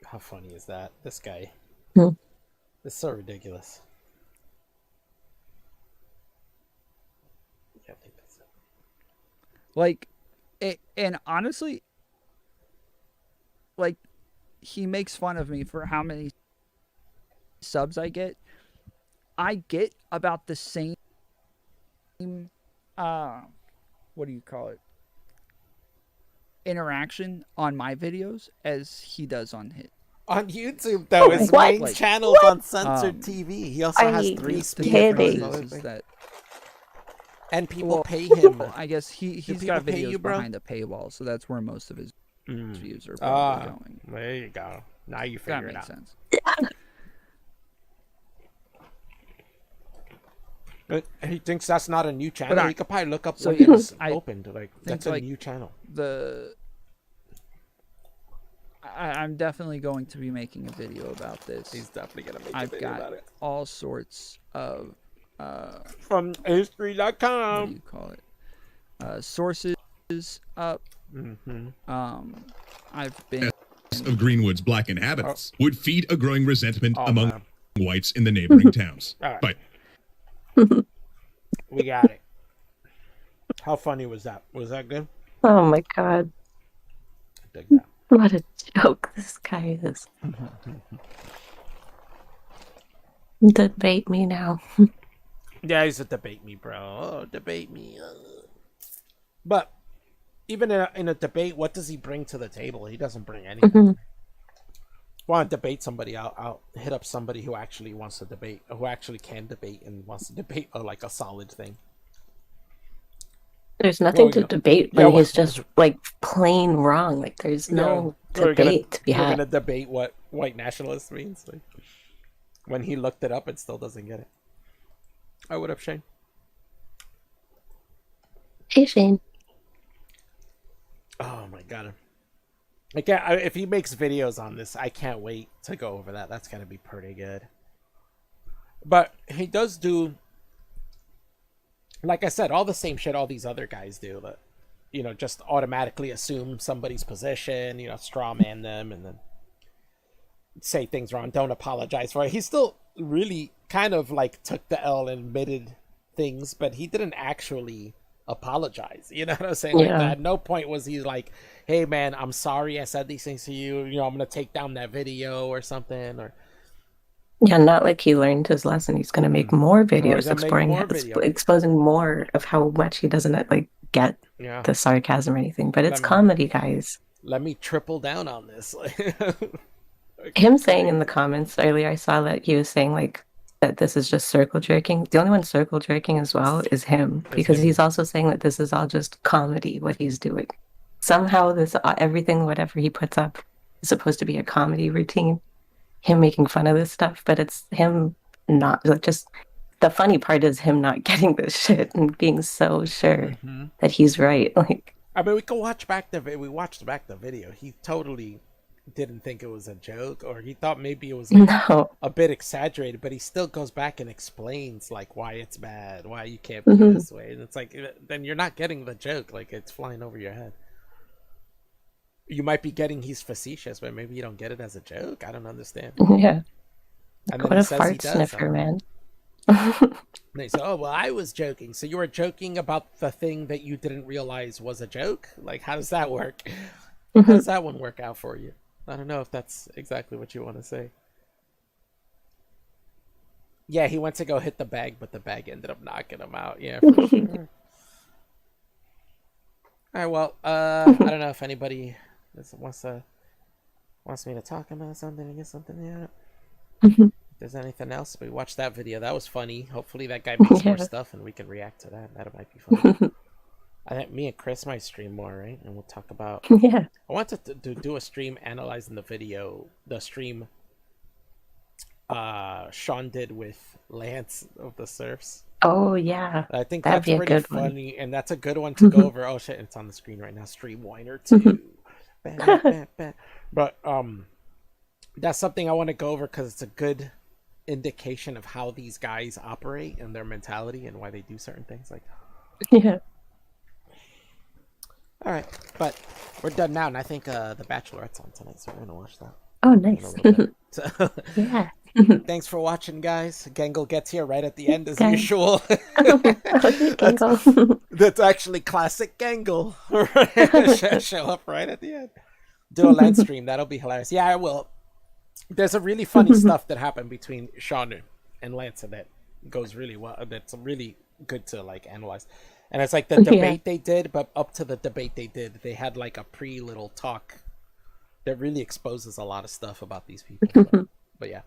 How funny is that? This guy. It's so ridiculous. Yeah, I think that's it. Like, and honestly, like, he makes fun of me for how many subs I get. I get about the same, what do you call it? Interaction on my videos as he does on his. On YouTube, though, his What? main channel's on censored TV. He also has 3 The speakers. difference is that, And people pay him. I guess he's people got pay videos you, bro? behind a paywall, so that's where most of his views are probably going. There you go. Now you That figure it makes out. sense. But he thinks that's not a new channel. But He could probably look up so when it was I opened. Like, that's a like, new channel. I'm definitely going to be making a video about this. He's definitely gonna make a I've video got about it. all sorts of From history.com. what do you call it? Sources up. I've been Of Greenwood's black inhabitants would feed a growing resentment Oh, among man. whites in the neighboring towns. All right. But We got it. How funny was that? Was that good? Oh my god. I dig that. What a joke this guy is. Debate me now. Yeah, he's a debate me, bro. Oh, debate me. But even in a debate, what does he bring to the table? He doesn't bring anything. Want to debate somebody? I'll hit up somebody who actually wants to debate, who actually can debate and wants to debate like a solid thing. There's nothing to debate when Yeah, he's just like plain wrong. Like there's no debate to be We're had. gonna debate what white nationalist means. Like, when he looked it up, it still doesn't get it. I would have Shane. Hey Shane. Oh my god. Like, if he makes videos on this, I can't wait to go over that. That's gonna be pretty good. But he does do, like I said, all the same shit all these other guys do. But, you know, just automatically assume somebody's position, you know, straw man them, and then say things wrong, don't apologize for it. He still really kind of like took the L and admitted things, but he didn't actually apologize. You know what I'm saying? Like, at no point was he like, hey man, I'm sorry I said these things to you. You know, I'm gonna take down that video or something. Or yeah, not like he learned his lesson. He's gonna make more videos exposing more of how much he doesn't like get the sarcasm or anything. But it's comedy, guys. Let me triple down on this. Him saying in the comments earlier, I saw that he was saying like that this is just circle jerking. The only one circle jerking as well is him, because he's also saying that this is all just comedy, what he's doing. Somehow this everything, whatever he puts up, is supposed to be a comedy routine. Him making fun of this stuff, but it's him not like, just the funny part is him not getting this shit and being so sure that he's right. Like, I mean, we watched back the video. He totally didn't think it was a joke, or he thought maybe it was like a bit exaggerated, but he still goes back and explains like why it's bad, why you can't be this way, and it's like, then you're not getting the joke. Like, it's flying over your head. You might be getting he's facetious, but maybe you don't get it as a joke. I don't understand. Yeah. And what a fart sniffer, man. And they say, oh, well, I was joking. So you were joking about the thing that you didn't realize was a joke? Like, how does that work? How does that one work out for you? I don't know if that's exactly what you want to say. Yeah, he went to go hit the bag, but the bag ended up knocking him out. Yeah, for sure. All right, well, I don't know if anybody wants me to talk about something or get something out. If there's anything else, we watched that video. That was funny. Hopefully that guy makes more stuff and we can react to that. That might be fun. I think me and Chris might stream more, right? And we'll talk about... Yeah. I want to do a stream analyzing the stream Sean did with Lance of the Surfs. Oh, yeah. I think that's pretty funny, and that's a good one to go over. Oh, shit, it's on the screen right now. Stream Whiner 2. But that's something I want to go over because it's a good indication of how these guys operate and their mentality and why they do certain things. Like, yeah. All right, but we're done now, and I think The Bachelorette's on tonight, so we're gonna watch that. Oh, nice. So, yeah. Thanks for watching, guys. Gangle gets here right at the end, as usual. That's actually classic Gangle. Show up right at the end. Do a land stream. That'll be hilarious. Yeah, I will. There's a really funny stuff that happened between Sean and Lance that goes really well. That's really good to like analyze. And it's like the debate they did, but up to the debate they did, they had like a little talk that really exposes a lot of stuff about these people. But yeah.